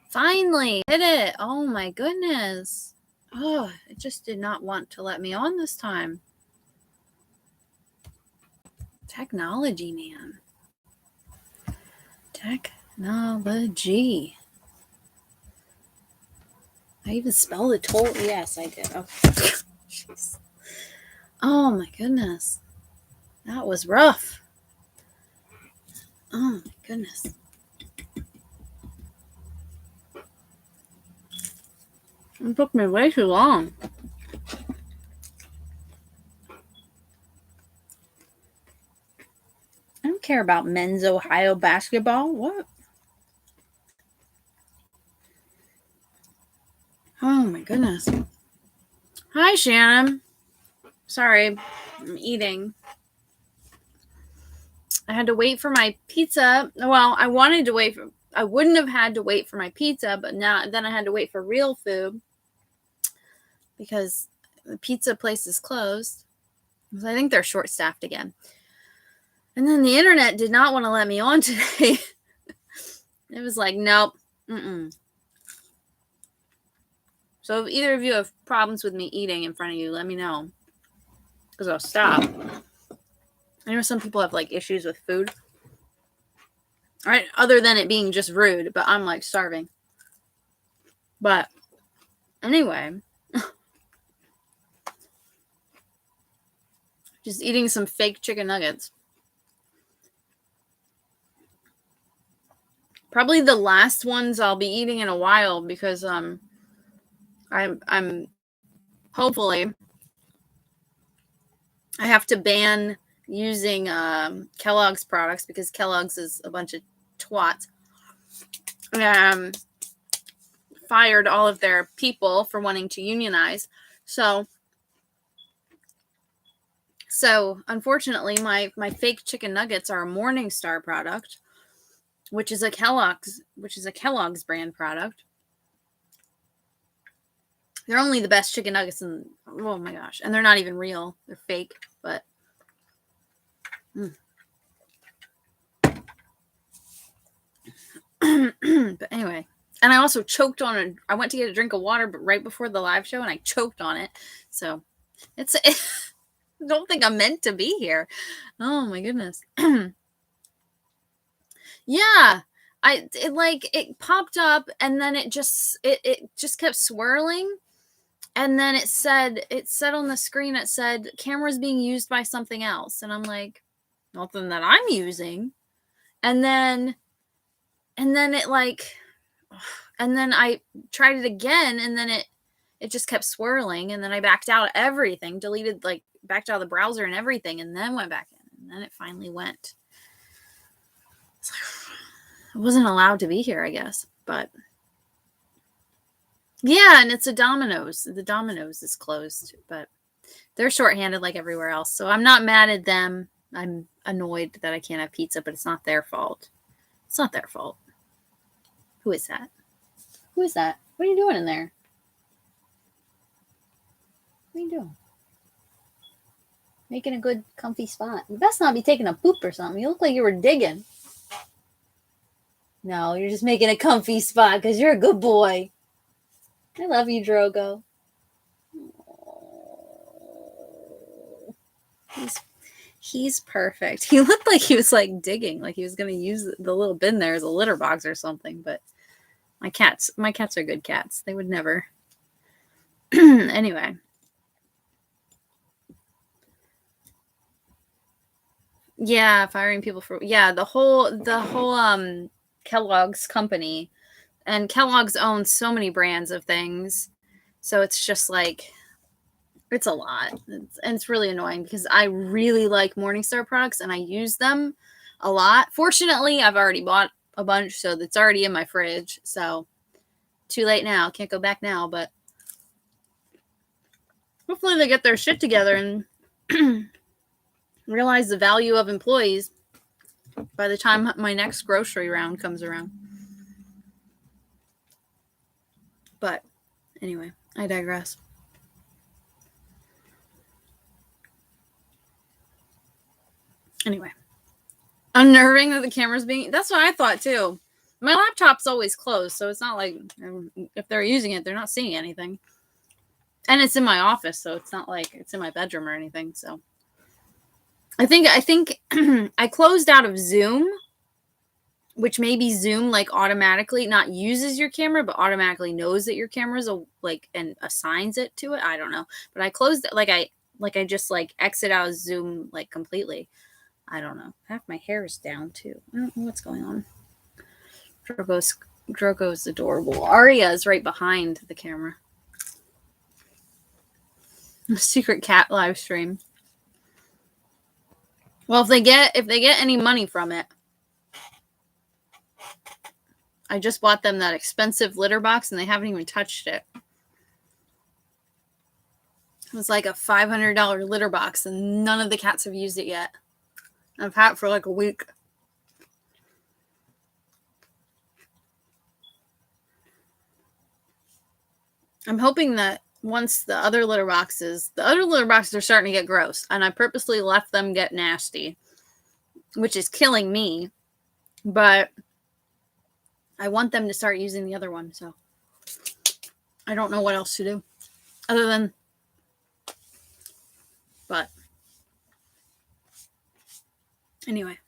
Finally hit it. Oh my goodness. Oh, it just did not want to let me on this time. Technology, man. Technology. I even spelled it totally. Yes, I did. Okay. Jeez. Oh my goodness. That was rough. Oh my goodness. It took me way too long. I don't care about men's Ohio basketball. What? Oh my goodness. Hi, Shannon. Sorry, I'm eating. I had to wait for my pizza. Well, I wanted to wait for, I wouldn't have had to wait for my pizza, but then I had to wait for real food because the pizza place is closed. I think they're short-staffed again. And then the internet did not want to let me on today. It was like, nope. So if either of you have problems with me eating in front of you, let me know. Because I'll stop. I know some people have like issues with food. Right? Other than it being just rude. But I'm like starving. But anyway. Just eating some fake chicken nuggets. Probably the last ones I'll be eating in a while because I'm hopefully I have to ban using Kellogg's products because Kellogg's is a bunch of twats. Fired all of their people for wanting to unionize. So unfortunately my fake chicken nuggets are a Morningstar product, which is a Kellogg's brand product. They're only the best chicken nuggets in, oh my gosh. And they're not even real. They're fake, but but anyway. And I also choked on it. I went to get a drink of water but right before the live show and I choked on it. So I don't think I'm meant to be here. Oh my goodness. Yeah. It popped up and then it just kept swirling. And then it said on the screen, it said camera's being used by something else. And I'm like, nothing that I'm using. And then it like, and then I tried it again and then it just kept swirling. And then I backed out of everything, backed out of the browser and everything, and then went back in. And then it finally went. I wasn't allowed to be here, I guess, but yeah, and it's a Domino's. The Domino's is closed, but they're shorthanded like everywhere else. So I'm not mad at them. I'm annoyed that I can't have pizza, but it's not their fault. It's not their fault. Who is that? Who is that? What are you doing in there? What are you doing? Making a good, comfy spot. You best not be taking a poop or something. You look like you were digging. No, you're just making a comfy spot because you're a good boy. I love you, Drogo. He's perfect. He looked like he was like digging, like he was going to use the little bin there as a litter box or something. But my cats are good cats. They would never. Anyway. Yeah, firing people for the whole Kellogg's company. And Kellogg's owns so many brands of things. So it's just like, it's a lot. And it's really annoying because I really like Morningstar products and I use them a lot. Fortunately, I've already bought a bunch, so it's already in my fridge. So too late now. Can't go back now, but hopefully they get their shit together and realize the value of employees by the time my next grocery round comes around. But anyway, I digress. Anyway, unnerving that the camera's being, that's what I thought too. My laptop's always closed, so it's not like if they're using it, they're not seeing anything. And it's in my office, so it's not like it's in my bedroom or anything. So I think I closed out of Zoom, which maybe Zoom like automatically not uses your camera, but automatically knows that your camera's like and assigns it to it. I don't know, but I closed it I just like exit out of Zoom like completely. I don't know. Half my hair is down too. I don't know what's going on. Drogo's adorable. Arya is right behind the camera. Secret cat live stream. Well, if they get any money from it, I just bought them that expensive litter box and they haven't even touched it. It was like a $500 litter box and none of the cats have used it yet. I've had it for like a week. I'm hoping that once the other litter boxes are starting to get gross, and I purposely left them get nasty, which is killing me, but I want them to start using the other one, so I don't know what else to do other than, but anyway.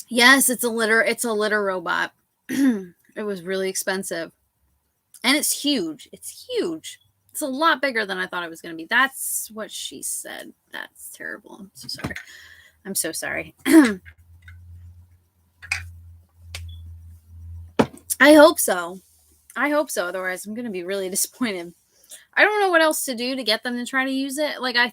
Yes, it's a litter robot. It was really expensive. And it's huge. It's huge. It's a lot bigger than I thought it was going to be. That's what she said. That's terrible. I'm so sorry. I'm so sorry. I hope so. Otherwise, I'm going to be really disappointed. I don't know what else to do to get them to try to use it. Like, I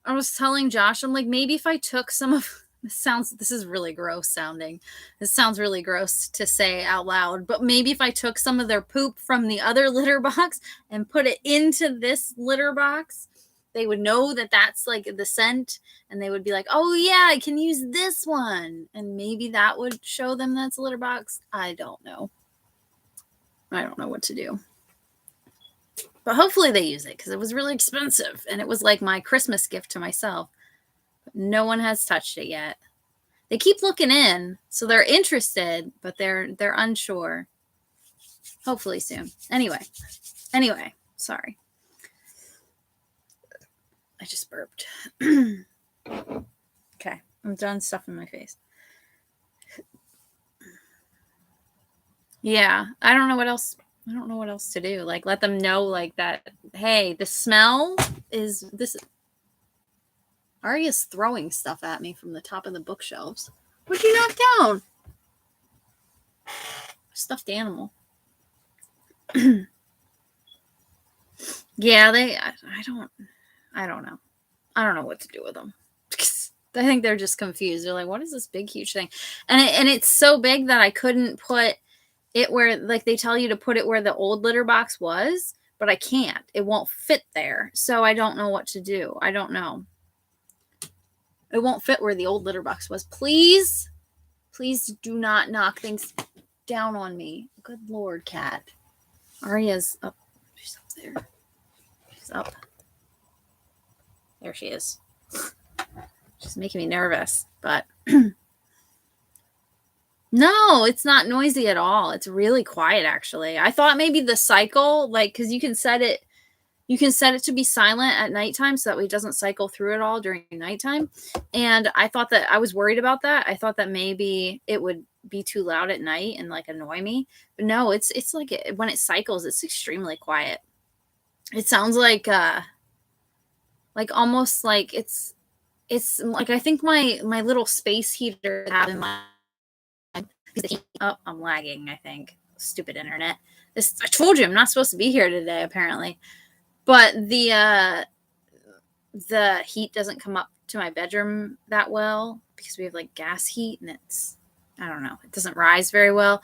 was telling Josh, I'm like, maybe if I took some of... This is really gross sounding. This sounds really gross to say out loud, but maybe if I took some of their poop from the other litter box and put it into this litter box, they would know that that's like the scent and they would be like, oh yeah, I can use this one. And maybe that would show them that's a litter box. I don't know. I don't know what to do. But hopefully they use it because it was really expensive and it was like my Christmas gift to myself. No one has touched it yet. They keep looking in, so they're interested, but they're unsure. Hopefully soon. Anyway, sorry. I just burped. Okay, I'm done stuffing my face. Yeah, I don't know what else to do. Like, let them know like that, hey, the smell is this. Arya's throwing stuff at me from the top of the bookshelves. What'd you knock down? Stuffed animal. Yeah, I don't know. I don't know what to do with them. I think they're just confused. They're like, what is this big, huge thing? And it's so big that I couldn't put it where, like, they tell you to put it where the old litter box was, but I can't. It won't fit there. So I don't know what to do. I don't know. It won't fit where the old litter box was. Please do not knock things down on me. Good Lord, cat. Arya's up. She's up there. She's up. There she is. She's making me nervous, but no, it's not noisy at all. It's really quiet, actually. I thought maybe the cycle, like, because you can set it to be silent at nighttime so that way it doesn't cycle through it all during nighttime. And I thought that I was worried about that. I thought that maybe it would be too loud at night and like annoy me. But no, it's like when it cycles, it's extremely quiet. It sounds like almost like it's like, I think my little space heater have in my, oh, I'm lagging, I think. Stupid internet. I told you I'm not supposed to be here today, apparently. But the heat doesn't come up to my bedroom that well because we have like gas heat and I don't know, it doesn't rise very well.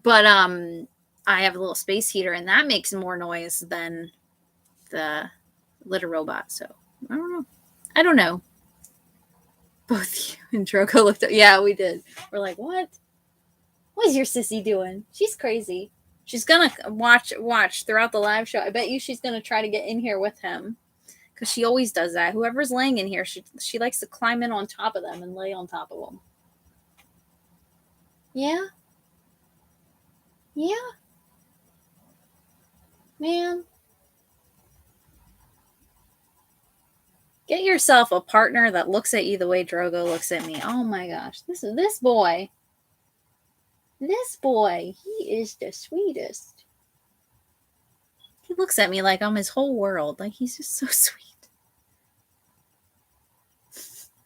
But I have a little space heater and that makes more noise than the litter robot. So I don't know. Both you and Drogo looked up. Yeah, we did. We're like, what? What is your sissy doing? She's crazy. She's gonna watch throughout the live show. I bet you she's gonna try to get in here with him because she always does that. Whoever's laying in here, she likes to climb in on top of them and lay on top of them. Yeah. Yeah. Man. Get yourself a partner that looks at you the way Drogo looks at me. Oh my gosh. This boy. This boy, he is the sweetest. He looks at me like I'm his whole world. Like he's just so sweet.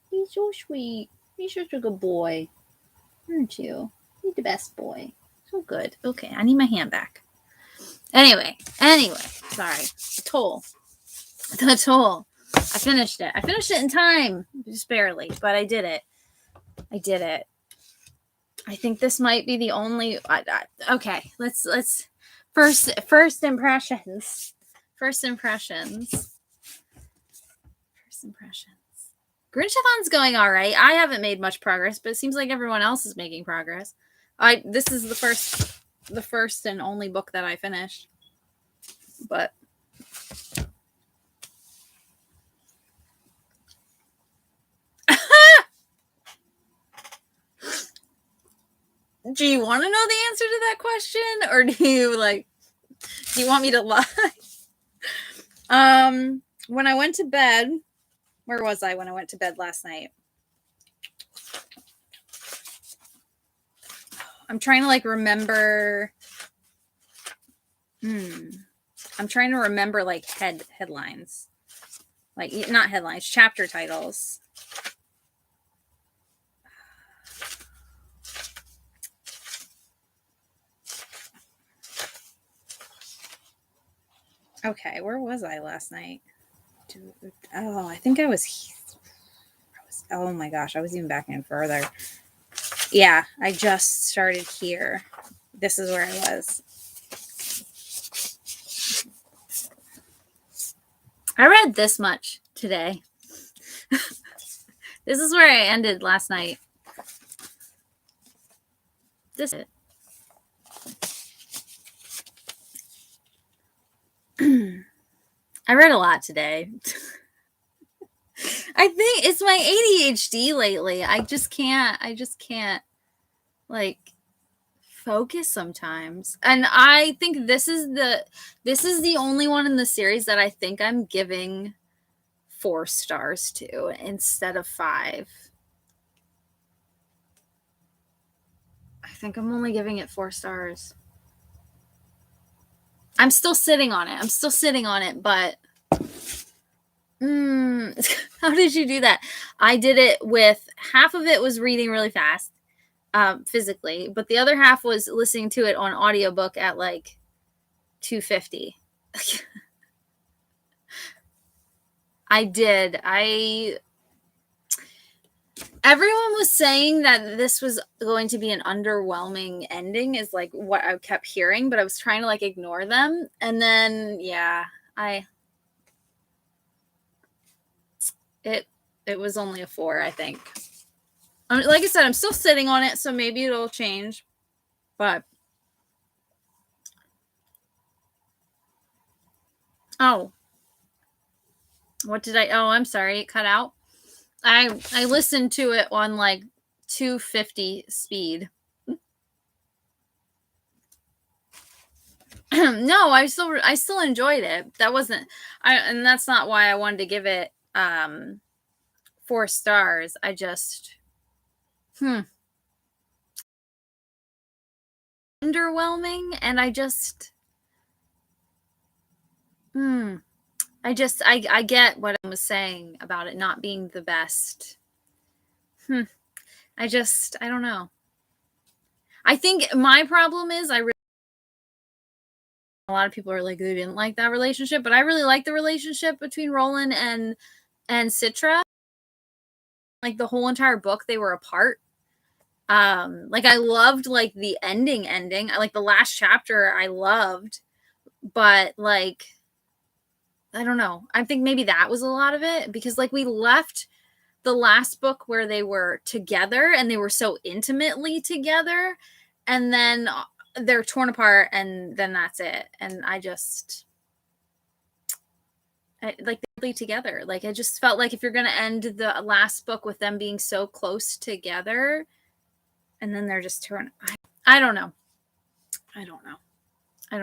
He's so sweet. He's such a good boy. Aren't you? He's the best boy. So good. Okay, I need my hand back. Anyway. Sorry. The toll. I finished it. I finished it in time. Just barely, but I did it. I think this might be the only. Okay, let's first impressions. Grinchathon's going all right. I haven't made much progress, but it seems like everyone else is making progress. This is the first and only book that I finished. But do you want to know the answer to that question, or do you want me to lie? When I went to bed, where was I when I went to bed last night? I'm trying to remember. I'm trying to remember headlines, not headlines, chapter titles. Okay, where was I last night? Oh, I think I was. Oh my gosh, I was even back in further. Yeah, I just started here. This is where I was. I read this much today. This is where I ended last night. This is it. I read a lot today. I think it's my ADHD lately. I just can't focus sometimes. And I think this is the only one in the series that I think I'm giving 4 stars to instead of 5. I think I'm only giving it 4 stars. I'm still sitting on it, but how did you do that? I did it with half of it was reading really fast, physically, but the other half was listening to it on audiobook at 250. I did. Everyone was saying that this was going to be an underwhelming ending, is what I kept hearing, but I was trying to ignore them. And then, yeah, it was only a 4, I think. Like I said, I'm still sitting on it, so maybe it'll change. But what did I? Oh, I'm sorry, it cut out. I listened to it on 250 speed. No, I still enjoyed it. That wasn't and that's not why I wanted to give it 4 stars. I just underwhelming, and I get what I was saying about it not being the best. I don't know. I think my problem is a lot of people are they didn't like that relationship, but I really like the relationship between Roland and Citra. The whole entire book, they were apart. I loved the ending. I the last chapter I loved, but I don't know. I think maybe that was a lot of it, because we left the last book where they were together and they were so intimately together, and then they're torn apart, and then that's it. And they together. I just felt if you're going to end the last book with them being so close together, and then they're just turning. I don't know. I don't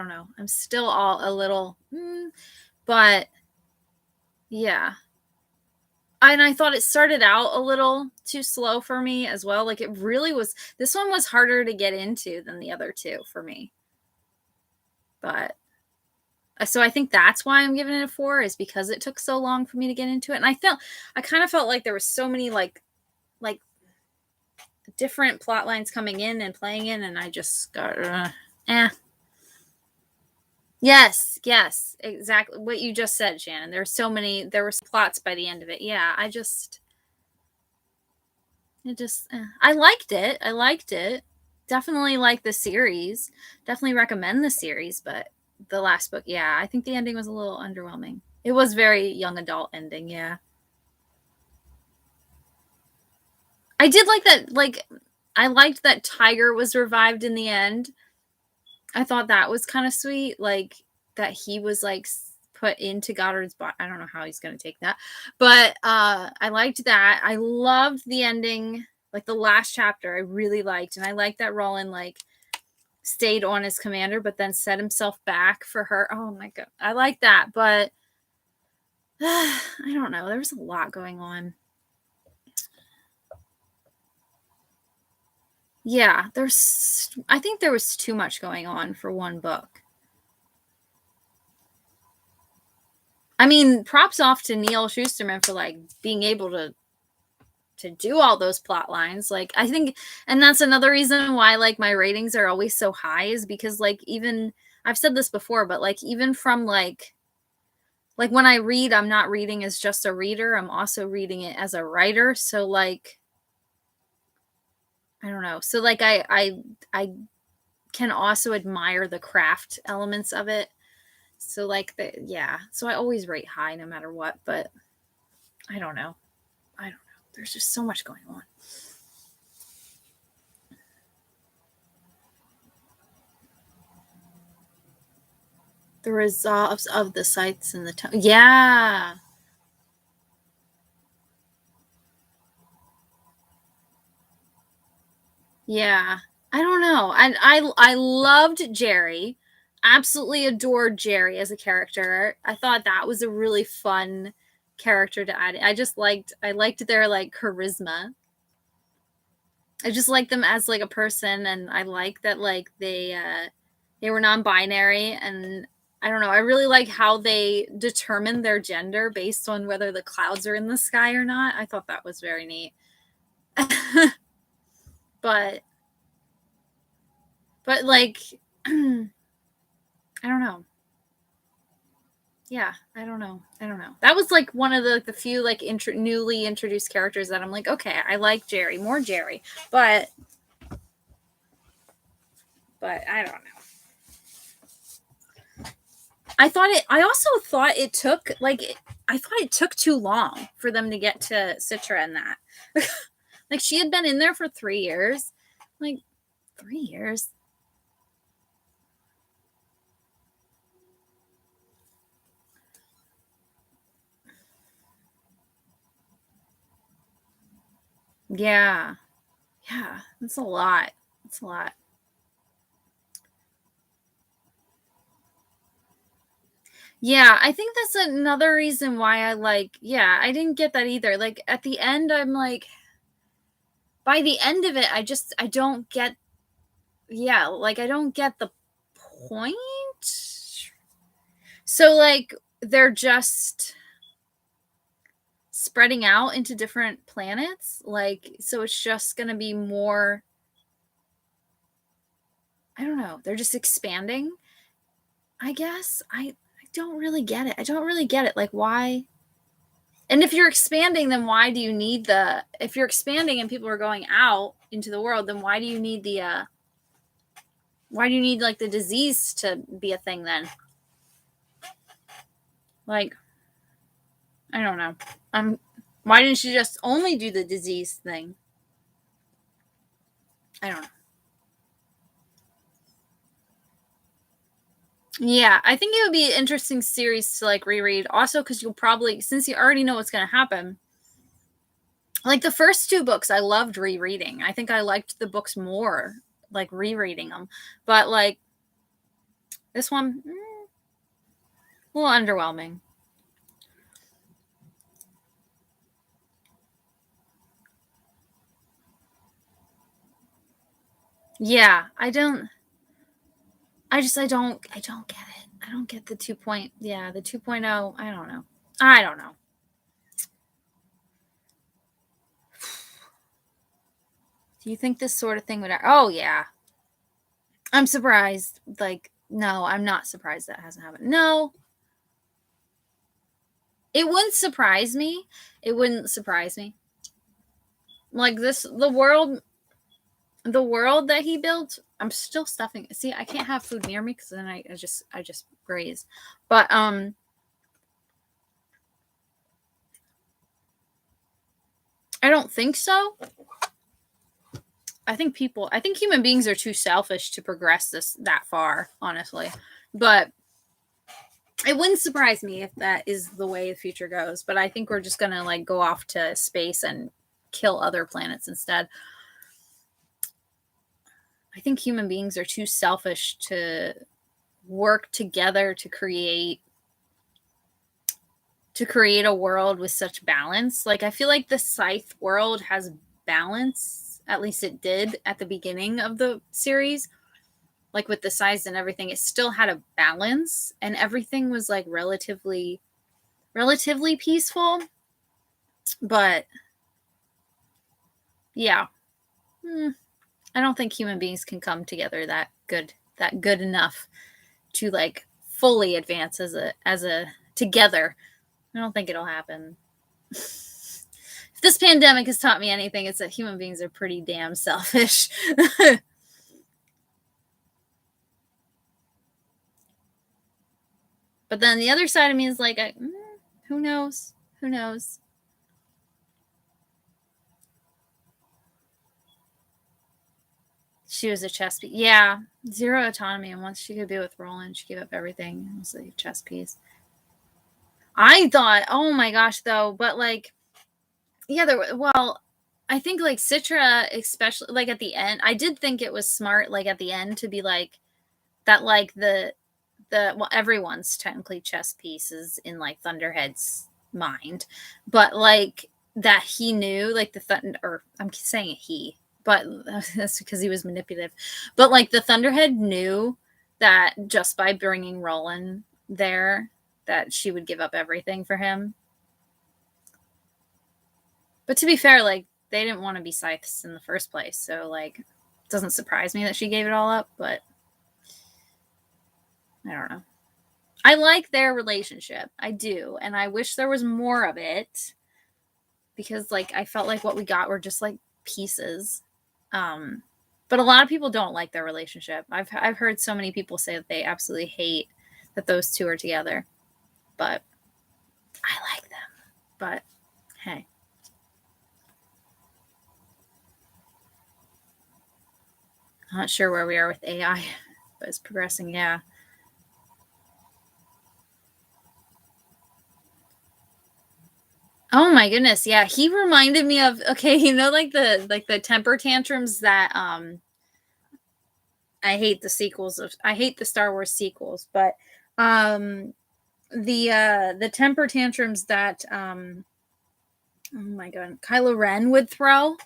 know. I'm still all a little, but yeah. And I thought it started out a little too slow for me as well. Like, it really was. This one was harder to get into than the other two for me. But so I think that's why I'm giving it a 4, is because it took so long for me to get into it. And I kind of felt like there was so many like different plot lines coming in and playing in, and I just got Yes, exactly what you just said, Shannon. There were plots by the end of it. Yeah, I liked it. Definitely like the series. Definitely recommend the series, but the last book, yeah, I think the ending was a little underwhelming. It was very young adult ending, yeah. I did like that, I liked that Tiger was revived in the end. I thought that was kind of sweet, like that he was like put into Goddard's body. I don't know how he's going to take that, but I liked that. I loved the ending, like the last chapter I really liked, and I liked that Roland like stayed on his commander but then set himself back for her. Oh my god, I like that, but I don't know, there was a lot going on. Yeah, I think there was too much going on for one book. I mean, props off to Neil Shusterman for like being able to do all those plot lines. Like, I think, and that's another reason why like my ratings are always so high, is because like, even I've said this before, but like even from like when I read, I'm not reading as just a reader, I'm also reading it as a writer. So like, I don't know. So like I can also admire the craft elements of it. So like yeah. So I always rate high no matter what, but I don't know. There's just so much going on. The resolves of the sights and the yeah. Yeah. I don't know. I loved Jerry. Absolutely adored Jerry as a character. I thought that was a really fun character to add. I liked their like charisma. I just liked them as like a person, and I like that like they were non-binary, and I don't know, I really like how they determined their gender based on whether the clouds are in the sky or not. I thought that was very neat. but like I don't know. Yeah, I don't know. That was like one of the few like newly introduced characters that I'm like, okay, I like Jerry, more Jerry, but I don't know. I also thought it took too long for them to get to Citra and that. Like, she had been in there for 3 years. Like, 3 years. Yeah. Yeah, that's a lot. That's a lot. Yeah, I think that's another reason why I didn't get that either. Like, at the end, I'm like, by the end of it, I don't get, I don't get the point. So, like, they're just spreading out into different planets. Like, so it's just going to be more, I don't know, they're just expanding, I guess. I don't really get it. Like, why? And if you're expanding, then why do you need if you're expanding and people are going out into the world, then why do you need like the disease to be a thing then? Like, I don't know. Why didn't you just only do the disease thing? I don't know. Yeah, I think it would be an interesting series to like reread. Also, because you'll probably, since you already know what's going to happen, Like the first two books I loved rereading. I think I liked the books more like rereading them. But like this one, a little underwhelming. Yeah, I don't get it. I don't get the 2.0. I don't know. Do you think this sort of thing would? Oh yeah, I'm surprised. Like, no, I'm not surprised that hasn't happened. No, it wouldn't surprise me. It wouldn't surprise me. Like this, the world that he built. I'm still stuffing. See, I can't have food near me because then I just graze. But I don't think so. I think human beings are too selfish to progress this that far, honestly. But it wouldn't surprise me if that is the way the future goes. But I think we're just gonna like go off to space and kill other planets instead. I think human beings are too selfish to work together to create a world with such balance. Like I feel like the Scythe world has balance. At least it did at the beginning of the series. Like with the size and everything, it still had a balance and everything was like relatively peaceful. But yeah. I don't think human beings can come together that good enough to like fully advance as a together. I don't think it'll happen. If this pandemic has taught me anything, it's that human beings are pretty damn selfish. But then the other side of me is like, who knows? Who knows? She was a chess piece. Yeah, zero autonomy. And once she could be with Roland, she gave up everything. It was a chess piece. I thought, oh my gosh, though, but like, yeah, I think like Citra, especially like at the end, I did think it was smart, like at the end, to be like that, like well, everyone's technically chess pieces in like Thunderhead's mind, but like that he knew, like the thunder, or I'm saying he, but that's because he was manipulative. But like the Thunderhead knew that just by bringing Roland there, that she would give up everything for him. But to be fair, like they didn't want to be Scythes in the first place, so like it doesn't surprise me that she gave it all up. But I don't know. I like their relationship. I do, and I wish there was more of it because like I felt like what we got were just like pieces. But a lot of people don't like their relationship. I've heard so many people say that they absolutely hate that those two are together. But I like them. But hey. I'm not sure where we are with AI, but it's progressing, yeah. Oh my goodness, yeah. He reminded me of, okay, like the temper tantrums that I hate the Star Wars sequels, but the temper tantrums that oh my god, Kylo Ren would throw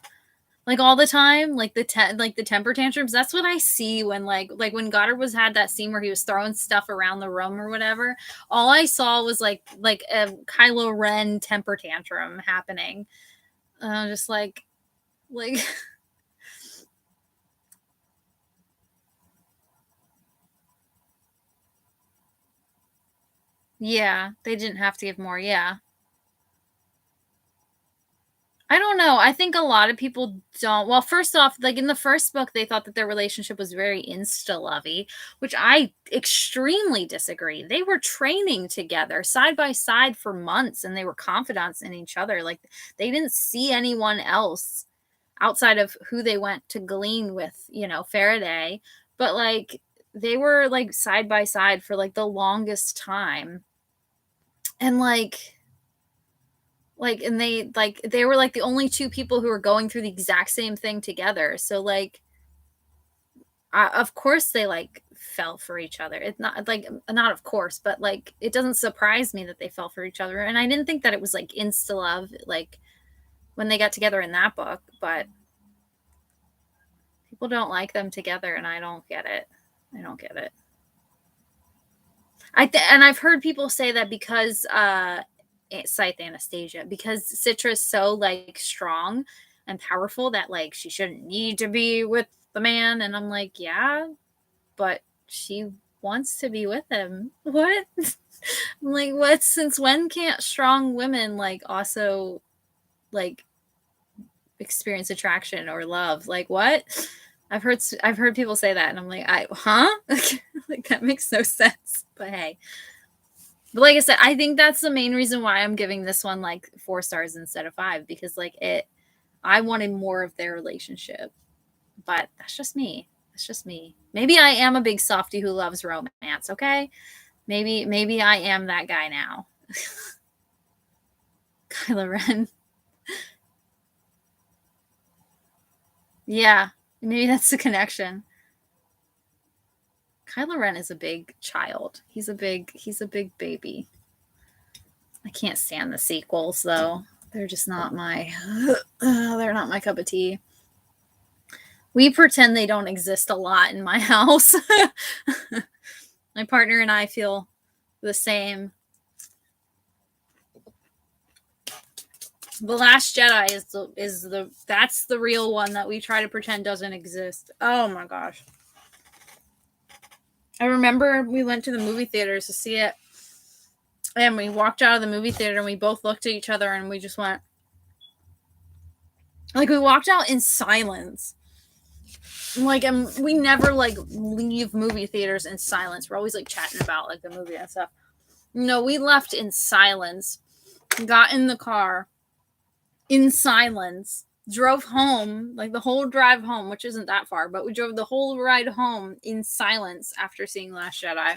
like all the time, like the temper tantrums. That's what I see when like when Goddard had that scene where he was throwing stuff around the room or whatever. All I saw was like a Kylo Ren temper tantrum happening. Just like yeah, they didn't have to give more. Yeah. I don't know. I think a lot of people don't. Well, first off, like in the first book, they thought that their relationship was very insta lovey, which I extremely disagree. They were training together side by side for months and they were confidants in each other. Like they didn't see anyone else outside of who they went to glean with, Faraday. But like they were like side by side for like the longest time. And Like, and they were like the only two people who were going through the exact same thing together. So like, of course they like fell for each other. It's not like, not of course, but like it doesn't surprise me that they fell for each other. And I didn't think that it was like insta love like when they got together in that book, but people don't like them together, and I don't get it. I don't get it. And I've heard people say that because Scythe Anastasia, because Citra's so like strong and powerful that like she shouldn't need to be with the man, and I'm like, yeah, but she wants to be with him. What? I'm like, what? Since when can't strong women like also like experience attraction or love? Like what? I've heard people say that, and I'm like, like that makes no sense. But hey. But like I said, I think that's the main reason why I'm giving this one like 4 stars instead of 5, because like I wanted more of their relationship. But that's just me. That's just me. Maybe I am a big softie who loves romance, okay? Maybe I am that guy now. Kylo Ren. Yeah, maybe that's the connection. Kylo Ren is a big child. He's a big baby. I can't stand the sequels though. They're just not my they're not my cup of tea. We pretend they don't exist a lot in my house. My partner and I feel the same. The Last Jedi that's the real one that we try to pretend doesn't exist. Oh my gosh. I remember we went to the movie theaters to see it, and we walked out of the movie theater and we both looked at each other and we just went, like, we walked out in silence. Like, and we never like leave movie theaters in silence. We're always like chatting about like the movie and stuff. No, we left in silence, got in the car in silence, drove home, like the whole drive home, which isn't that far, but we drove the whole ride home in silence after seeing Last Jedi.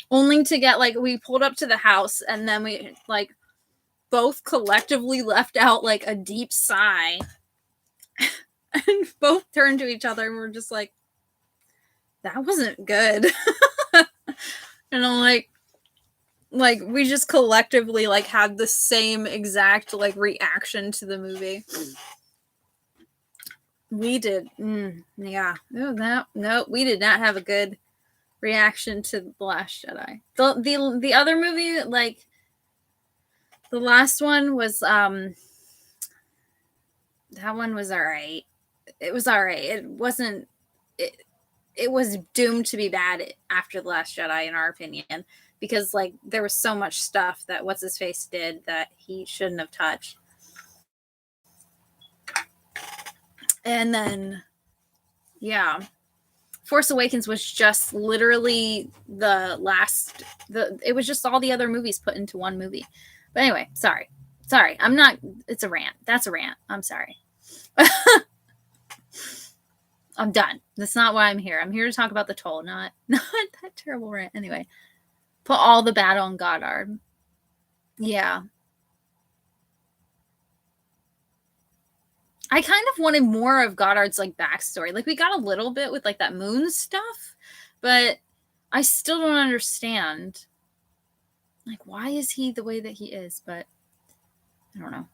Only to get like, we pulled up to the house and then we like both collectively left out like a deep sigh and both turned to each other and we're just like, that wasn't good. And I'm like we just collectively like had the same exact like reaction to the movie. We did. Yeah. No, we did not have a good reaction to The Last Jedi. The other movie, like the last one was that one was all right. It was all right. It wasn't it was doomed to be bad after The Last Jedi in our opinion, because like there was so much stuff that what's his face did that he shouldn't have touched. And then yeah, Force Awakens was just literally it was just all the other movies put into one movie. But anyway, sorry. I'm not, it's a rant. That's a rant. I'm sorry. I'm done. That's not why I'm here. I'm here to talk about the toll, not that terrible rant. Anyway, put all the bad on Goddard. Yeah. I kind of wanted more of Goddard's like backstory. Like we got a little bit with like that moon stuff, but I still don't understand. Like, why is he the way that he is? But I don't know.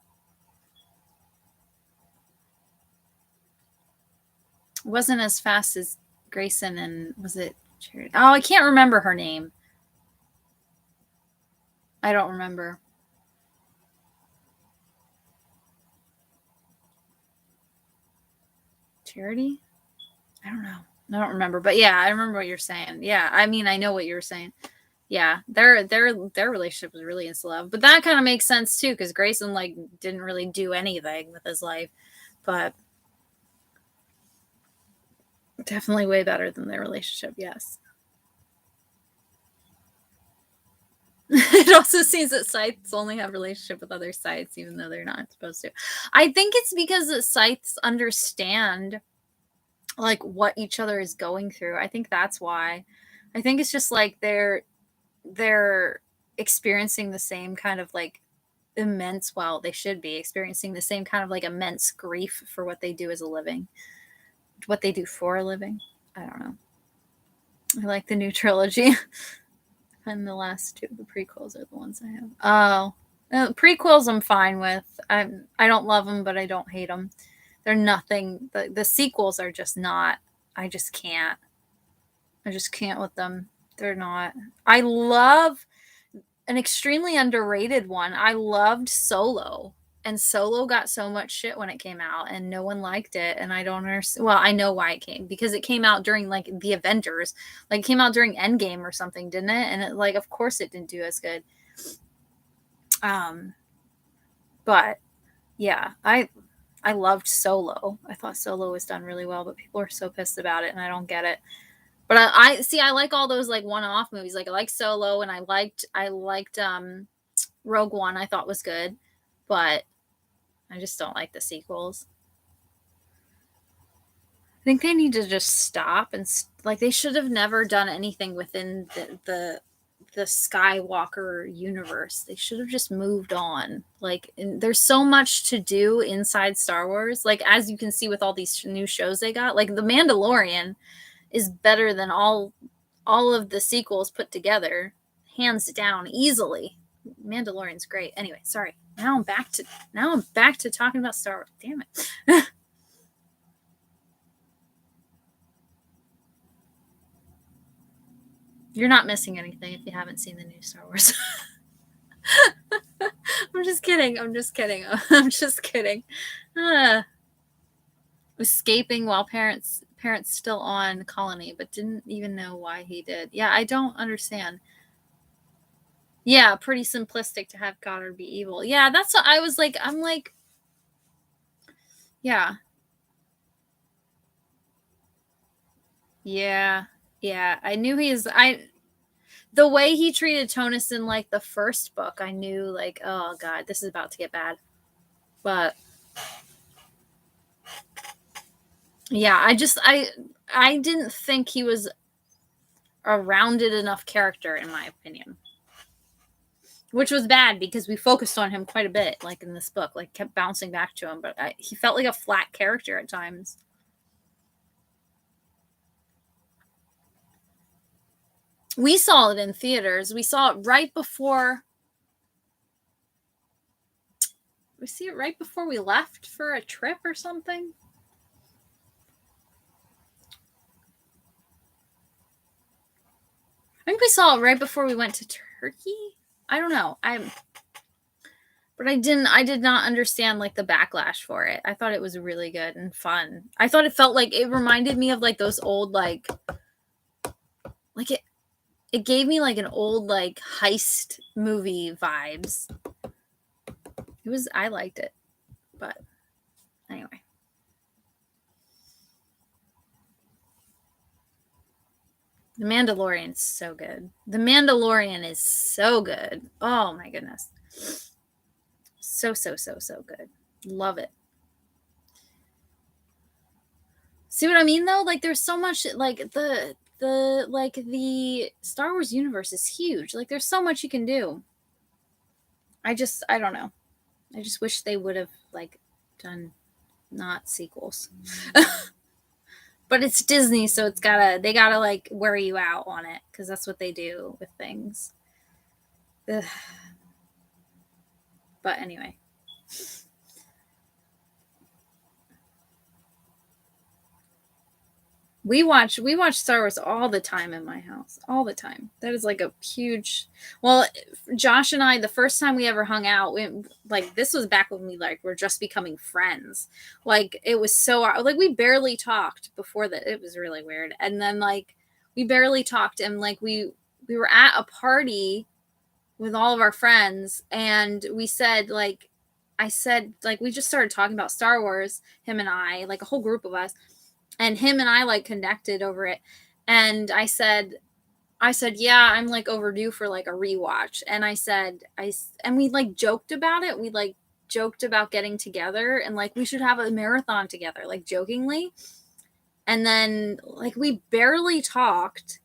It wasn't as fast as Grayson and was it Charity? Oh, I can't remember her name. I don't remember. Charity? I don't know. I don't remember. But yeah, I remember what you're saying. Yeah, I mean, I know what you're saying. Yeah, their relationship was really into love. But that kind of makes sense too, because Grayson like didn't really do anything with his life. But definitely way better than their relationship, yes. It also seems that Scythes only have relationship with other Scythes, even though they're not supposed to. I think it's because the Scythes understand like what each other is going through. I think that's why. I think it's just like they're experiencing the same kind of like immense, well, they should be experiencing the same kind of like immense grief for what they do as a living, what they do for a living. I don't know. I like the new trilogy. And the last two, the prequels are the ones I have. Oh, prequels I'm fine with. I don't love them, but I don't hate them. They're nothing. The sequels are just not. I just can't. I just can't with them. They're not. I love an extremely underrated one. I loved Solo. And Solo got so much shit when it came out, and no one liked it. And I don't understand. Well, I know why it came, because it came out during like the Avengers, like it came out during Endgame or something, didn't it? And it, like, of course, it didn't do as good. But yeah, I loved Solo. I thought Solo was done really well, but people are so pissed about it, and I don't get it. But I see. I like all those like one-off movies. Like I like Solo, and I liked Rogue One. I thought was good, but I just don't like the sequels. I think they need to just stop and like they should have never done anything within the Skywalker universe. They should have just moved on. Like there's so much to do inside Star Wars. Like as you can see with all these new shows they got, like The Mandalorian is better than all of the sequels put together, hands down, easily. Mandalorian's great. Anyway, sorry. Now I'm back to talking about Star Wars. Damn it. You're not missing anything if you haven't seen the new Star Wars. I'm just kidding. Escaping while parents still on colony, but didn't even know why he did. Yeah, I don't understand. Yeah, pretty simplistic to have Goddard be evil. Yeah, that's what I was like. I'm like, yeah. Yeah. Yeah. I knew the way he treated Tonus in like the first book, I knew like, oh God, this is about to get bad. But yeah, I didn't think he was a rounded enough character, in my opinion. Which was bad because we focused on him quite a bit, like in this book, like kept bouncing back to him, but he felt like a flat character at times. We saw it in theaters. We saw it right before. We see it right before we left for a trip or something. I think we saw it right before we went to Turkey. I don't know. But I did not understand like the backlash for it. I thought it was really good and fun. I thought it felt like it reminded me of like those old like it gave me like an old like heist movie vibes. I liked it. But anyway. The Mandalorian's so good. The Mandalorian is so good. Oh my goodness. So good. Love it. See what I mean though? Like there's so much like the Star Wars universe is huge. Like there's so much you can do. I don't know. I just wish they would have like done not sequels. But it's Disney, so they gotta like wear you out on it because that's what they do with things. Ugh. But anyway. We watch Star Wars all the time in my house. All the time. That is like a huge. Well, Josh and I, the first time we ever hung out, this was back when we like were just becoming friends. Like it was so like we barely talked before that. It was really weird. And then like we barely talked, and like we were at a party with all of our friends, and we said like I said like we just started talking about Star Wars. Him and I, like a whole group of us. And him and I like connected over it. And I said, yeah, I'm like overdue for like a rewatch. And and we like joked about it. We like joked about getting together and like we should have a marathon together, like jokingly. And then like we barely talked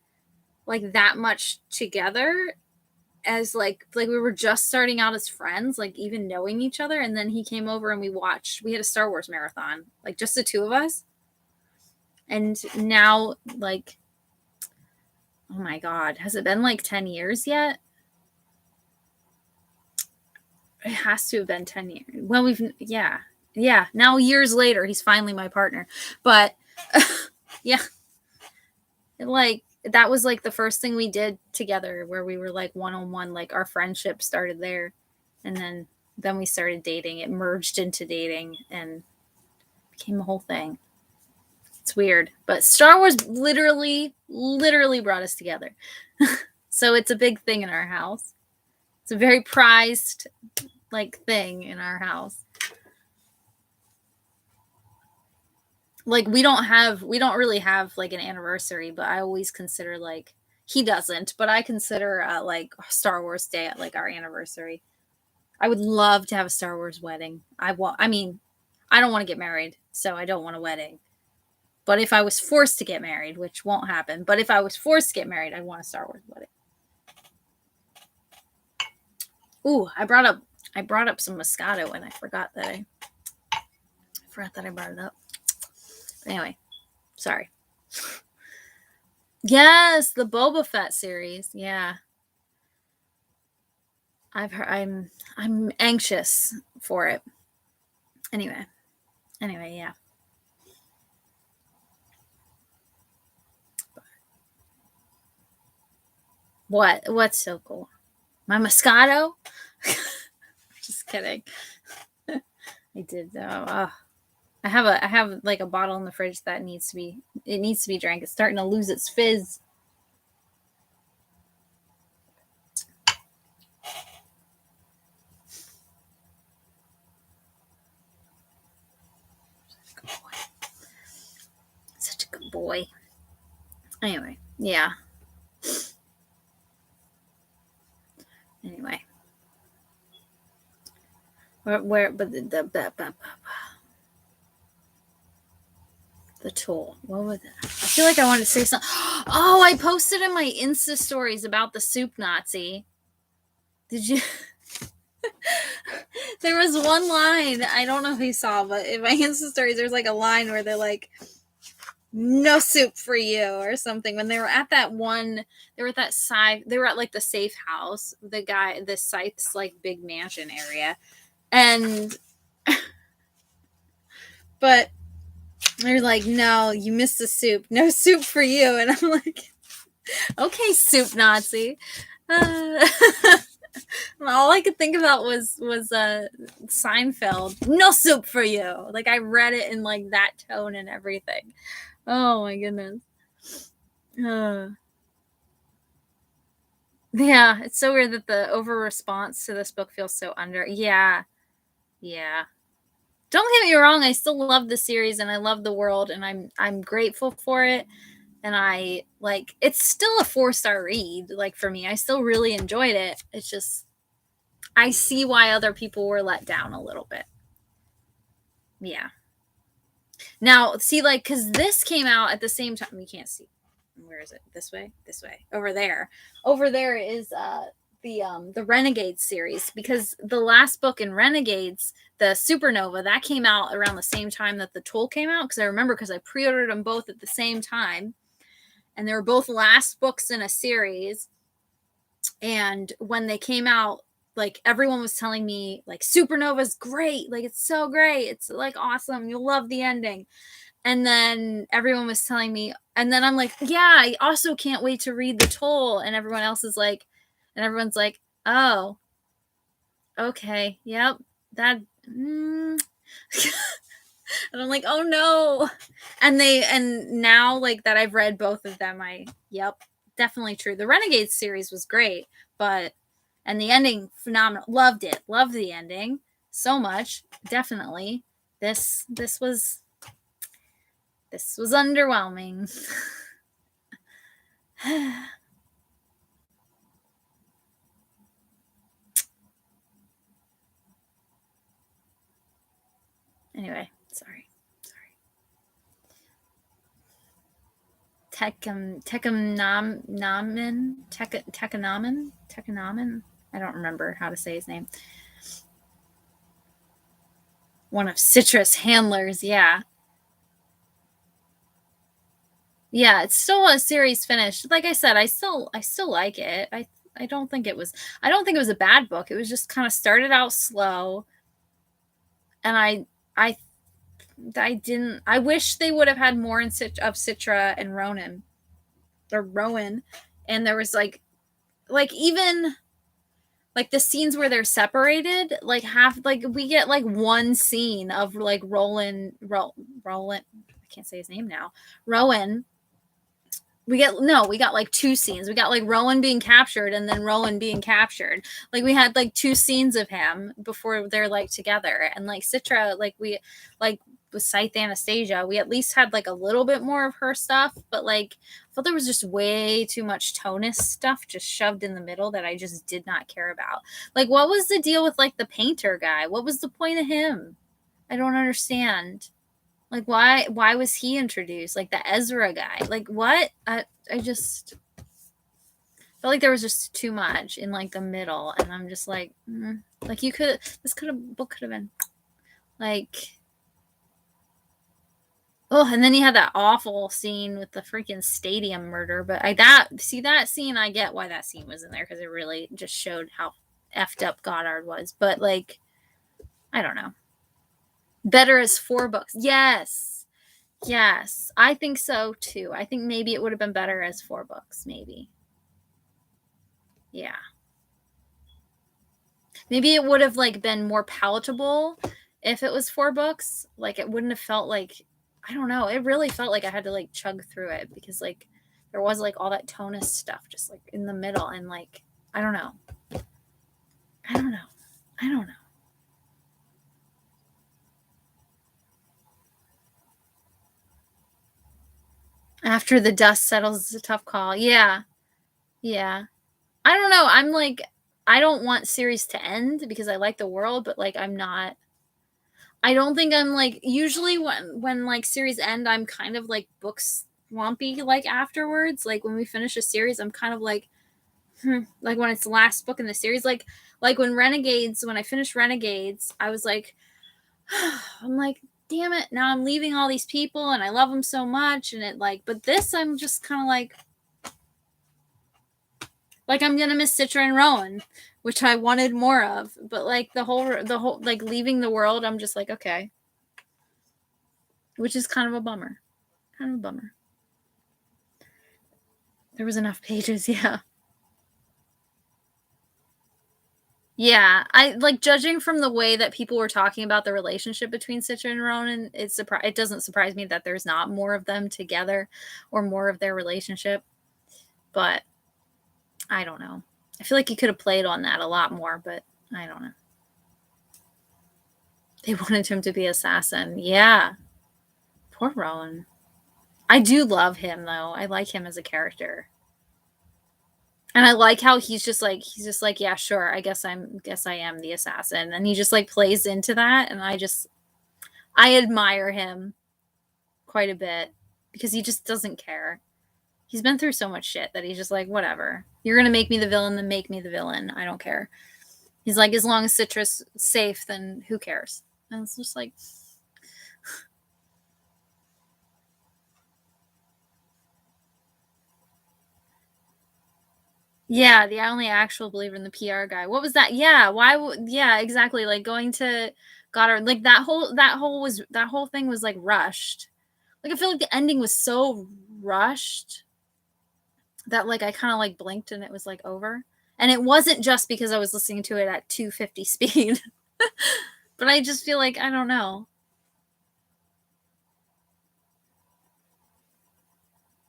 like that much together. as like we were just starting out as friends, like even knowing each other, and then he came over and we had a Star Wars marathon, like just the two of us. And now, like, oh my God, has it been like 10 years yet? It has to have been 10 years. Well, yeah. Now years later, he's finally my partner. But yeah, like that was like the first thing we did together, where we were like one-on-one, like our friendship started there. And then we started dating. It merged into dating and became a whole thing. It's weird, but Star Wars literally brought us together. So it's a big thing in our house. It's a very prized like thing in our house. Like we don't really have like an anniversary, but I always consider, like, he doesn't, but I consider like Star Wars Day at like our anniversary. I would love to have a Star Wars wedding. I mean, I don't want to get married, so I don't want a wedding. But if I was forced to get married, which won't happen, but if I was forced to get married, I'd want a Star Wars wedding. Ooh, I brought up some Moscato, and I forgot that I brought it up. But anyway, sorry. Yes, the Boba Fett series. Yeah. I've heard, I'm anxious for it. Anyway, yeah. What's so cool? My Moscato? Just kidding. I did though. I have like a bottle in the fridge that needs to be drank. It's starting to lose its fizz. Such a good boy. Anyway, yeah. Anyway. But the tool. What was it? I feel like I wanted to say something. Oh, I posted in my Insta stories about the soup Nazi. Did you? There was one line, I don't know if you saw, but in my Insta stories, there's like a line where they're like, "No soup for you" or something. When they were at that one, they were at like the safe house, the Scythe's like big mansion area, and but they're like, "No, you missed the soup. No soup for you," and I'm like, "Okay, soup Nazi." All I could think about was Seinfeld. No soup for you. Like I read it in like that tone and everything. Oh my goodness. Yeah, it's so weird that the over response to this book feels so under. Yeah. Don't get me wrong, I still love the series and I love the world and I'm grateful for it. And I like it's still a 4-star read, like for me. I still really enjoyed it. It's just I see why other people were let down a little bit. Yeah. Now, see, like, because this came out at the same time. We can't see. Where is it? This way? This way. Over there. Over there is the Renegades series, because the last book in Renegades, the Supernova, that came out around the same time that the Toll came out. Because I remember, because I pre-ordered them both at the same time. And they were both last books in a series. And when they came out, like everyone was telling me like Supernova's great, like it's so great, it's like awesome, you'll love the ending. And then everyone was telling me, and then I'm like, yeah, I also can't wait to read the Toll. And everyone's like, oh, okay, yep, that and I'm like, oh no. And now like that I've read both of them, yep, definitely true. The Renegades series was great, and the ending, phenomenal. Loved it. Loved the ending so much. Definitely. This was underwhelming. Anyway, sorry. Tekanamen. I don't remember how to say his name. One of Citra's handlers, yeah. Yeah, it's still a series finished. Like I said, I still like it. I don't think it was a bad book. It was just kind of started out slow, and I wish they would have had more of Citra and Ronan or Rowan, and there was like even like the scenes where they're separated, like we get like one scene of like Roland. I can't say his name now. Rowan. We got like two scenes. We got like Rowan being captured and then Rowan being captured. Like we had like two scenes of him before they're like together. And like Citra, like we like with Scythe Anastasia, we at least had like a little bit more of her stuff, but like I felt there was just way too much Tonus stuff just shoved in the middle that I just did not care about. Like what was the deal with like the painter guy? What was the point of him? I don't understand. Like why was he introduced? Like the Ezra guy. Like what? I just felt like there was just too much in like the middle, and I'm just like, like book could have been like, oh, and then he had that awful scene with the freaking stadium murder. But that scene, I get why that scene was in there because it really just showed how effed up Goddard was. But like, I don't know. Better as 4 books. Yes. I think so too. I think maybe it would have been better as 4 books, maybe. Yeah. Maybe it would have like been more palatable if it was 4 books. Like it wouldn't have felt like, I don't know. It really felt like I had to like chug through it because like there was like all that Tonus stuff just like in the middle, and like I don't know. After the dust settles, it's a tough call. Yeah. I don't know. I'm like, I don't want series to end because I like the world, but like I don't think I'm like, usually when like series end, I'm kind of like book swampy like afterwards. Like when we finish a series, I'm kind of like like when it's the last book in the series, like when I finished Renegades, I was like I'm like, damn it, now I'm leaving all these people and I love them so much, and it like, but this I'm just kind of like I'm gonna miss Citra and Rowan, which I wanted more of, but like the whole like leaving the world, I'm just like, okay, which is kind of a bummer. There was enough pages, yeah. Yeah, I like, judging from the way that people were talking about the relationship between Citra and Ronan, it doesn't surprise me that there's not more of them together or more of their relationship. But I don't know. I feel like you could have played on that a lot more, but I don't know. They wanted him to be assassin. Yeah. Poor Rowan. I do love him though. I like him as a character. And I like how he's just like, yeah, sure, I guess I am the assassin. And he just like plays into that, and I admire him quite a bit because he just doesn't care. He's been through so much shit that he's just like, whatever. You're going to make me the villain, then make me the villain. I don't care. He's like, as long as Citra's safe, then who cares? And it's just like, yeah, the only actual believer in the PR guy. What was that? Yeah, yeah, exactly. Like going to Goddard, like that whole thing was like rushed. Like I feel like the ending was so rushed that like I kind of like blinked and it was like over. And it wasn't just because I was listening to it at 250 speed. But I just feel like, I don't know.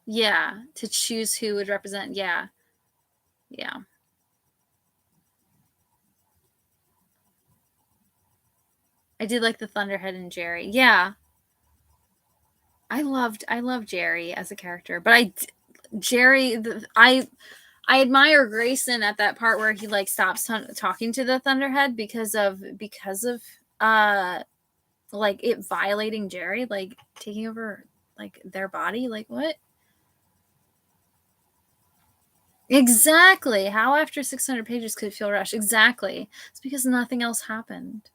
Yeah, to choose who would represent. Yeah. I did like the Thunderhead and Jerry. Yeah. I loved Jerry as a character, but I admire Grayson at that part where he like stops talking to the Thunderhead because of like it violating Jerry, like taking over like their body. Like what? Exactly. How after 600 pages could it feel rushed? Exactly. It's because nothing else happened.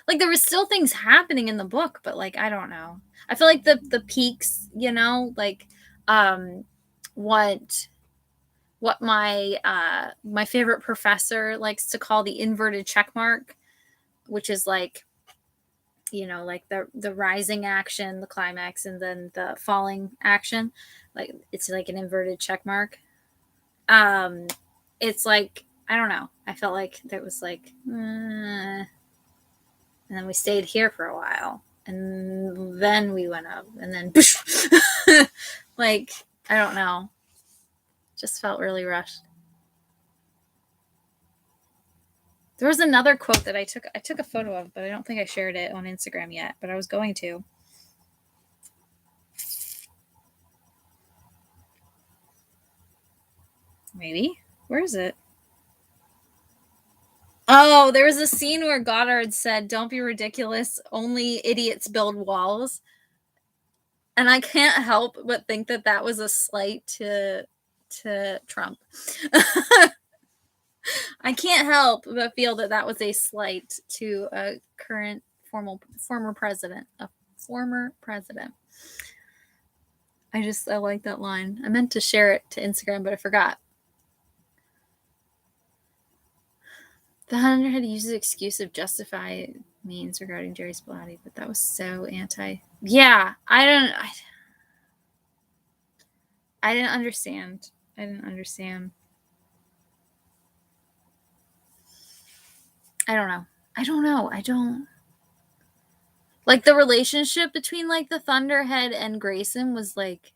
Like, there was still things happening in the book, but, like, I don't know. I feel like the peaks, you know, like, what my favorite professor likes to call the inverted check mark, which is like, you know, like the rising action, the climax, and then the falling action. Like, it's like an inverted check mark. It's like, I don't know. I felt like there was like, and then we stayed here for a while, and then we went up, and then, like, I don't know. Just felt really rushed. There was another quote that I took a photo of, but I don't think I shared it on Instagram yet, but I was going to. Maybe. Where is it? Oh, there was a scene where Goddard said, "Don't be ridiculous. Only idiots build walls." And I can't help but think that that was a slight to Trump. I can't help but feel that that was a slight to a current former president, a former president. I like that line. I meant to share it to Instagram, but I forgot. The Hunter had used the excuse of justify means regarding Jerry Spilati, but that was so anti. Yeah, I didn't understand. I didn't understand. I don't know. I don't like the relationship between like the Thunderhead and Grayson was like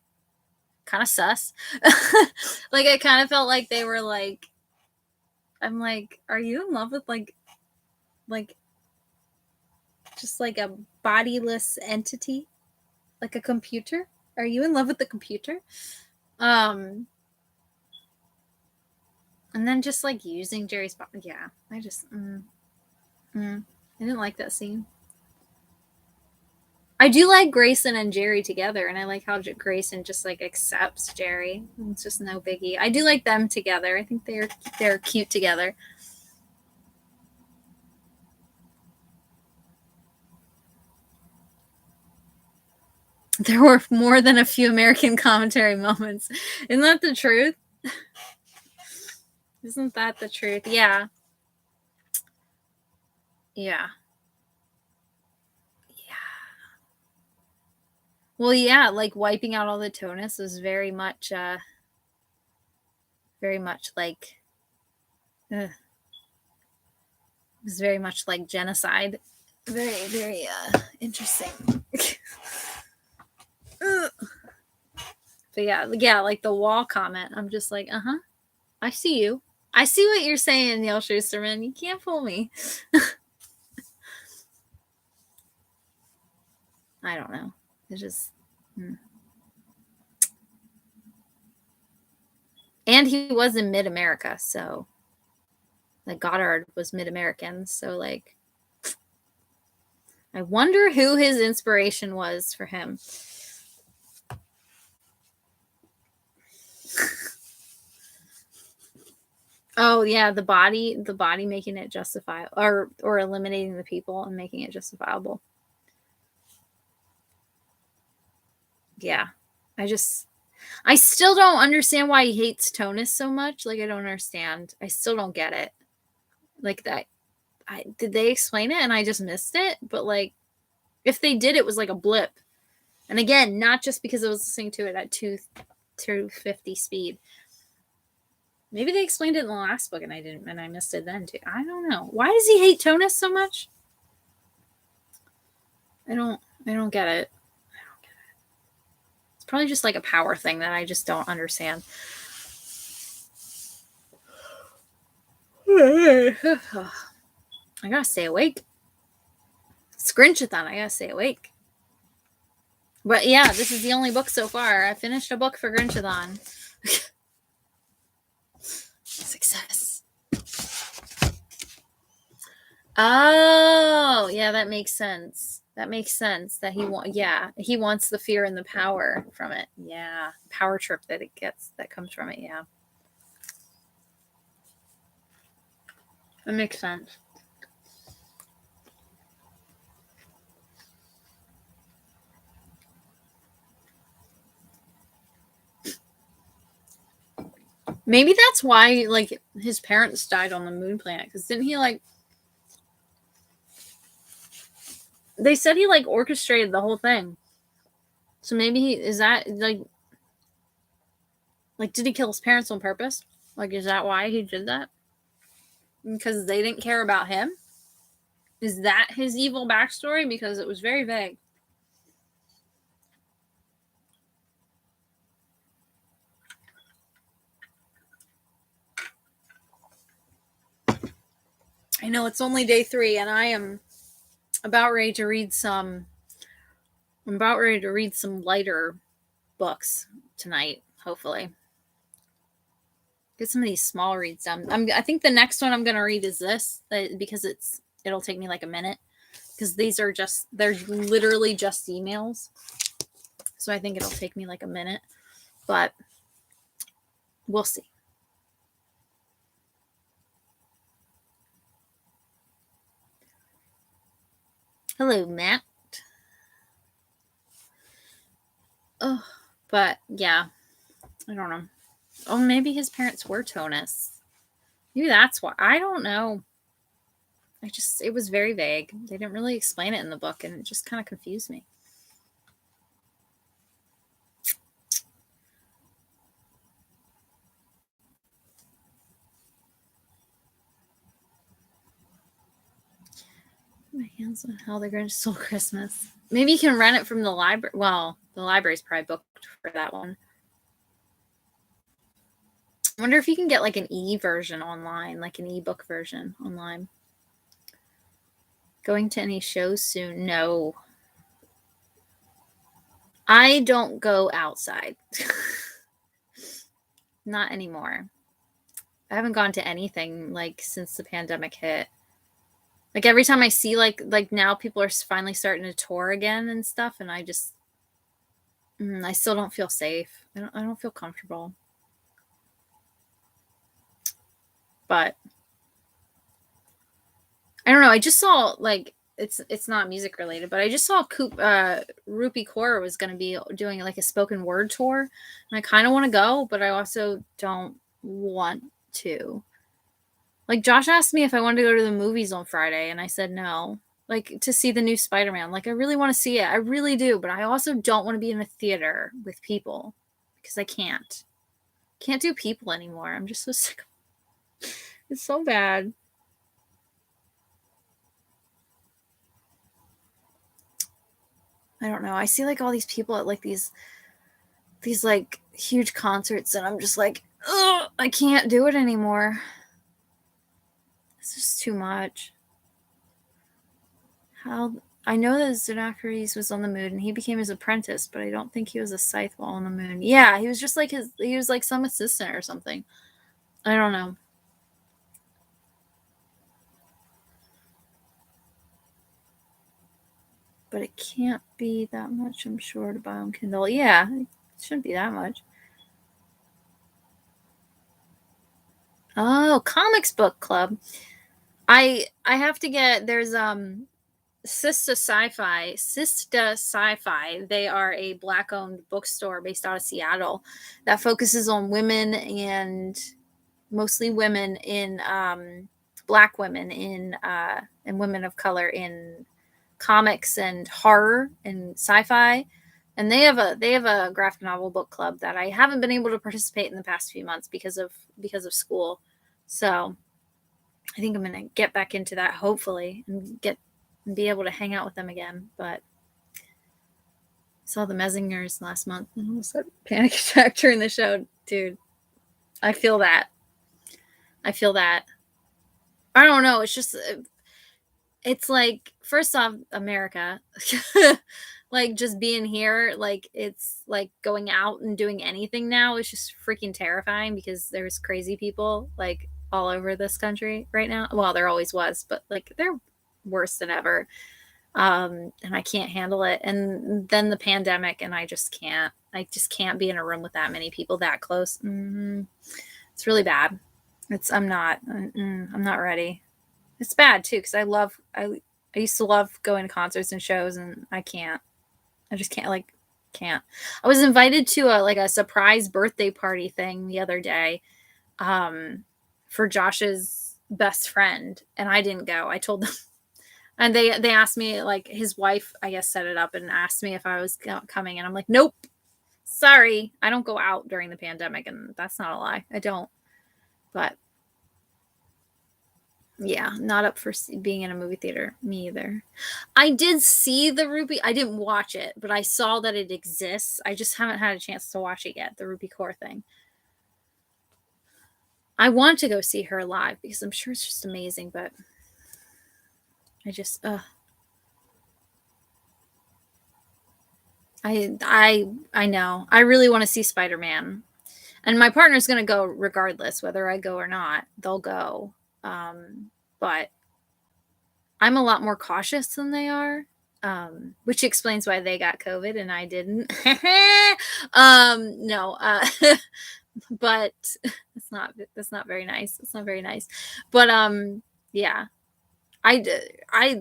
kind of sus. Like, I kind of felt like they were like, I'm like, are you in love with like just like a bodiless entity, like a computer? Are you in love with the computer? And then just like using Jerry's body. Yeah, I just I didn't like that scene. I do like Grayson and Jerry together, and I like how Grayson just like accepts Jerry. It's just no biggie. I do like them together. I think they're cute together. There were more than a few American commentary moments. Isn't that the truth? Isn't that the truth? Yeah. Yeah. Yeah. Well, yeah, like wiping out all the Tonus was very much like, it was very much like genocide. Very, very interesting. But yeah, like the wall comment. I'm just like, I see you. I see what you're saying, Neil Schusterman. You can't fool me. I don't know. It's just. And he was in Mid America, so like Goddard was Mid American, so like I wonder who his inspiration was for him. Oh yeah, the body making it justifiable, or eliminating the people and making it justifiable. Yeah. I still don't understand why he hates Tonus so much. Like, I don't understand. I still don't get it. Like, that did they explain it and I just missed it? But like, if they did, it was like a blip. And again, not just because I was listening to it at 250 speed. Maybe they explained it in the last book and I missed it then too. I don't know. Why does he hate Tonus so much? I don't get it. It's probably just like a power thing that I just don't understand. I gotta stay awake. It's Grinchathon. I gotta stay awake. But yeah, this is the only book so far. I finished a book for Grinchathon. Success. Oh, yeah, that makes sense. That makes sense. That he wants the fear and the power from it. Yeah, power trip that comes from it. Yeah, that makes sense. Maybe that's why, like, his parents died on the moon planet. Because didn't he, like, they said he, like, orchestrated the whole thing. So maybe is that, like, did he kill his parents on purpose? Like, is that why he did that? Because they didn't care about him? Is that his evil backstory? Because it was very vague. I know it's only day 3, and I am about ready to read some. I'm about ready to read some lighter books tonight. Hopefully, get some of these small reads done. I think the next one I'm going to read is this because it'll take me like a minute because they're literally just emails. So I think it'll take me like a minute, but we'll see. Hello, Matt. Oh, but yeah, I don't know. Oh, maybe his parents were Tonus. Maybe that's why. I don't know. It was very vague. They didn't really explain it in the book, and it just kind of confused me. My hands on how the Grinch stole Christmas. Maybe you can rent it from the library. Well, the library's probably booked for that one. I wonder if you can get like an e-version online, like an e-book version online. Going to any shows soon? No. I don't go outside. Not anymore. I haven't gone to anything like since the pandemic hit. Like every time I see like now people are finally starting to tour again and stuff, and I still don't feel safe. I don't feel comfortable. But I don't know. I just saw like it's not music related, but I just saw Rupi Kaur was going to be doing like a spoken word tour, and I kind of want to go, but I also don't want to. Like Josh asked me if I wanted to go to the movies on Friday, and I said no. Like to see the new Spider-Man. Like I really want to see it. I really do, but I also don't want to be in a theater with people because I can't. Can't do people anymore. I'm just so sick. It's so bad. I don't know. I see like all these people at like these like huge concerts, and I'm just like, ugh, I can't do it anymore. It's just too much. How I know that Xenocrates was on the moon and he became his apprentice, but I don't think he was a scythe while on the moon. Yeah, he was just like he was like some assistant or something. I don't know. But it can't be that much, I'm sure, to buy on Kindle. Yeah, it shouldn't be that much. Oh, comics book club. I have to get there's Sista Sci-Fi. They are a Black-owned bookstore based out of Seattle that focuses on women and mostly women in Black women in and women of color in comics and horror and sci-fi. And they have a graphic novel book club that I haven't been able to participate in the past few months because of school. So I think I'm gonna get back into that hopefully and be able to hang out with them again. But I saw the Messingers last month and almost had a panic attack during the show, dude. I feel that. I don't know. It's just, it's like, first off, America, like just being here, like it's like going out and doing anything now is just freaking terrifying because there's crazy people like all over this country right now. Well, there always was, but like they're worse than ever. And I can't handle it. And then the pandemic, and I just can't be in a room with that many people that close. It's really bad. I'm not ready. It's bad too, because I used to love going to concerts and shows, and I just can't. I was invited to a surprise birthday party thing the other day, for Josh's best friend, and I didn't go. I told them, and they asked me, like, his wife, I guess, set it up and asked me if I was coming, and I'm like, nope, sorry, I don't go out during the pandemic, and that's not a lie. I don't, but yeah, not up for being in a movie theater. Me either. I did see the Ruby. I didn't watch it, but I saw that it exists. I just haven't had a chance to watch it yet, the Ruby Core thing. I want to go see her live because I'm sure it's just amazing, but I know. I really want to see Spider-Man. And my partner's going to go regardless, whether I go or not. They'll go. But I'm a lot more cautious than they are, which explains why they got COVID and I didn't. No, but that's not very nice. It's not very nice. But yeah, I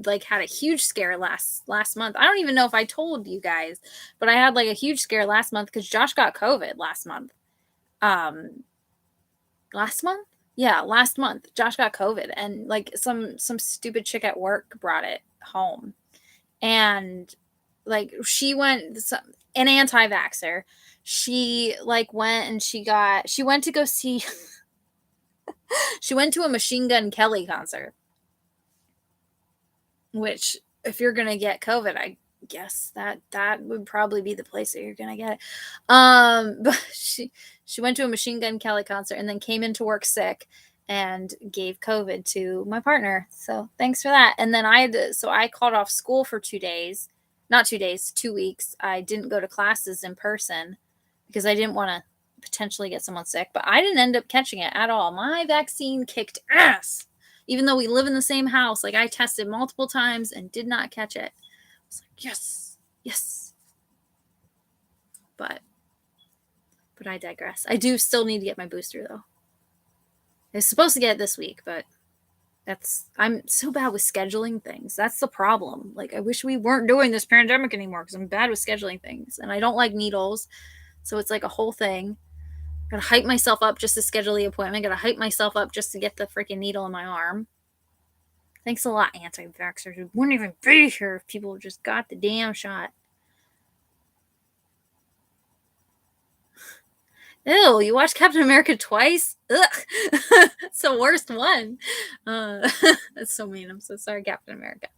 like had a huge scare last month. I don't even know if I told you guys, but I had like a huge scare last month because Josh got COVID last month. Last month? Yeah, last month. Josh got COVID, and like some stupid chick at work brought it home. And like she went, an anti-vaxxer. She like went and she went to go see she went to a Machine Gun Kelly concert. Which, if you're gonna get COVID, I guess that would probably be the place that you're gonna get it. But she went to a Machine Gun Kelly concert and then came into work sick and gave COVID to my partner. So thanks for that. And then I called off school for 2 days, not 2 days, 2 weeks. I didn't go to classes in person because I didn't want to potentially get someone sick, but I didn't end up catching it at all. My vaccine kicked ass. Even though we live in the same house, like I tested multiple times and did not catch it. I was like, yes. But I digress. I do still need to get my booster though. I was supposed to get it this week, but I'm so bad with scheduling things. That's the problem. Like I wish we weren't doing this pandemic anymore because I'm bad with scheduling things and I don't like needles. So it's like a whole thing. Gotta hype myself up just to schedule the appointment. Gotta hype myself up just to get the freaking needle in my arm. Thanks a lot, anti-vaxxers. We wouldn't even be here if people just got the damn shot. Ew, you watched Captain America twice? Ugh. It's the worst one. That's so mean. I'm so sorry, Captain America.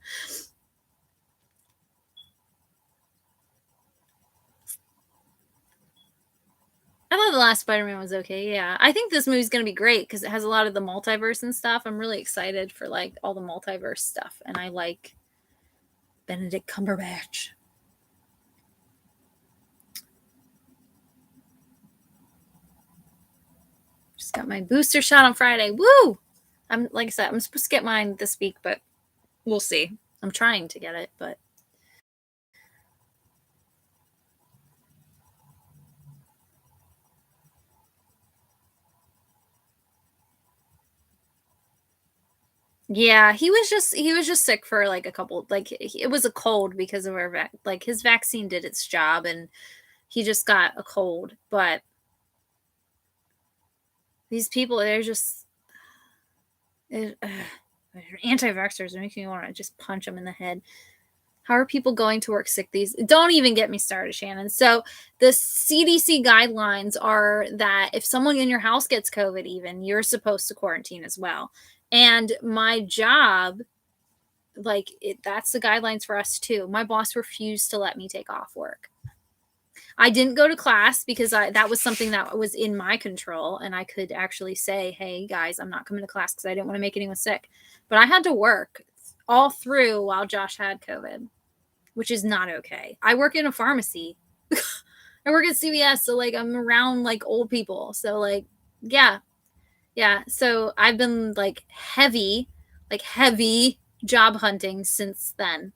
I thought the last Spider-Man was okay. Yeah, I think this movie's gonna be great because it has a lot of the multiverse and stuff. I'm really excited for like all the multiverse stuff, and I like Benedict Cumberbatch. Just got my booster shot on Friday. Woo! Like I said, I'm supposed to get mine this week, but we'll see. I'm trying to get it, but yeah, he was just sick for like a couple, like it was a cold because of like his vaccine did its job and he just got a cold. But these people, they're just anti-vaxxers are making me want to just punch them in the head. How are people going to work sick? Don't even get me started, Shannon. So the CDC guidelines are that if someone in your house gets COVID, even you're supposed to quarantine as well. And my job, like that's the guidelines for us too. My boss refused to let me take off work. I didn't go to class because that was something that was in my control, and I could actually say, "Hey guys, I'm not coming to class because I didn't want to make anyone sick." But I had to work all through while Josh had COVID, which is not okay. I work in a pharmacy. I work at CVS, so like I'm around like old people. So like, yeah. So I've been like heavy job hunting since then.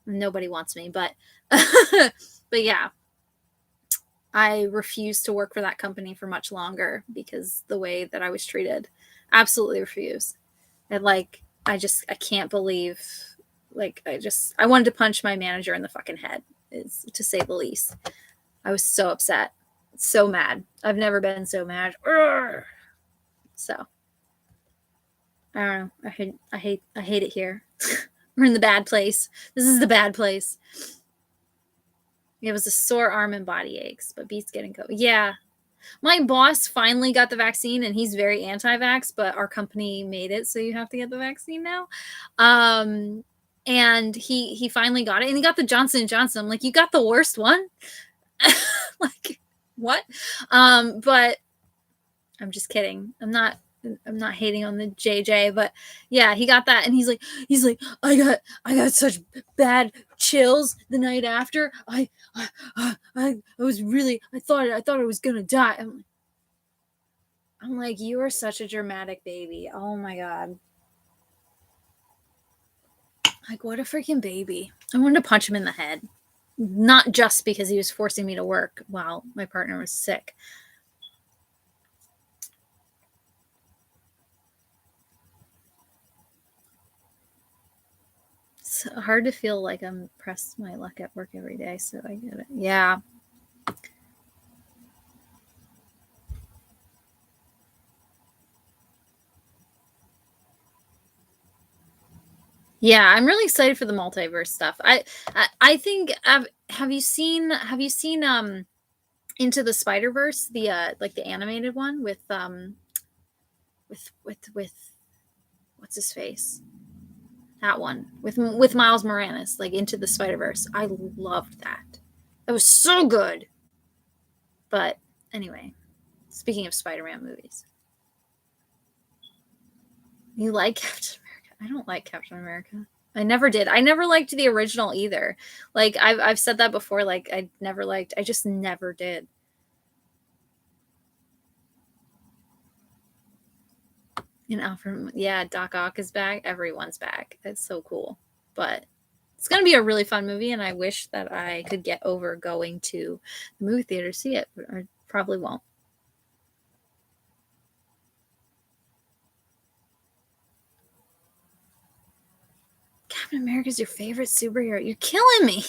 Nobody wants me, but but yeah, I refuse to work for that company for much longer because the way that I was treated. Absolutely refuse. And like I can't believe, like I wanted to punch my manager in the fucking head, is to say the least. I was so upset. So mad. I've never been so mad. Urgh. So I don't know. I hate it here. We're in the bad place. This is the bad place. It was a sore arm and body aches, but beats getting COVID. Yeah. My boss finally got the vaccine and he's very anti-vax, but our company made it so you have to get the vaccine now. And he finally got it, and he got the Johnson & Johnson. I'm like, you got the worst one? Like, what? But I'm just kidding. I'm not hating on the JJ, but yeah, he got that, and he's like, I got such bad chills the night after. I was really, I thought I was gonna die. I'm like, you are such a dramatic baby. Oh my god. Like, what a freaking baby. I wanted to punch him in the head. Not just because he was forcing me to work while my partner was sick. It's hard to feel like I'm pressed my luck at work every day, so I get it. Yeah. Yeah, I'm really excited for the multiverse stuff. I think have you seen Into the Spider-Verse, the like the animated one with what's his face? That one with Miles Morales, like Into the Spider-Verse. I loved that. That was so good. But anyway, speaking of Spider-Man movies. You like Captain America? I don't like Captain America. I never did. I never liked the original either. Like I've said that before. Like I just never did. And Alfred, yeah, Doc Ock is back. Everyone's back. That's so cool. But it's gonna be a really fun movie, and I wish that I could get over going to the movie theater to see it, but I probably won't. Captain America's your favorite superhero. You're killing me.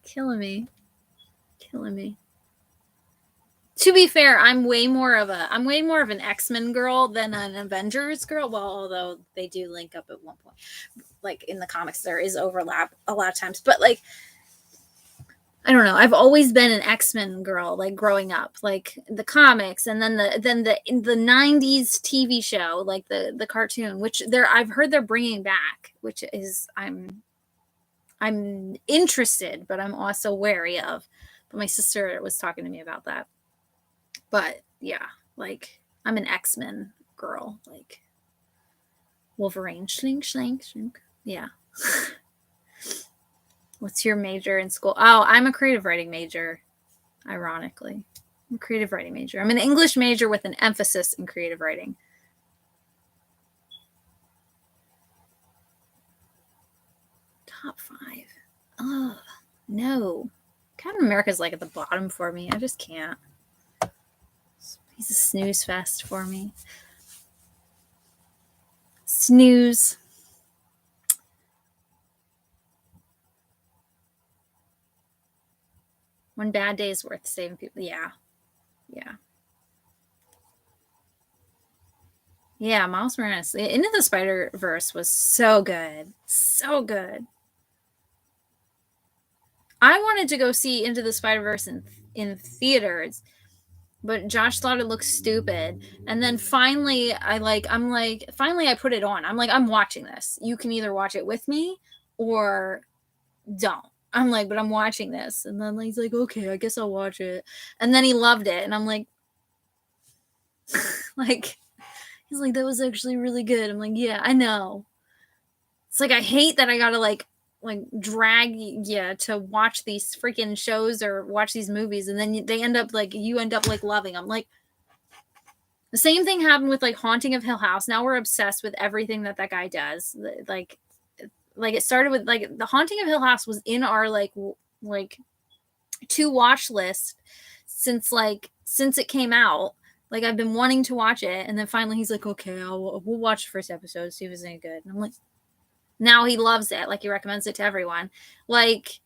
Killing me. Killing me. To be fair, I'm way more of an X-Men girl than an Avengers girl. Well, although they do link up at one point. Like in the comics there is overlap a lot of times, but like I don't know. I've always been an X-Men girl, like growing up, like the comics, and then the '90s TV show, like the cartoon, which I've heard they're bringing back, which is I'm interested, but I'm also wary of. But my sister was talking to me about that. But yeah, like I'm an X-Men girl, like Wolverine, slink, slink, slink. Yeah. What's your major in school? Oh, I'm a creative writing major, ironically. I'm a creative writing major. I'm an English major with an emphasis in creative writing. Top 5. Oh, no. Captain America's like at the bottom for me. I just can't. He's a snooze fest for me. Snooze. One bad day is worth saving people. Yeah. Yeah. Yeah, Miles Morales. Into the Spider-Verse was so good. So good. I wanted to go see Into the Spider-Verse in theaters, but Josh thought it looked stupid. And then finally finally I put it on. I'm like, I'm watching this. You can either watch it with me or don't. I'm like, but I'm watching this. And then he's like, okay, I guess I'll watch it. And then he loved it. And I'm like, like, he's like, that was actually really good. I'm like, yeah, I know. It's like, I hate that I gotta like drag you to watch these freaking shows or watch these movies, and then they end up like you end up like loving them. Like the same thing happened with like Haunting of Hill House. Now we're obsessed with everything that guy does. Like like it started with like The Haunting of Hill House was in our like to watch list since it came out. Like I've been wanting to watch it, and then finally he's like, okay, we'll watch the first episode, see if it's any good. And I'm like, now he loves it. Like he recommends it to everyone. Like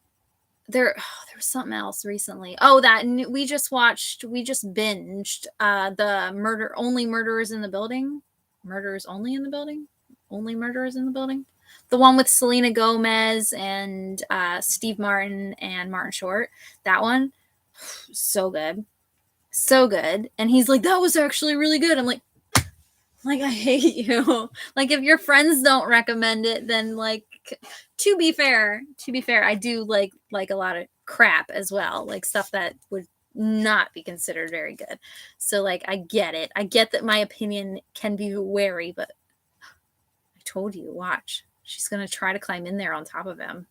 there was something else recently. Oh, we just binged the Murderers in the Building. Murderers Only in the Building? Only Murderers in the Building? The one with Selena Gomez and Steve Martin and Martin Short. That one. So good. So good. And he's like, that was actually really good. I'm like, I hate you. Like, if your friends don't recommend it, then like, to be fair, I do like a lot of crap as well, like stuff that would not be considered very good. So like, I get it. I get that my opinion can be wary, but I told you, watch. She's gonna try to climb in there on top of him.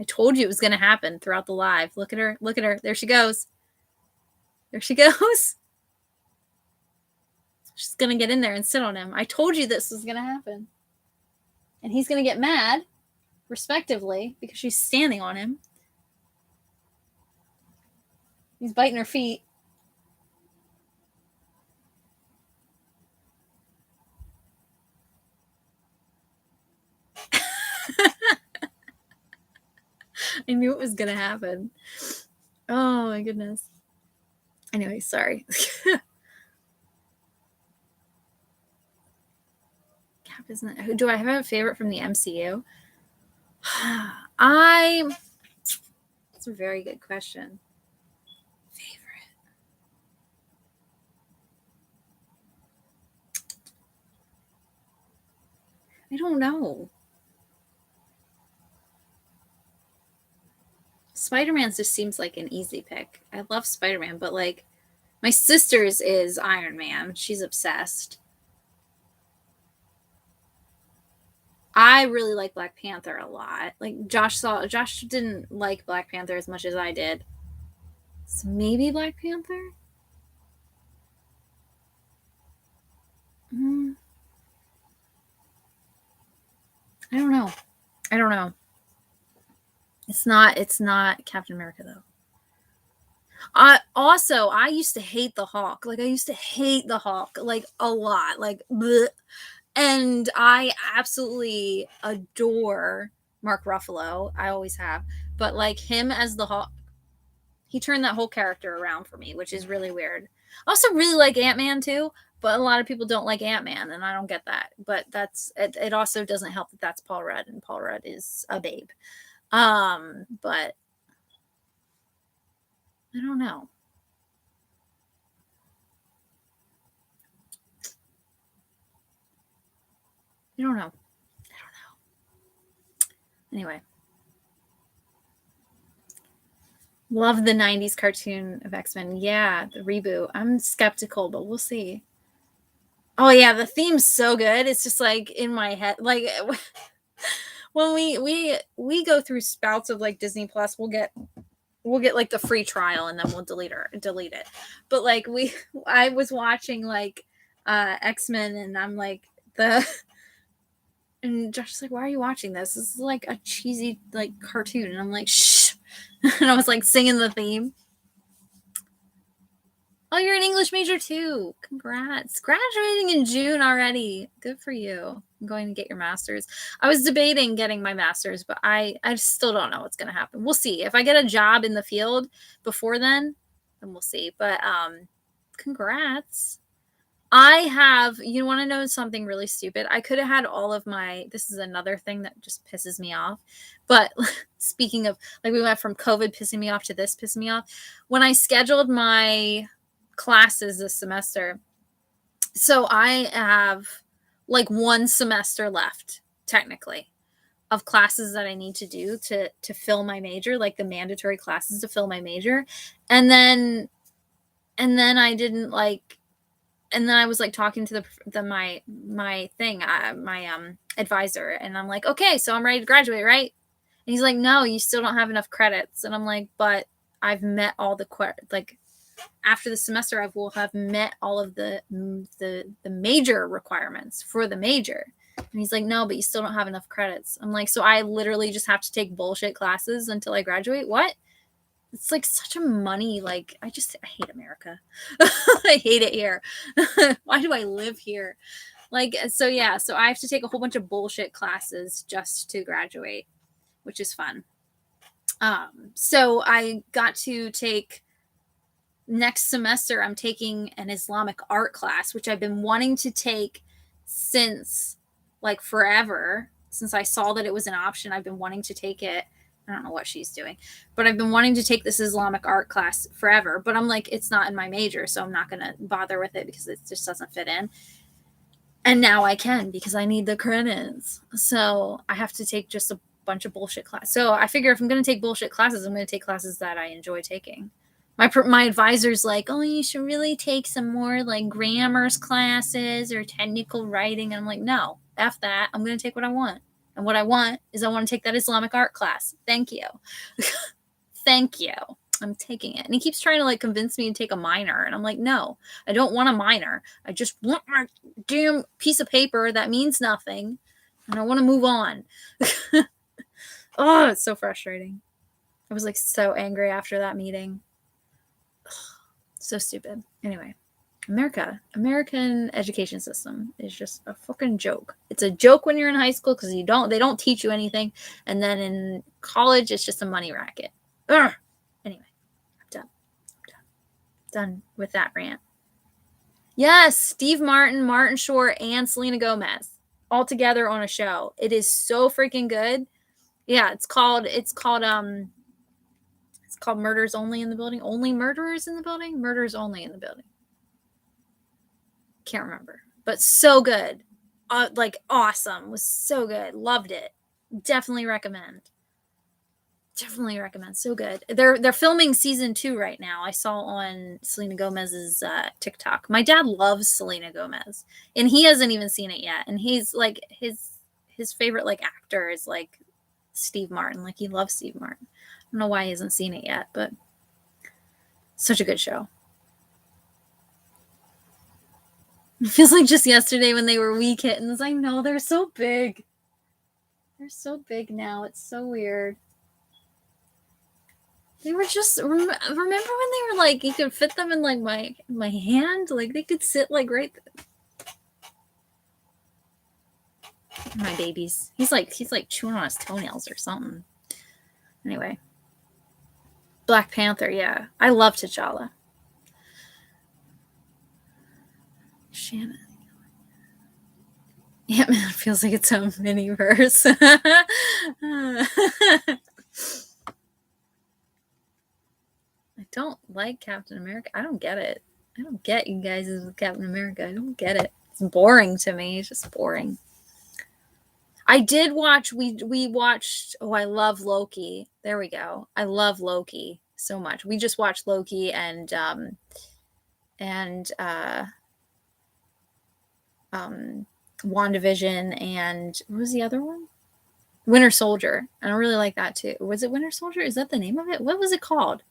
I told you it was gonna happen throughout the live. Look at her. Look at her. There she goes. There she goes. She's going to get in there and sit on him. I told you this was going to happen. And he's going to get mad, respectively, because she's standing on him. He's biting her feet. I knew it was going to happen. Oh, my goodness. Anyway, sorry. Isn't it? Do I have a favorite from the MCU? That's a very good question. Favorite. I don't know. Spider-Man just seems like an easy pick. I love Spider-Man, but like my sister's is Iron Man. She's obsessed. I really like Black Panther a lot. Like Josh didn't like Black Panther as much as I did. So maybe Black Panther? I don't know. It's not Captain America though. I used to hate the Hawk. Like I used to hate the Hawk like a lot. Like bleh. And I absolutely adore Mark Ruffalo. I always have. But like him as the Hawk, he turned that whole character around for me, which is really weird. I also really like Ant-Man too, but a lot of people don't like Ant-Man, and I don't get that. But it also doesn't help that that's Paul Rudd, and Paul Rudd is a babe. But I don't know. I don't know. Anyway. Love the 90s cartoon of X-Men. Yeah, the reboot. I'm skeptical, but we'll see. Oh yeah, the theme's so good. It's just like in my head. Like when we go through spouts of like Disney Plus, we'll get like the free trial and then we'll delete it. But like I was watching like X-Men and I'm like and Josh's like, why are you watching this? This is like a cheesy like cartoon. And I'm like, shh. And I was like singing the theme. Oh, you're an English major too. Congrats. Graduating in June already. Good for you. I'm going to get your master's. I was debating getting my master's, but I still don't know what's going to happen. We'll see. If I get a job in the field before then we'll see. But congrats. You want to know something really stupid? I could have had this is another thing that just pisses me off. But speaking of, like, we went from COVID pissing me off to this pissing me off. When I scheduled my classes this semester, so I have like one semester left, technically, of classes that I need to do to fill my major, like the mandatory classes to fill my major. And then I didn't like, and then I was like talking to my advisor, and I'm like, okay, so I'm ready to graduate, right? And he's like, no, you still don't have enough credits. And I'm like, but I've met all the after the semester, I will have met all of the major requirements for the major. And he's like, no, but you still don't have enough credits. I'm like, so I literally just have to take bullshit classes until I graduate? What? It's like such a money, like, I hate America. I hate it here. Why do I live here? Like, so yeah, so I have to take a whole bunch of bullshit classes just to graduate, which is fun. So I got to take, next semester, I'm taking an Islamic art class, which I've been wanting to take since like forever. Since I saw that it was an option, I've been wanting to take it. I don't know what she's doing, but I've been wanting to take this Islamic art class forever. But I'm like, it's not in my major, so I'm not going to bother with it because it just doesn't fit in. And now I can because I need the credits. So I have to take just a bunch of bullshit classes. So I figure if I'm going to take bullshit classes, I'm going to take classes that I enjoy taking. My advisor's like, oh, you should really take some more like grammars classes or technical writing. And I'm like, no, F that. I'm going to take what I want. And what I want is I want to take that Islamic art class. Thank you. Thank you. I'm taking it. And he keeps trying to like convince me to take a minor. And I'm like, no, I don't want a minor. I just want my damn piece of paper that means nothing. And I want to move on. Oh, it's so frustrating. I was like so angry after that meeting. So stupid. Anyway, American education system is just a fucking joke. It's a joke when you're in high school because they don't teach you anything. And then in college, it's just a money racket. Ugh. Anyway, I'm done with that rant. Yes, Steve Martin, Martin Short, and Selena Gomez all together on a show. It is so freaking good. Yeah, it's called Murders Only in the Building. Only Murderers in the Building? Murders Only in the Building. Can't remember. But so good. Like awesome. Was so good. Loved it. Definitely recommend. So good. They're filming season 2 right now. I saw on Selena Gomez's TikTok. My dad loves Selena Gomez, and he hasn't even seen it yet. And he's like his favorite like actor is like Steve Martin. Like he loves Steve Martin. I don't know why he hasn't seen it yet, but such a good show. It feels like just yesterday when they were wee kittens. I know, they're so big. They're so big now. It's so weird. They were just, remember when they were like, you could fit them in like my hand? Like they could sit like right there. My babies. He's like chewing on his toenails or something. Anyway. Black Panther, yeah. I love T'Challa. Shannon. Ant-Man feels like its own mini-verse. I don't like Captain America. I don't get it. I don't get you guys with Captain America. I don't get it. It's boring to me. It's just boring. I did watch, we watched, oh, I love Loki. There we go. I love Loki so much. We just watched Loki and WandaVision and what was the other one? Winter Soldier. And I really like that too. Was it Winter Soldier? Is that the name of it? What was it called?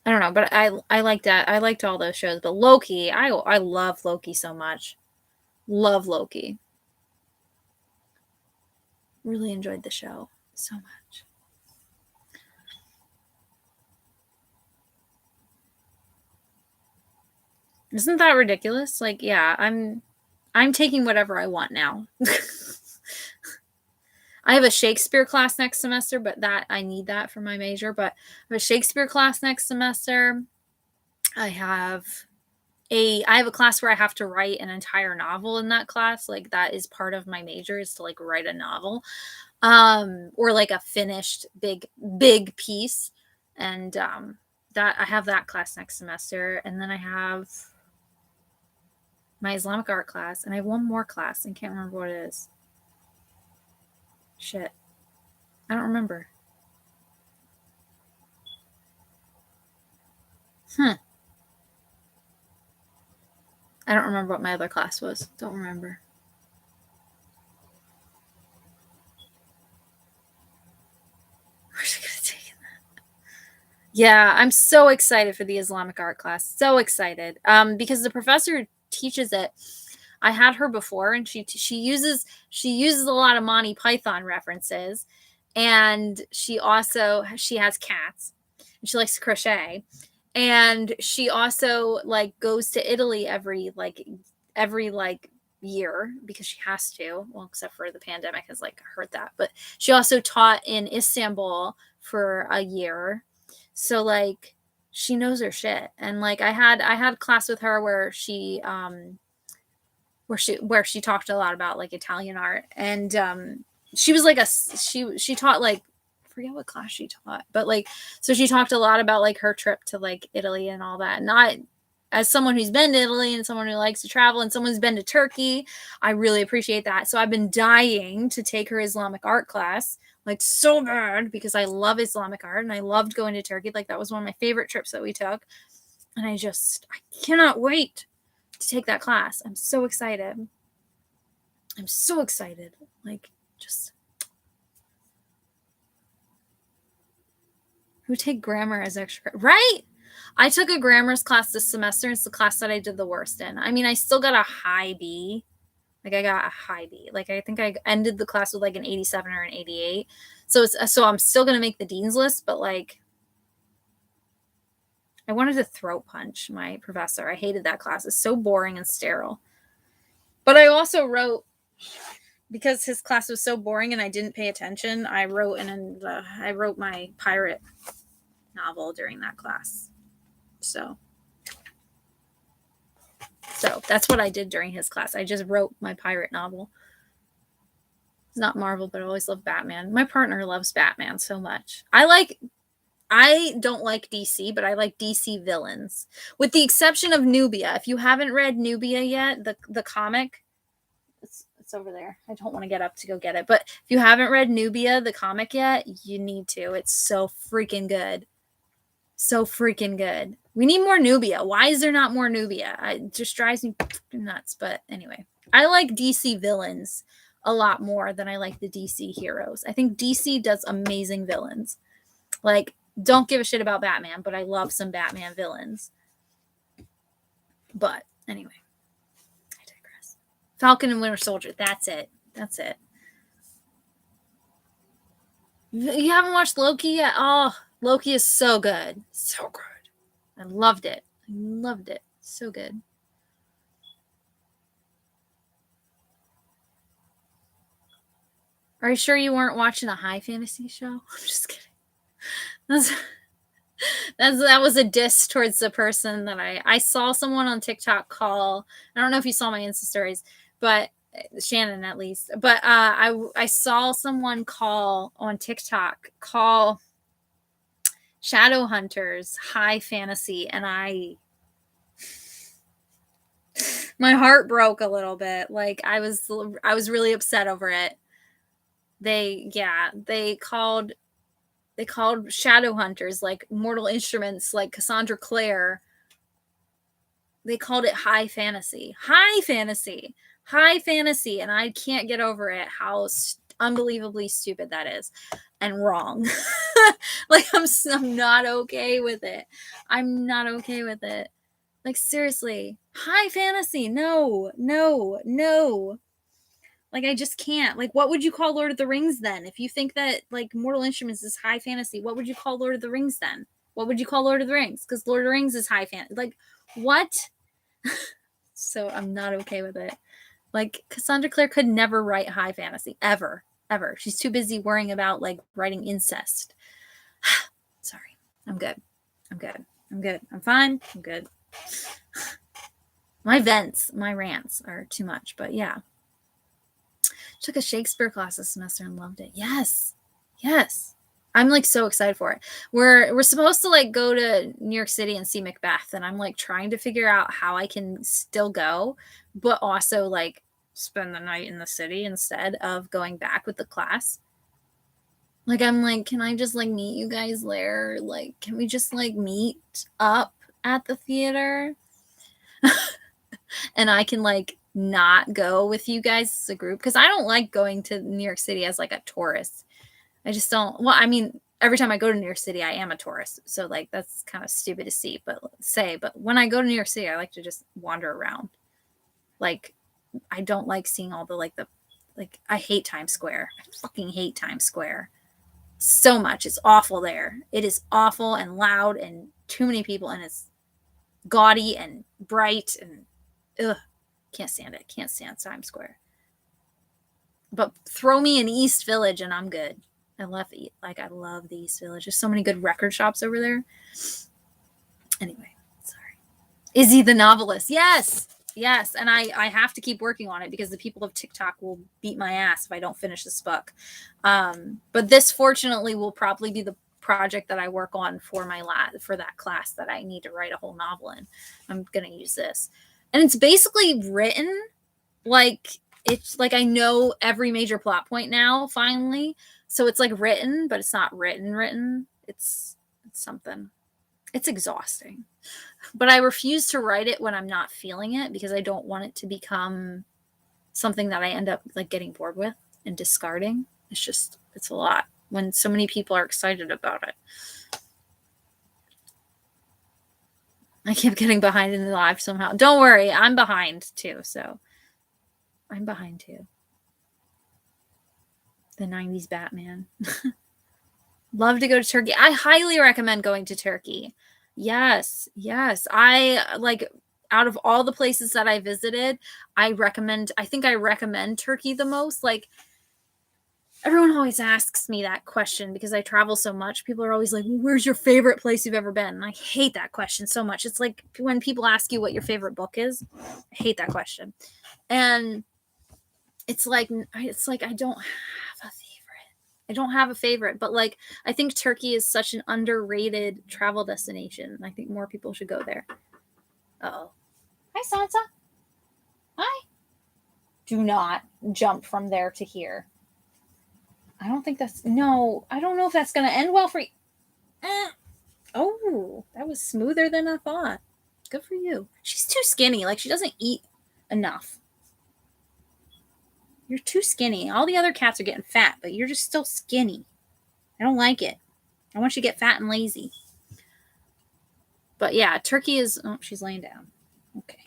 I don't know, but I liked that. I liked all those shows. But Loki, I love Loki so much. Love Loki. Really enjoyed the show so much. Isn't that ridiculous? Like, yeah, I'm taking whatever I want now. I have a Shakespeare class next semester, but that I need that for my major. But I have a Shakespeare class next semester. I have a class where I have to write an entire novel in that class. Like that is part of my major is to like write a novel. Or like a finished big piece. And that I have that class next semester. And then I have my Islamic art class, and I have one more class and can't remember what it is. Shit. I don't remember. I don't remember what my other class was. Don't remember. Where's she gonna take that? Yeah, I'm so excited for the Islamic art class. So excited. Because the professor teaches it. I had her before, and she uses a lot of Monty Python references, and she has cats, and she likes to crochet, and she also like goes to Italy every year because she has to. Well, except for the pandemic has like hurt that, but she also taught in Istanbul for a year, so like she knows her shit. And like I had class with her where she talked a lot about like Italian art, and she was like she taught like, I forget what class she taught, but like, so she talked a lot about like her trip to like Italy and all that. Not as someone who's been to Italy and someone who likes to travel and someone who's been to Turkey, I really appreciate that. So I've been dying to take her Islamic art class, like so bad, because I love Islamic art and I loved going to Turkey. Like that was one of my favorite trips that we took. And I cannot wait to take that class. I'm so excited. Like, just who take grammar as extra, right? I took a grammars class this semester. It's the class that I did the worst in. I mean, I still got a high B. Like I got a high B. Like I think I ended the class with like an 87 or an 88. So I'm still going to make the dean's list, but like I wanted to throat punch my professor. I hated that class. It's so boring and sterile. But I also wrote, because his class was so boring and I didn't pay attention, I wrote my pirate novel during that class. So that's what I did during his class. I just wrote my pirate novel. It's not Marvel, but I always loved Batman. My partner loves Batman so much. I don't like DC, but I like DC villains, with the exception of Nubia. If you haven't read Nubia yet, the comic, it's over there. I don't want to get up to go get it, but if you haven't read Nubia, the comic yet, you need to. It's so freaking good. So freaking good. We need more Nubia. Why is there not more Nubia? It just drives me nuts. But anyway, I like DC villains a lot more than I like the DC heroes. I think DC does amazing villains. Like, don't give a shit about Batman, but I love some Batman villains. But anyway, I digress. Falcon and Winter Soldier. That's it. You haven't watched Loki yet? Oh, Loki is so good. So good. I loved it. So good. Are you sure you weren't watching a high fantasy show? I'm just kidding. That was a diss towards the person that I saw someone on TikTok call. I don't know if you saw my Insta stories, but Shannon at least. But I saw someone call on TikTok Shadowhunters high fantasy, and my heart broke a little bit. Like I was really upset over it. They called Shadowhunters, like Mortal Instruments, like Cassandra Clare. They called it high fantasy, and I can't get over it. How unbelievably stupid that is, and wrong. Like I'm not okay with it. Like seriously, high fantasy? No. Like, I just can't. Like, what would you call Lord of the Rings then? If you think that, like, Mortal Instruments is high fantasy, what would you call Lord of the Rings then? What would you call Lord of the Rings? Because Lord of the Rings is high fantasy. Like, what? So I'm not okay with it. Like, Cassandra Clare could never write high fantasy. Ever. She's too busy worrying about, like, writing incest. Sorry. I'm good. I'm fine. I'm good. My rants are too much, but yeah. Took a Shakespeare class this semester and loved it. Yes. I'm like so excited for it. We're supposed to like go to New York City and see Macbeth, and I'm like trying to figure out how I can still go, but also like spend the night in the city instead of going back with the class. Like I'm like, can I just like meet you guys there? Like, can we just like meet up at the theater? And I can like not go with you guys as a group, because I don't like going to New York City as like a tourist. I just don't. Well, I mean, every time I go to New York City, I am a tourist, so like that's kind of stupid to say, but when I go to New York City, I like to just wander around. Like I don't like seeing all the I hate Times Square. I fucking hate Times Square so much. It's awful there. It is awful and loud and too many people, and it's gaudy and bright and ugh, can't stand it. Can't stand Times Square. But throw me in East Village and I'm good. I love the East Village. There's so many good record shops over there. Anyway, sorry. Izzy the novelist. Yes. Yes. And I have to keep working on it because the people of TikTok will beat my ass if I don't finish this book. But this fortunately will probably be the project that I work on for my for that class that I need to write a whole novel in. I'm going to use this. And it's basically written like it's like I know every major plot point now finally. So it's like written, but it's not written. It's something. It's exhausting. But I refuse to write it when I'm not feeling it because I don't want it to become something that I end up like getting bored with and discarding. It's a lot when so many people are excited about it. I keep getting behind in the live somehow. Don't worry, I'm behind too. So I'm behind too. The 90s Batman. Love to go to Turkey. I highly recommend going to Turkey. Yes. I like out of all the places that I visited, I think I recommend Turkey the most. Like everyone always asks me that question because I travel so much. People are always like, where's your favorite place you've ever been? And I hate that question so much. It's like when people ask you what your favorite book is. I hate that question. And it's like I don't have a favorite, but like I think Turkey is such an underrated travel destination. I think more people should go there. Uh-oh. Hi, Sansa. Hi. Do not jump from there to here. I don't know if that's going to end well for you. Oh, that was smoother than I thought. Good for you. She's too skinny. Like she doesn't eat enough. You're too skinny. All the other cats are getting fat, but you're just still skinny. I don't like it. I want you to get fat and lazy. But yeah, Turkey is... Oh, she's laying down. Okay.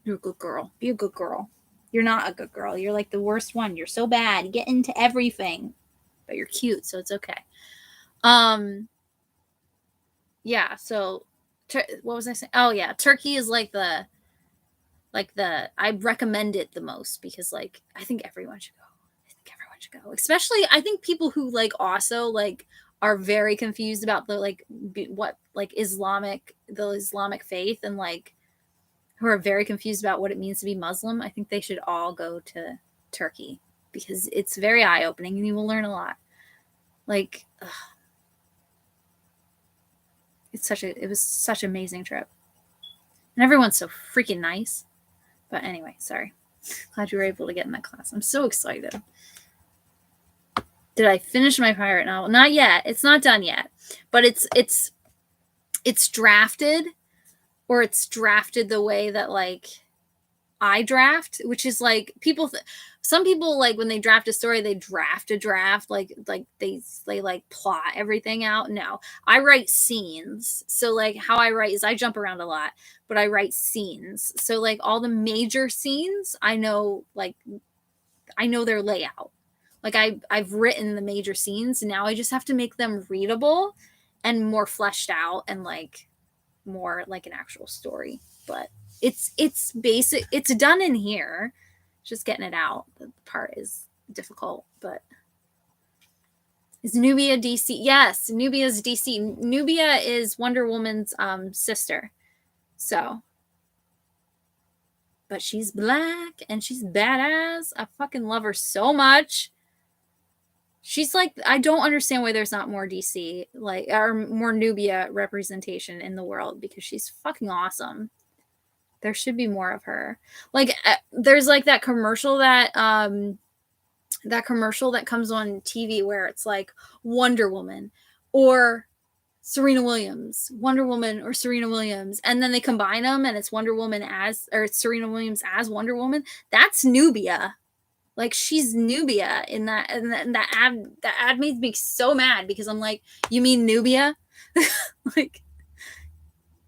You're a good girl. Be a good girl. You're not a good girl. You're like the worst one. You're so bad. You get into everything. But you're cute, so it's okay. Yeah, so... what was I saying? Oh, yeah. Turkey is like the... I recommend it the most because like I think everyone should go. Especially I think people who like also like are very confused about the like what like the Islamic faith and like who are very confused about what it means to be Muslim. I think they should all go to Turkey because it's very eye-opening and you will learn a lot. Like it was such an amazing trip. And everyone's so freaking nice. But anyway, sorry. Glad you were able to get in that class. I'm so excited. Did I finish my pirate novel? Not yet. It's not done yet. But it's drafted, or it's drafted the way that like I draft, which is like some people like when they draft a story, they draft a draft like they like plot everything out. No, I write scenes. So like how I write is I jump around a lot, but I write scenes. So like all the major scenes, I know their layout. Like I've written the major scenes, and now I just have to make them readable and more fleshed out and like more like an actual story. But it's basic. It's done in here. Just getting it out. The part is difficult, but is Nubia Dc? Yes, Nubia's DC. Nubia is Wonder Woman's sister. So, but she's black and she's badass. I fucking love her so much. She's like, I don't understand why there's not more DC like or more Nubia representation in the world because she's fucking awesome. There should be more of her. Like there's like that commercial that comes on TV where it's like Wonder Woman or Serena Williams, Wonder Woman or Serena Williams, and then they combine them and it's Wonder Woman it's Serena Williams as Wonder Woman. That's Nubia. Like she's Nubia in that, and that ad made me so mad because I'm like, you mean Nubia? Like,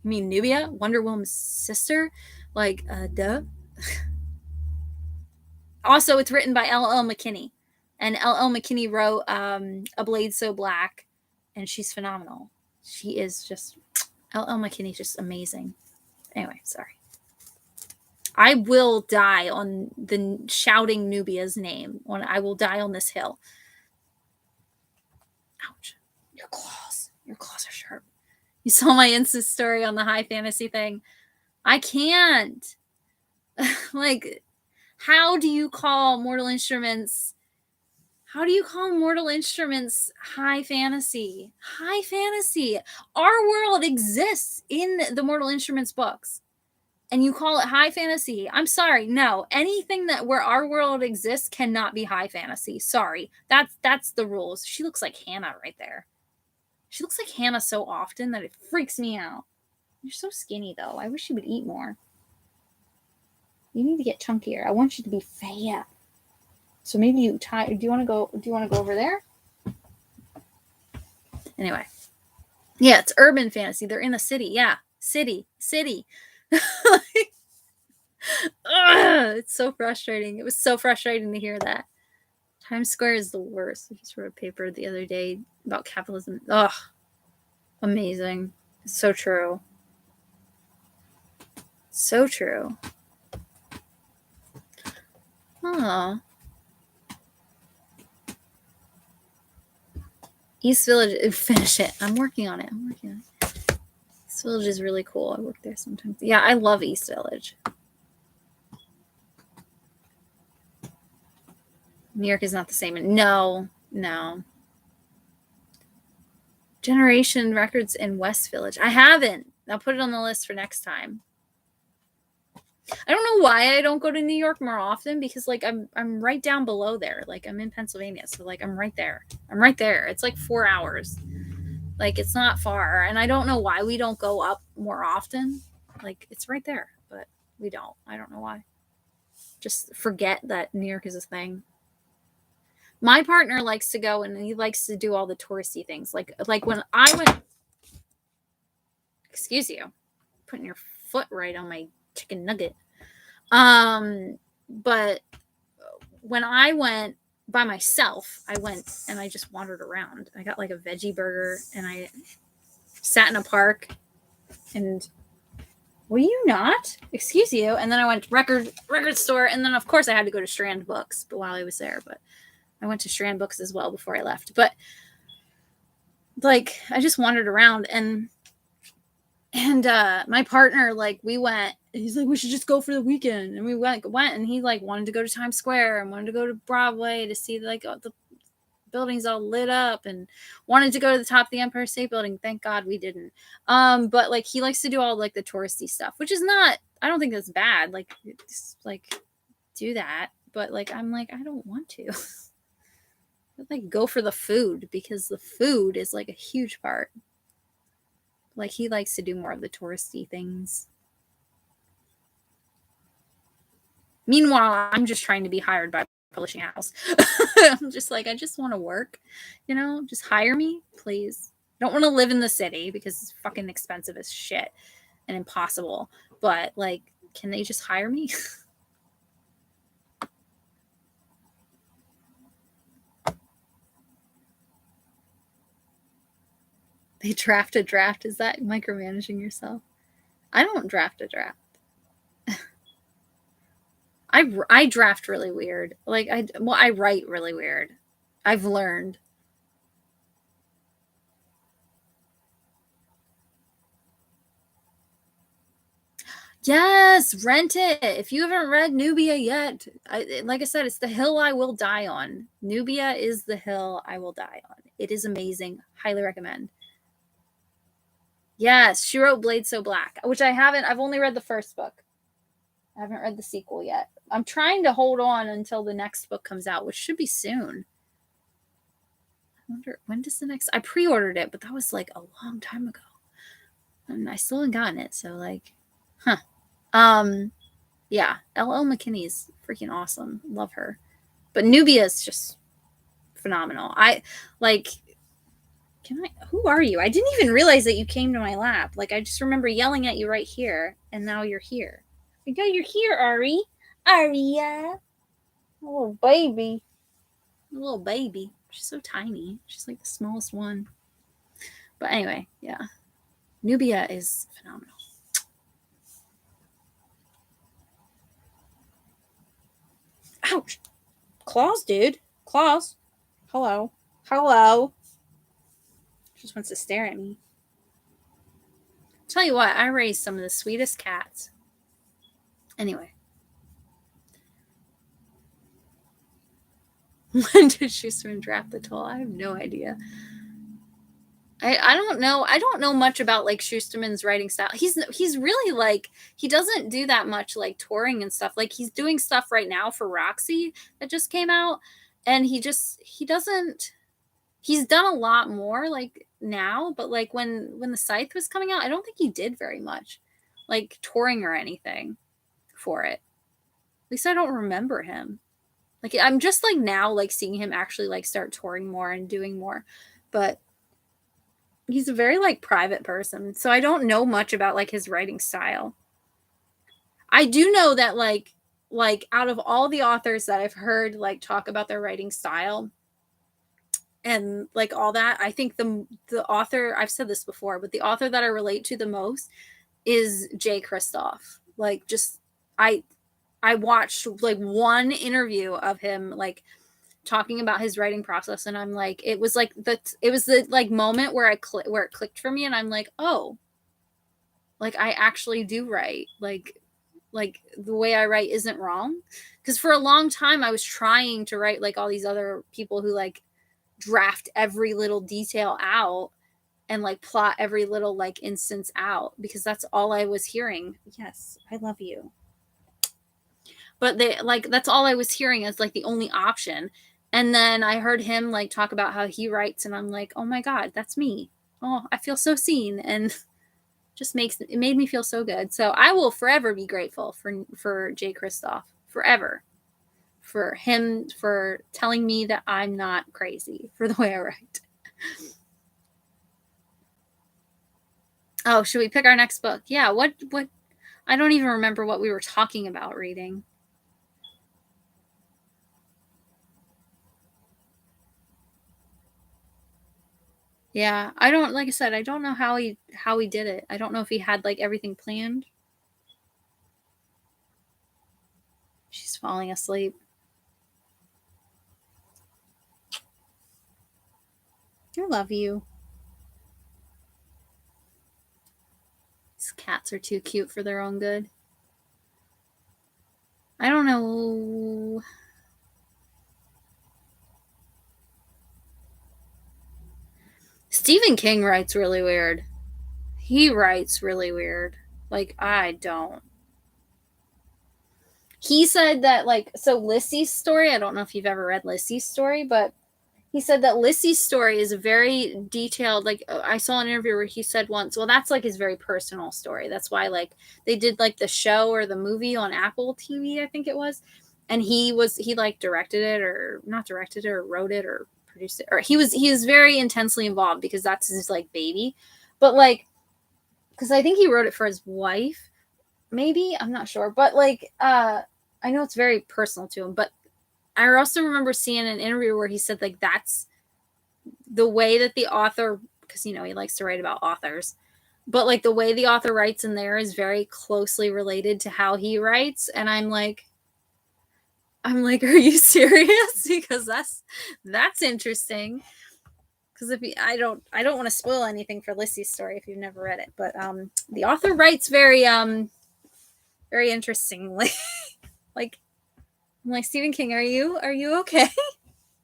you mean Nubia, Wonder Woman's sister? Like, duh. Also, it's written by L.L. McKinney. And L.L. McKinney wrote A Blade So Black, and she's phenomenal. She is just, L.L. McKinney's just amazing. Anyway, sorry. I will die on the shouting Nubia's name. I will die on this hill. Ouch. Your claws are sharp. You saw my Insta story on the high fantasy thing. I can't. Like, how do you call Mortal Instruments high fantasy? High fantasy. Our world exists in the Mortal Instruments books, and you call it high fantasy. I'm sorry. No, anything that where our world exists cannot be high fantasy. Sorry. That's the rules. She looks like Hannah right there. She looks like Hannah so often that it freaks me out. You're so skinny, though. I wish you would eat more. You need to get chunkier. I want you to be fat. So maybe do you want to go over there? Anyway. Yeah, it's urban fantasy. They're in a city. Yeah. City. It's so frustrating. It was so frustrating to hear that. Times Square is the worst. I just wrote a paper the other day about capitalism. Ugh. Amazing. It's so true. So true. Oh. East Village, finish it. I'm working on it. East Village is really cool. I work there sometimes. Yeah, I love East Village. New York is not the same. No. Generation Records in West Village. I haven't. I'll put it on the list for next time. I don't know why I don't go to New York more often, because like I'm right down below there. Like I'm in Pennsylvania, so like I'm right there. It's like 4 hours. Like it's not far, and I don't know why we don't go up more often. Like it's right there, but we don't. I don't know why. Just forget that New York is a thing. My partner likes to go, and he likes to do all the touristy things. Like when I went, excuse you, putting your foot right on my chicken nugget. But when I went by myself, I went and I just wandered around. I got like a veggie burger, and I sat in a park, and will you not? Excuse you. And then I went to record store, and then of course I had to go to Strand Books while I was there, but I went to Strand Books as well before I left. But like I just wandered around, and my partner, like we went, he's like, we should just go for the weekend. And we went, and he like wanted to go to Times Square and wanted to go to Broadway to see like the buildings all lit up, and wanted to go to the top of the Empire State Building. Thank God we didn't. But like he likes to do all like the touristy stuff, which is not, I don't think that's bad. Like just like do that. But like I'm like, I don't want to. Like go for the food, because the food is like a huge part. Like he likes to do more of the touristy things. Meanwhile, I'm just trying to be hired by a publishing house. I'm just like, I just want to work, just hire me, please. I don't want to live in the city because it's fucking expensive as shit and impossible. But like, can they just hire me? They draft a draft. Is that micromanaging yourself? I don't draft a draft. I draft really weird. Like I write really weird. I've learned. Yes, rent it. If you haven't read Nubia yet, like I said, it's the hill I will die on. Nubia is the hill I will die on. It is amazing. Highly recommend. Yes, she wrote Blade So Black, which I haven't. I've only read the first book. I haven't read the sequel yet. I'm trying to hold on until the next book comes out, which should be soon. I wonder, when does the next... I pre-ordered it, but that was like a long time ago. And I still haven't gotten it, so like... Huh. Yeah, L.L. McKinney is freaking awesome. Love her. But Nubia is just phenomenal. Who are you? I didn't even realize that you came to my lap. Like, I just remember yelling at you right here, and now you're here. I know you're here, Ari. Aria. little baby. A little baby. She's so tiny. She's like the smallest one. But anyway, yeah. Nubia is phenomenal. Ouch. Claws, dude. Claws. Hello. Hello. Just wants to stare at me. Tell you what, I raised some of the sweetest cats. Anyway. When did Schusterman draft the toll? I have no idea. I don't know. I don't know much about like Schusterman's writing style. He's really like, he doesn't do that much like touring and stuff. Like he's doing stuff right now for Roxy that just came out, and he doesn't. He's done a lot more like now, but like when the Scythe was coming out, I don't think he did very much like touring or anything for it. At least I don't remember him. Like I'm just like now like seeing him actually like start touring more and doing more, but he's a very like private person, so I don't know much about like his writing style. I do know that like out of all the authors that I've heard like talk about their writing style and like all that, I think the author, I've said this before, but the author that I relate to the most is Jay Kristoff. Like just I watched like one interview of him like talking about his writing process, and I'm like, it was the like moment where where it clicked for me, and I'm like, oh, like I actually do write, like the way I write isn't wrong. Because for a long time I was trying to write like all these other people who like draft every little detail out and like plot every little like instance out, because that's all I was hearing. Yes, I love you. But they like, that's all I was hearing as like the only option. And then I heard him like talk about how he writes, and I'm like, oh my God, that's me. Oh, I feel so seen, and just it made me feel so good. So I will forever be grateful for Jay Kristoff, forever, for him, for telling me that I'm not crazy for the way I write. Oh, should we pick our next book? Yeah, what I don't even remember what we were talking about reading. Yeah, I don't, like I said, I don't know how he did it. I don't know if he had like everything planned. She's falling asleep. I love you. These cats are too cute for their own good. I don't know. Stephen King writes really weird. He writes really weird. Like, I don't. He said that, like, so Lissy's story, I don't know if you've ever read Lissy's story, but he said that Lissy's story is a very detailed, like, I saw an interview where he said once, well, that's like his very personal story. That's why, like, they did like the show or the movie on Apple TV, I think it was. And he like directed it, or not directed it, or wrote it, or produced it, or he was very intensely involved because that's his like baby. But like, because I think he wrote it for his wife, maybe, I'm not sure, but like I know it's very personal to him. But I also remember seeing an interview where he said like that's the way that the author, because you know he likes to write about authors, but like the way the author writes in there is very closely related to how he writes. And I'm like, are you serious? Because that's interesting. Because I don't want to spoil anything for Lissy's story if you've never read it, but the author writes very interestingly. Like, I'm like, Stephen King, are you okay?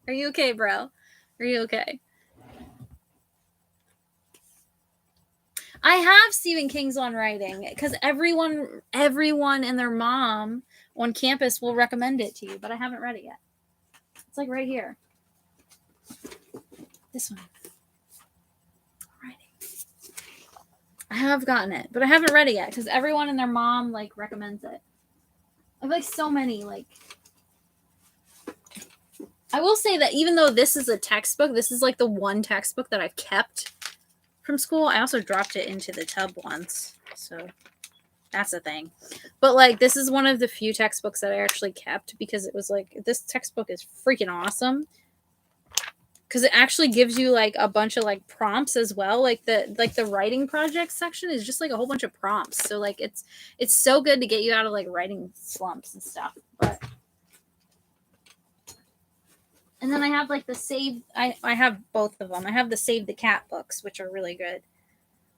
Are you okay, bro? Are you okay? I have Stephen King's on writing because everyone and their mom on campus will recommend it to you, but I haven't read it yet. It's like right here. This one. I have gotten it, but I haven't read it yet because everyone and their mom like recommends it. I have like so many, like, I will say that even though this is a textbook, this is like the one textbook that I've kept from school. I also dropped it into the tub once, so That's the thing. But like, this is one of the few textbooks that I actually kept because it was like, this textbook is freaking awesome. Because it actually gives you like a bunch of like prompts as well. Like the writing project section is just like a whole bunch of prompts. So like it's so good to get you out of like writing slumps and stuff. But and then I have like the save. I have both of them. I have the Save the Cat books, which are really good.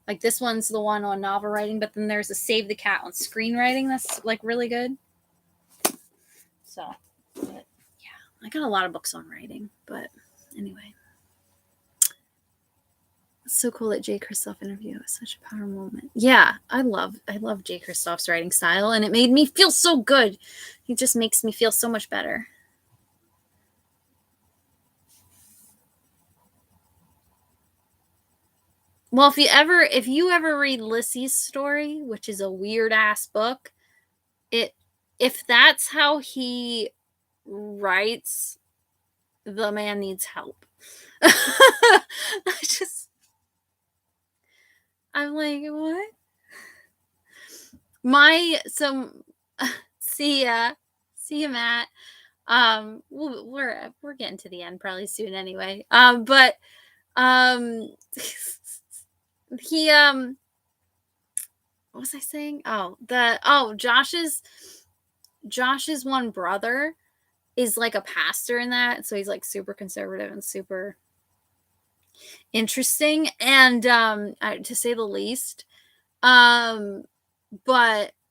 Like this one's the one on novel writing, but then there's a Save the Cat on screenwriting that's like really good. So, but yeah, I got a lot of books on writing, but anyway. It's so cool that Jay Kristoff interview. It was such a power moment. Yeah, I love Jay Kristoff's writing style, and it made me feel so good. He just makes me feel so much better. Well, if you ever read Lissy's story, which is a weird ass book, if that's how he writes, the man needs help. I'm like, what? See ya, Matt. We're getting to the end probably soon anyway. But he what was I saying? Josh's one brother is like a pastor in that, so he's like super conservative and super interesting, and to say the least. But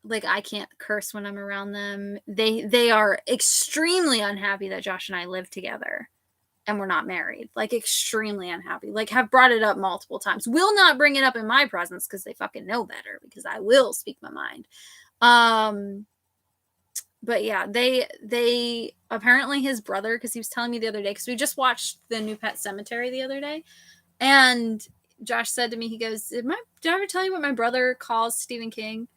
like, I can't curse when I'm around them. They are extremely unhappy that Josh and I live together and we're not married. Like, extremely unhappy. Like, have brought it up multiple times. Will not bring it up in my presence because they fucking know better, because I will speak my mind. But yeah, they apparently his brother, because he was telling me the other day, because we just watched the new Pet Cemetery the other day, and Josh said to me, he goes, did I ever tell you what my brother calls Stephen King?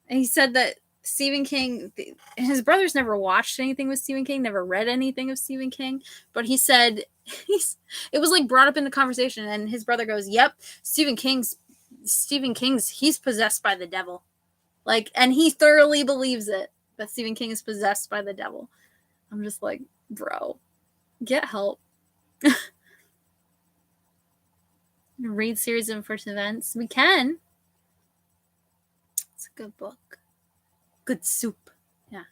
And he said that Stephen King, his brother's never watched anything with Stephen King, never read anything of Stephen King, but he said it was like brought up in the conversation, and his brother goes, yep, Stephen King's he's possessed by the devil. Like, and he thoroughly believes it, that Stephen King is possessed by the devil. I'm just like, bro, get help. Read series of unfortunate events. We can. It's a good book. Good soup. Yeah.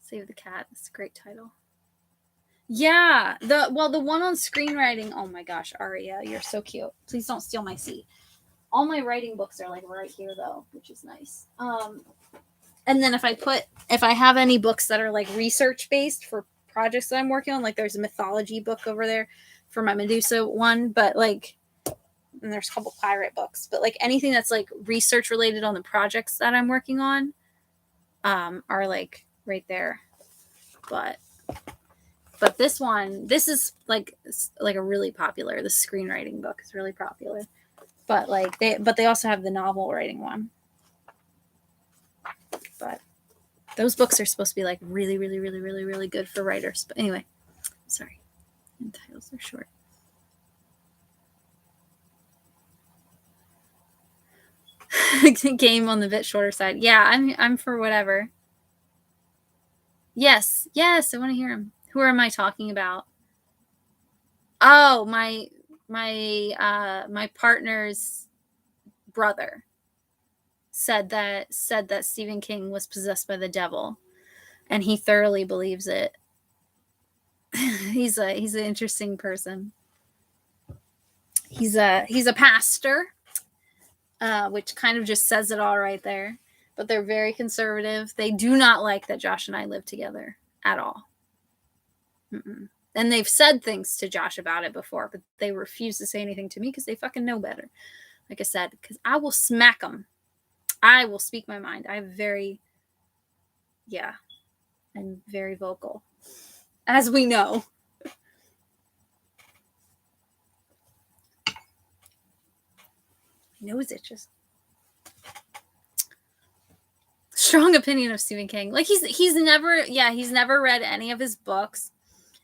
Save the Cat. That's a great title. Yeah. The one on screenwriting. Oh my gosh, Aria, you're so cute. Please don't steal my seat. All my writing books are like right here though, which is nice. And then if I have any books that are like research based for projects that I'm working on, like there's a mythology book over there for my Medusa one, but like, and there's a couple pirate books, but like anything that's like research related on the projects that I'm working on, are like right there. But this is like a really popular, the screenwriting book is really popular, but like they also have the novel writing one. But those books are supposed to be like really, really, really, really, really good for writers. But anyway, sorry. And titles are short. Game on the bit shorter side. Yeah, I'm for whatever. Yes, I want to hear him. Who am I talking about? Oh, my partner's brother said that Stephen King was possessed by the devil, and he thoroughly believes it. He's an interesting person. He's a pastor, which kind of just says it all right there. But they're very conservative. They do not like that Josh and I live together at all. Mm-mm. And they've said things to Josh about it before, but they refuse to say anything to me because they fucking know better. Like I said, because I will smack them. I will speak my mind. I'm very vocal, as we know. My nose itches. Strong opinion of Stephen King. Like he's never read any of his books,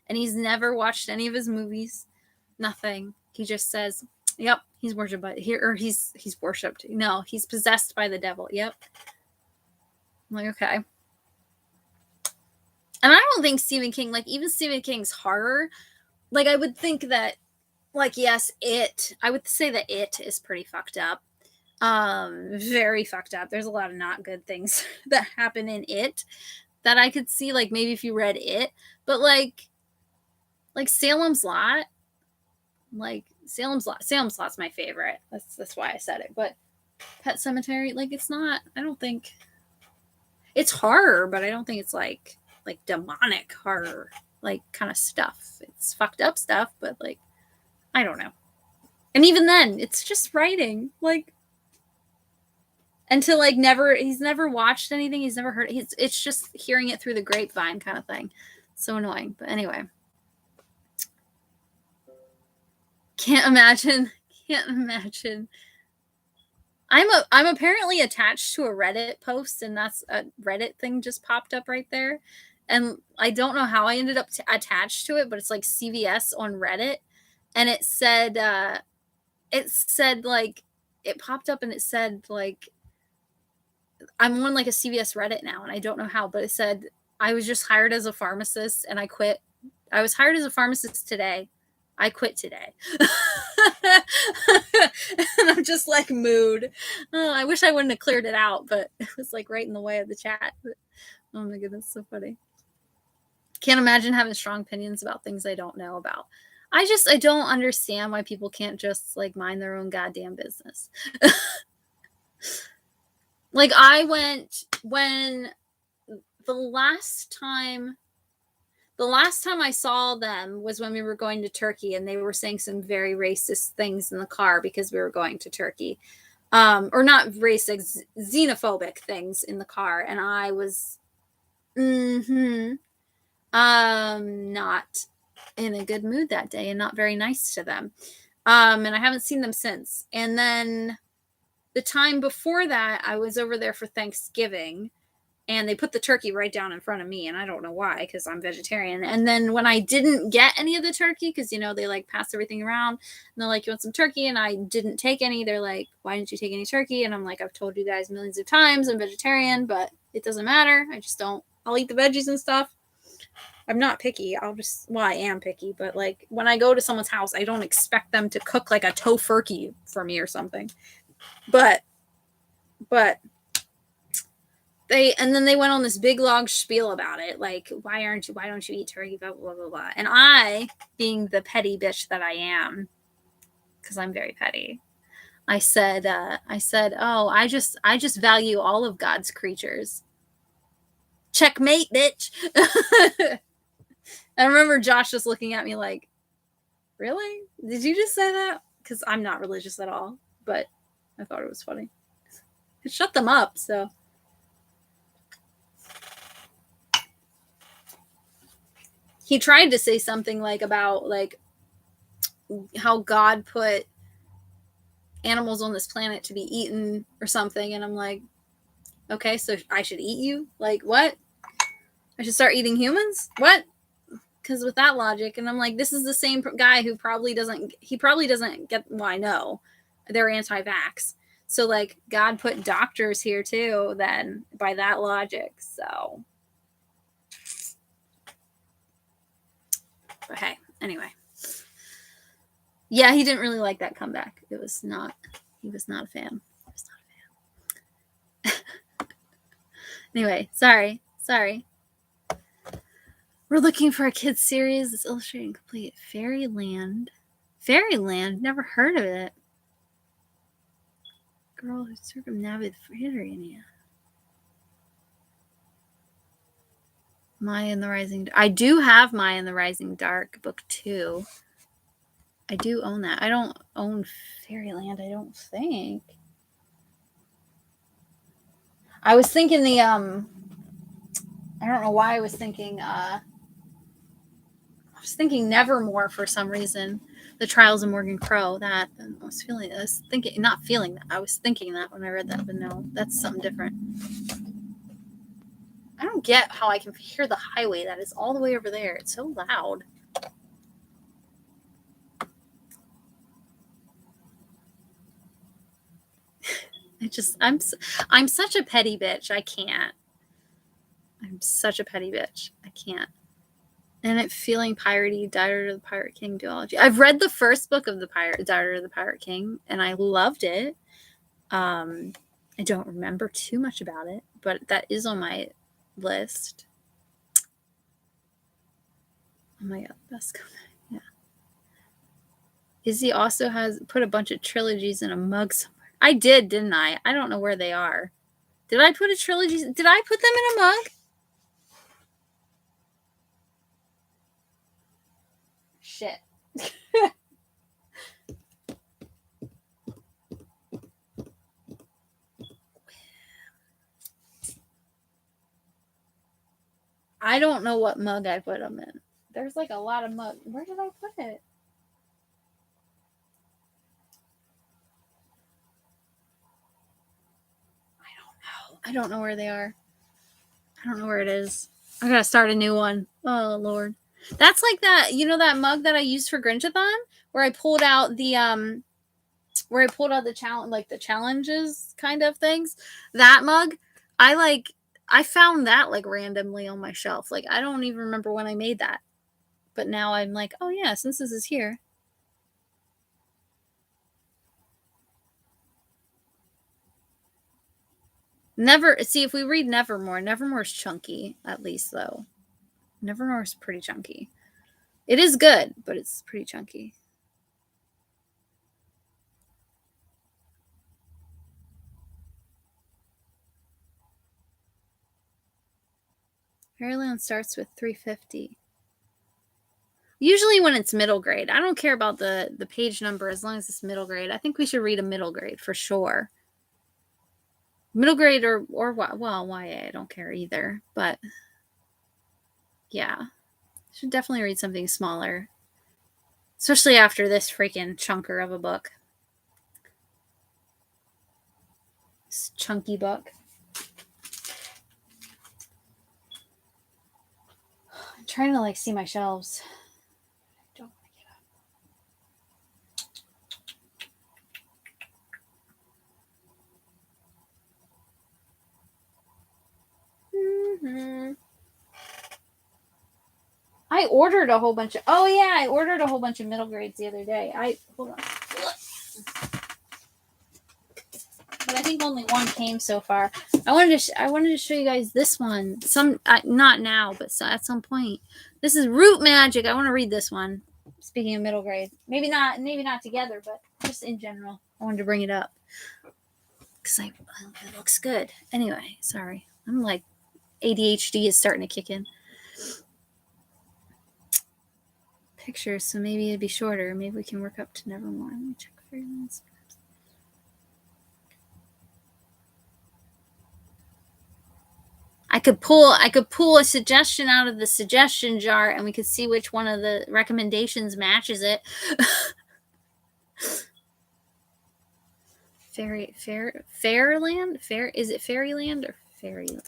and he's never watched any of his movies. Nothing. He just says, Yep, he's worshipped by here, or he's worshipped. No, he's possessed by the devil. Yep. I'm like, okay. And I don't think Stephen King, like even Stephen King's horror, like I would think that, like yes, I would say that It is pretty fucked up. Very fucked up. There's a lot of not good things that happen in It that I could see, like maybe if you read It, but like Salem's Lot, like Salem's Lot's my favorite. That's why I said it. But Pet Cemetery, like it's not. I don't think it's horror, but I don't think it's like demonic horror, like kind of stuff. It's fucked up stuff, but like I don't know. And even then, it's just writing, like. Until like he's never watched anything, he's never heard it's just hearing it through the grapevine kind of thing. So annoying. But anyway, can't imagine I'm apparently attached to a Reddit post, and that's a Reddit thing just popped up right there, and I don't know how I ended up attached to it, but it's like CVS on Reddit, and it said like it popped up and it said like I'm on like a CVS Reddit now, and I don't know how, but it said I was just hired as a pharmacist and I quit. I was hired as a pharmacist today. I quit today. And I'm just like mood. Oh, I wish I wouldn't have cleared it out, but it was like right in the way of the chat. But, oh my goodness, so funny. Can't imagine having strong opinions about things I don't know about. I don't understand why people can't just like mind their own goddamn business. Like I went when the last time I saw them was when we were going to Turkey, and they were saying some very racist things in the car because we were going to Turkey. Or not racist, xenophobic things in the car. And I was not in a good mood that day and not very nice to them. And I haven't seen them since. And then the time before that, I was over there for Thanksgiving, and they put the turkey right down in front of me, and I don't know why, because I'm vegetarian. And then when I didn't get any of the turkey, because they like pass everything around, and they're like, you want some turkey? And I didn't take any. They're like, why didn't you take any turkey? And I'm like, I've told you guys millions of times I'm vegetarian, but it doesn't matter. I just don't. I'll eat the veggies and stuff. I'm not picky. I am picky, but like when I go to someone's house, I don't expect them to cook like a tofurkey for me or something. But and then they went on this big long spiel about it, like why don't you eat turkey, blah blah blah blah. And I, being the petty bitch that I am, because I'm very petty, I said, oh, I just value all of God's creatures. Checkmate, bitch. I remember Josh just looking at me like, really? Did you just say that? Because I'm not religious at all, but I thought it was funny. It shut them up, so. He tried to say something like about like how God put animals on this planet to be eaten or something, and I'm like, okay, so I should eat you? Like what? I should start eating humans? What? Because with that logic, and I'm like, this is the same guy who probably doesn't get. Well, I know they're anti-vax, so like God put doctors here too. Then by that logic, so. But hey, anyway. Yeah, he didn't really like that comeback. He was not a fan. Anyway, sorry. We're looking for a kids series that's illustrating complete. Fairyland, never heard of it. Girl who circumnavigated Fairyland. Maya and the Rising. I do have Maya and the Rising Dark book 2. I do own that. I don't own Fairyland, I don't think. I was thinking I don't know why I was thinking Nevermore for some reason. The Trials of Morgan Crow. That I was thinking that when I read that, but no, that's something different. I don't get how I can hear the highway that is all the way over there. It's so loud. I'm such a petty bitch. I can't. I'm such a petty bitch. I can't. And it feeling piratey, Diary of the Pirate King duology. I've read the first book of the Diary of the Pirate King, and I loved it. I don't remember too much about it, but that is on my list. Oh my god, best comment. Yeah. Izzy also has put a bunch of trilogies in a mug somewhere. I did, didn't I? I don't know where they are. Did I put a trilogy? Did I put them in a mug? Shit. I don't know what mug I put them in. There's like a lot of mugs. Where did I put it? I don't know where they are. I don't know where it is. I gotta start a new one. Oh Lord. That's like that, you know, that mug that I used for Grinchathon, where I pulled out the challenge, like the challenges kind of things. That mug, I found that like randomly on my shelf. Like I don't even remember when I made that. But now I'm like, oh yeah, since this is here. See if we read Nevermore's chunky, at least though. Nevermore's pretty chunky. It is good, but it's pretty chunky. Fairyland starts with 350. Usually when it's middle grade. I don't care about the page number as long as it's middle grade. I think we should read a middle grade for sure. Middle grade or well, YA, I don't care either. But yeah, should definitely read something smaller. Especially after this freaking chunker of a book. This chunky book. I'm trying to like see my shelves. I don't want to get up. Mm-hmm. I ordered a whole bunch of. Oh yeah, I ordered a whole bunch of middle grades the other day. Hold on. But I think only one came so far. I wanted to show you guys this one. Not now, but at some point. This is Root Magic. I want to read this one. Speaking of middle grade, maybe not together, but just in general. I wanted to bring it up because it looks good. Anyway, sorry. I'm like ADHD is starting to kick in. Pictures, so maybe it'd be shorter. Maybe we can work up to Nevermore. Let me check Fairylands. I could pull a suggestion out of the suggestion jar and we could see which one of the recommendations matches it. Fairyland? Is it Fairyland or Fairyland?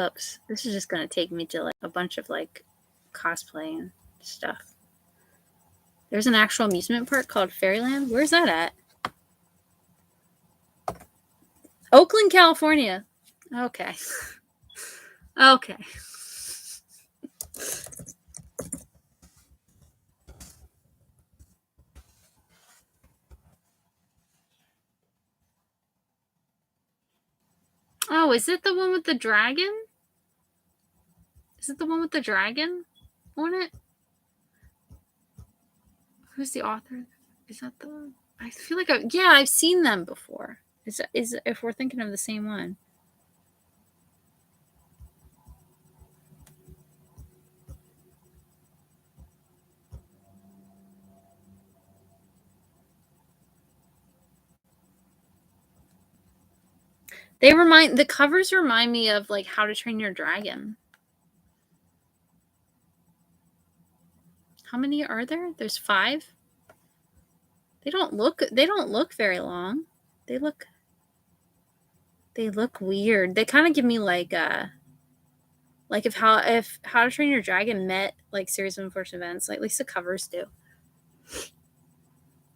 Oops. This is just gonna take me to like a bunch of like cosplay and stuff. There's an actual amusement park called Fairyland. Where's that at? Oakland, California. Okay. Okay. Oh, is it the one with the dragon? Is it the one with the dragon on it? Who's the author? Is that the one? I feel like I've seen them before. Is if we're thinking of the same one? The covers remind me of like How to Train Your Dragon. How many are there? There's 5. They don't look very long. They look weird. They kind of give me like if How to Train Your Dragon met like Series of Unfortunate Events, like at least the covers do.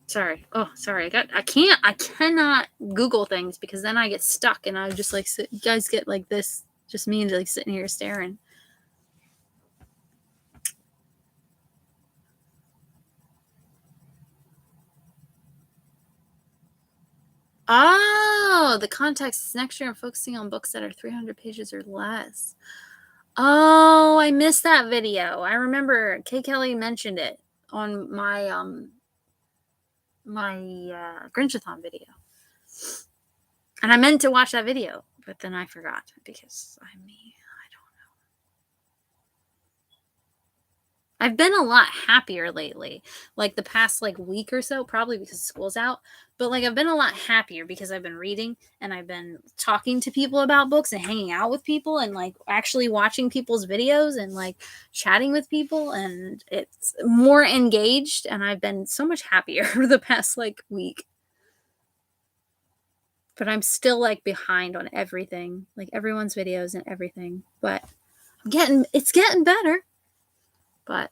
Sorry. Oh, sorry. I cannot Google things because then I get stuck and I just like you guys get like this, just me like sitting here staring. Oh, the context is next year I'm focusing on books that are 300 pages or less. Oh, I missed that video. I remember Kay Kelly mentioned it on my Grinchathon video. And I meant to watch that video, but then I forgot because I'm me. I've been a lot happier lately, like the past like week or so, probably because school's out. But like I've been a lot happier because I've been reading and I've been talking to people about books and hanging out with people and like actually watching people's videos and like chatting with people, and it's more engaged and I've been so much happier the past like week. But I'm still like behind on everything, like everyone's videos and everything. But it's getting better. But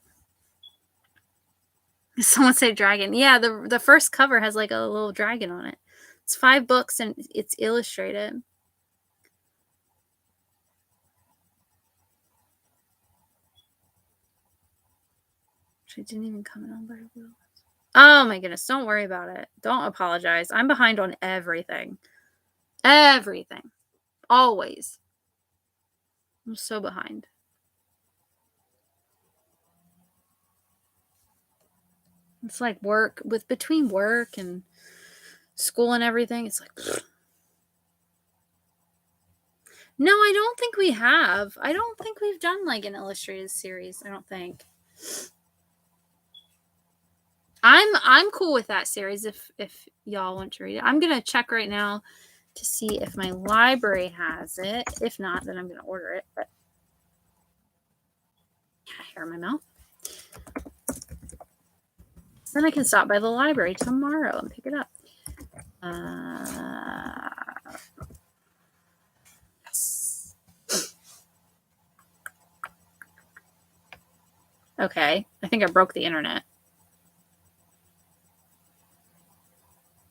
someone say dragon. Yeah, the first cover has like a little dragon on it. It's 5 books and it's illustrated. She didn't even comment on Butter Wheel. Oh my goodness, don't worry about it. Don't apologize. I'm behind on everything. Everything. Always. I'm so behind. It's like work between work and school and everything. It's like no, I don't think we have. I don't think we've done like an illustrated series. I don't think. I'm cool with that series if y'all want to read it. I'm gonna check right now to see if my library has it. If not, then I'm gonna order it. But hair in my mouth. Then I can stop by the library tomorrow and pick it up. Yes. Okay, I think I broke the internet.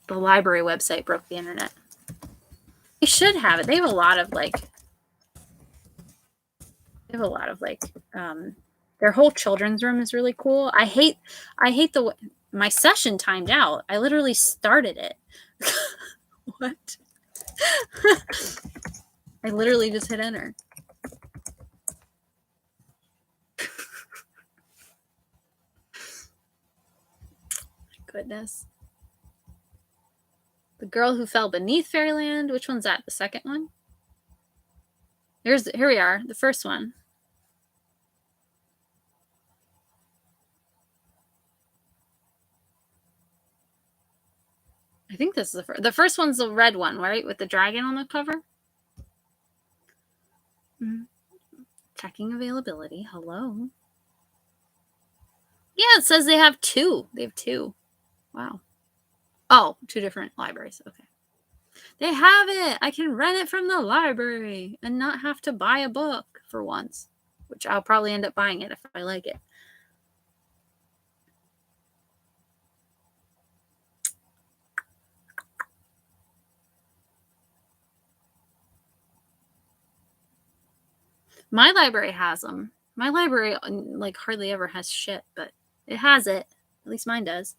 The library website broke the internet. They should have it. They have a lot of like. Their whole children's room is really cool. I hate my session timed out. I literally started it. What? I literally just hit enter. Goodness. The Girl Who Fell Beneath Fairyland. Which one's that? The second one? Here we are. The first one. I think this is the first one's the red one, right? With the dragon on the cover. Mm-hmm. Checking availability. Hello. Yeah, it says they have 2. They have 2. Wow. Oh, 2 different libraries. Okay. They have it. I can rent it from the library and not have to buy a book for once, which I'll probably end up buying it if I like it. My library has them. My library like hardly ever has shit, but it has it. At least mine does.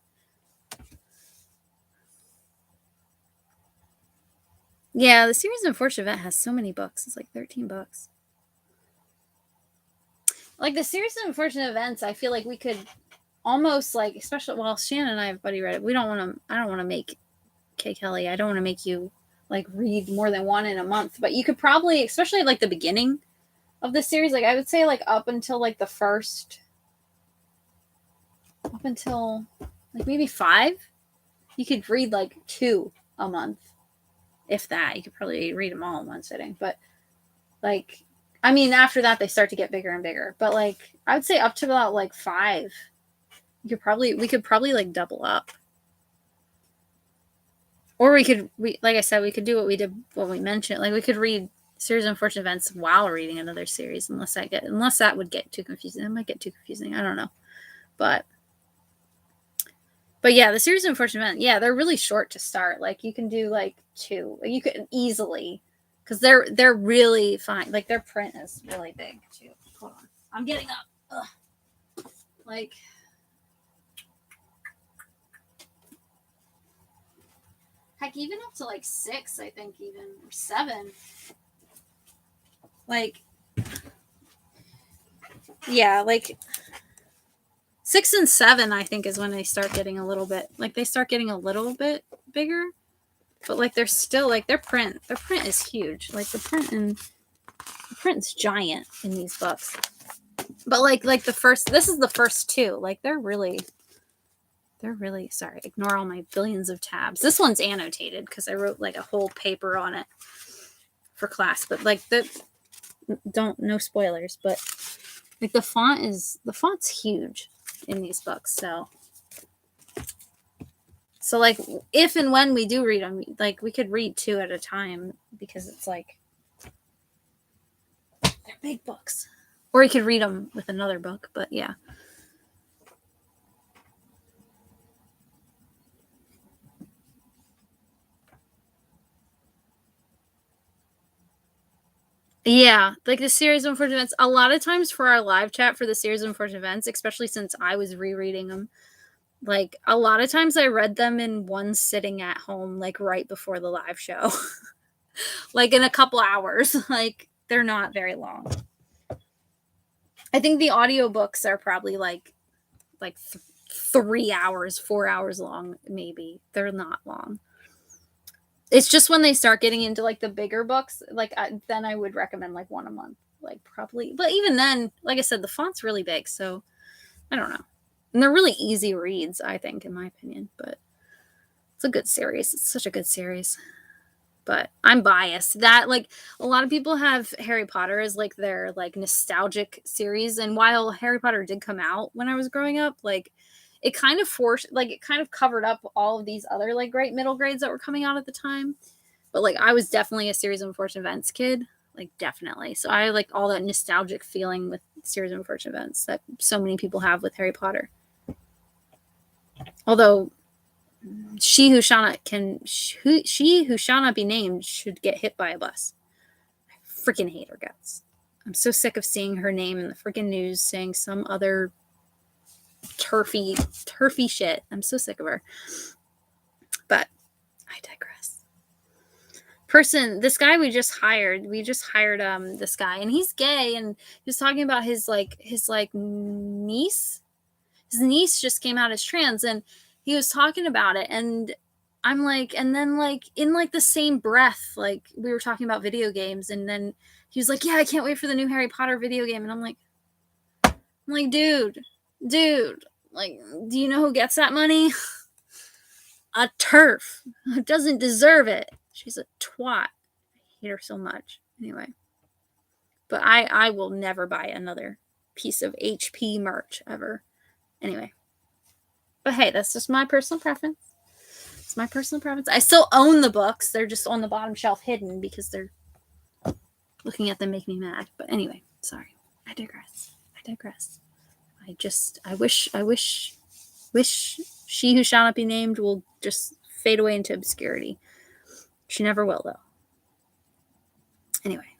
Yeah, the series of Unfortunate Event has so many books. It's like 13 books. Like the series of Unfortunate Events, I feel like we could almost like, especially Shannon and I have buddy read it. I don't want to make Kay Kelly. I don't want to make you like read more than one in a month, but you could probably, especially like the beginning of the series, like I would say like up until like the first, up until like maybe 5, you could read like 2 a month. If that, you could probably read them all in one sitting. But like, I mean, after that they start to get bigger and bigger. But like, I would say up to about like 5, we could probably like double up. Or like I said, we could do what we mentioned. Like we could read series of Unfortunate Events while reading another series, unless that would get too confusing. It might get too confusing. I don't know, but But yeah, the series of unfortunate events, yeah, they're really short to start. Like you can do like 2. You can easily, because they're really fine. Like their print is really big too. Hold on, I'm getting up. Ugh. Like, heck, even up to like 6, I think, even or 7. Like, yeah, like 6 and 7, I think, is when they start getting a little bit, like, they start getting a little bit bigger. But like they're still like their print is huge. Like the print's giant in these books. But like this is the first 2. Like they're really sorry. Ignore all my billions of tabs. This one's annotated because I wrote like a whole paper on it for class. But like no spoilers. But like the font's huge in these books. So like if and when we do read them, like we could read 2 at a time because it's like they're big books. Or you could read them with another book, but yeah. Yeah, like the series of unfortunate events. A lot of times for our live chat for the series of unfortunate events, especially since I was rereading them, like a lot of times I read them in one sitting at home, like right before the live show. Like in a couple hours. Like they're not very long. I think the audiobooks are probably like 3 hours, 4 hours long, maybe. They're not long. It's just when they start getting into like the bigger books, like then I would recommend like one a month, like probably. But even then, like I said, the font's really big, so I don't know. And they're really easy reads, I think, in my opinion. But it's a good series. It's such a good series. But I'm biased. That like a lot of people have Harry Potter as like their like nostalgic series, and while Harry Potter did come out when I was growing up, like it kind of covered up all of these other like great middle grades that were coming out at the time. But like I was definitely a series of unfortunate events kid, like definitely. So I like all that nostalgic feeling with series of unfortunate events that so many people have with Harry Potter. Although she who shall not be named should get hit by a bus. I freaking hate her guts. I'm so sick of seeing her name in the freaking news saying some other turfy shit. I'm so sick of her. But I digress. This guy we just hired this guy, and he's gay, and he was talking about his niece. His niece just came out as trans, and he was talking about it, and I'm like, and then like in like the same breath, like we were talking about video games, and then he was like, yeah, I can't wait for the new Harry Potter video game. And I'm like, dude, like, do you know who gets that money? A turf who doesn't deserve it. She's a twat. I hate her so much. Anyway, but I will never buy another piece of HP merch ever. Anyway, but hey, that's just my personal preference. It's my personal preference. I still own the books. They're just on the bottom shelf hidden because they're looking at them make me mad. But anyway, sorry. I digress. I wish she who shall not be named will just fade away into obscurity. She never will, though. Anyway.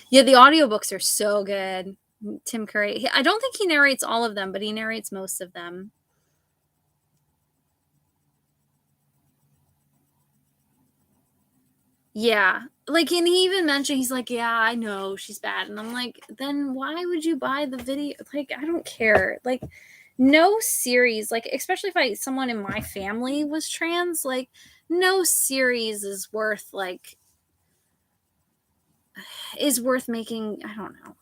Yeah, the audiobooks are so good. Tim Curry. I don't think he narrates all of them, but he narrates most of them. Yeah. Like, and he even mentioned, he's like, yeah, I know she's bad. And I'm like, then why would you buy the video? Like, I don't care. Like, no series, like, especially if someone in my family was trans, like, no series is worth making. I don't know.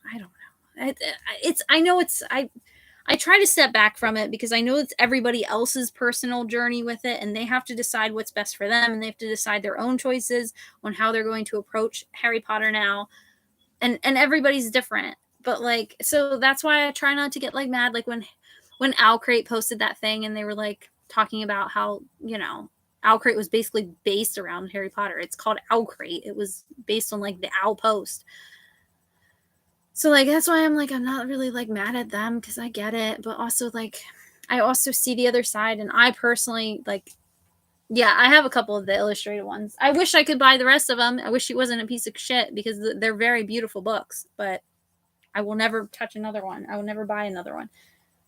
I try to step back from it because I know it's everybody else's personal journey with it, and they have to decide what's best for them, and they have to decide their own choices on how they're going to approach Harry Potter now. And everybody's different. But like, so that's why I try not to get like mad. Like when Owlcrate posted that thing and they were like talking about how, Owlcrate was basically based around Harry Potter. It's called Owlcrate. It was based on like the Owl Post. So like that's why I'm like, I'm not really like mad at them because I get it, but also like I also see the other side, and I personally like. Yeah, I have a couple of the illustrated ones. I wish I could buy the rest of them. I wish she wasn't a piece of shit because they're very beautiful books, but I will never touch another one. I will never buy another one.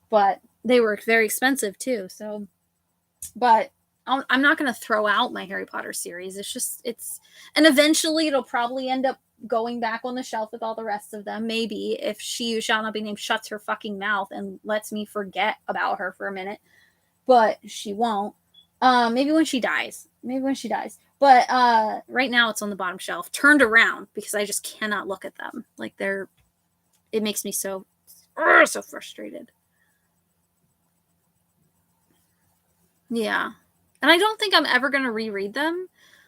But they were very expensive too. So, but I'm not going to throw out my Harry Potter series. And eventually it'll probably end up going back on the shelf with all the rest of them. Maybe if She Who Shall Not Be Named shuts her fucking mouth and lets me forget about her for a minute, but she won't. Maybe when she dies. But right now it's on the bottom shelf, turned around because I just cannot look at them. Like it makes me so frustrated. Yeah. And I don't think I'm ever going to reread them.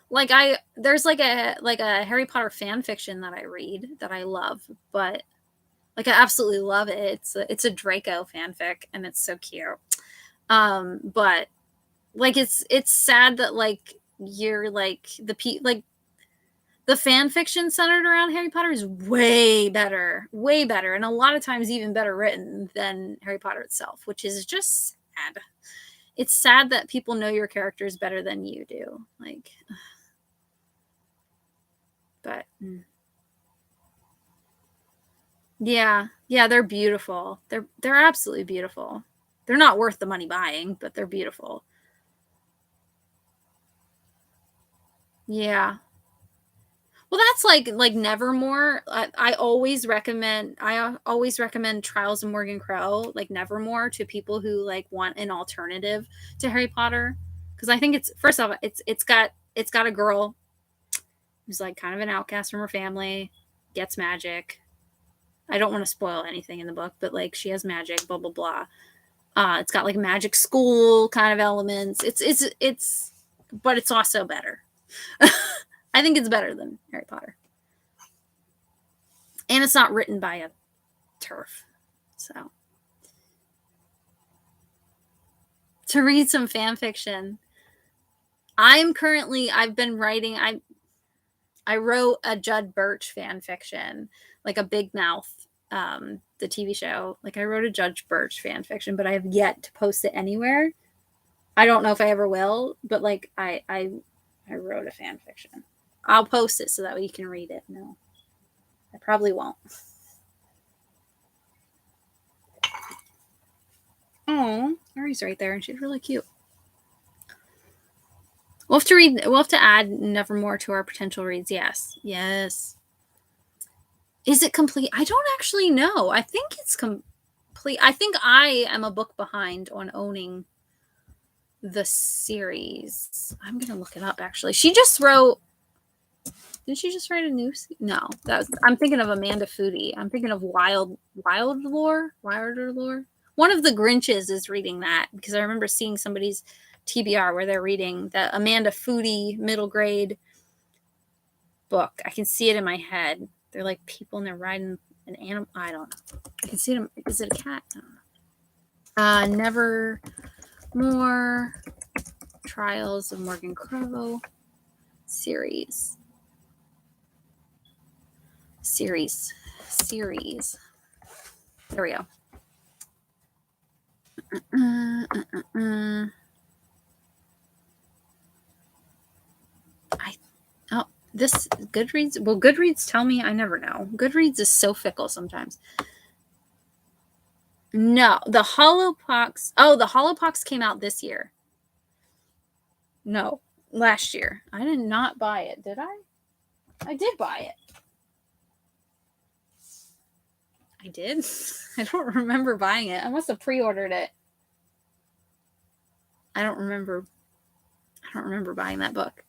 Like there's like a Harry Potter fan fiction that I read that I love, but like I absolutely love it. It's a Draco fanfic and it's so cute. But like it's sad that like you're like the fan fiction centered around Harry Potter is way better, and a lot of times even better written than Harry Potter itself, which is just sad. It's sad that people know your characters better than you do. Like, but yeah, they're beautiful. They're absolutely beautiful. They're not worth the money buying, but they're beautiful. Yeah. Well, that's like Nevermore. I always recommend Trials of Morgan Crow, like Nevermore, to people who like want an alternative to Harry Potter, because I think it's first off it's got a girl who's like kind of an outcast from her family, gets magic. I don't want to spoil anything in the book, but like she has magic, blah blah blah. It's got like magic school kind of elements. But it's also better. I think it's better than Harry Potter. And it's not written by a TERF. So to read some fan fiction, I've been writing, I wrote a Judd Birch fan fiction, like a Big Mouth, the TV show. Like I wrote a Judge Birch fan fiction, but I have yet to post it anywhere. I don't know if I ever will, but like I wrote a fan fiction. I'll post it so that way you can read it. No, I probably won't. Oh, Ari's right there, and she's really cute. We'll have to add Nevermore to our potential reads. Yes. Is it complete? I don't actually know. I think it's complete. I think I am a book behind on owning the series. I'm gonna look it up. Actually, she just wrote. Did she just write a new? No, I'm thinking of Amanda Foodie. I'm thinking of Wilder Lore. One of the Grinches is reading that because I remember seeing somebody's TBR where they're reading the Amanda Foodie middle grade book. I can see it in my head. They're like people and they're riding an animal. I don't know. I can see them. Is it a cat? I don't know. Nevermore Trials of Morgan Crow series. There we go. This Goodreads. Well, Goodreads tell me I never know. Goodreads is so fickle sometimes. No, the Hollowpox. Oh, the Hollowpox came out this year. No, last year. I did not buy it. Did I? I did buy it. I did? I don't remember buying it. I must have pre-ordered it. I don't remember buying that book.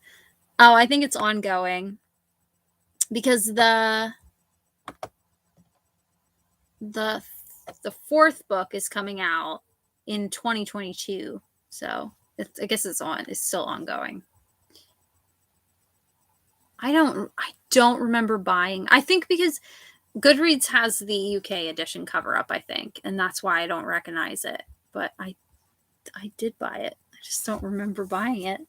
Oh, I think it's ongoing. Because the fourth book is coming out in 2022. So, I guess it's still ongoing. I don't remember buying. I think because Goodreads has the UK edition cover up, I think, and that's why I don't recognize it. But I did buy it. I just don't remember buying it.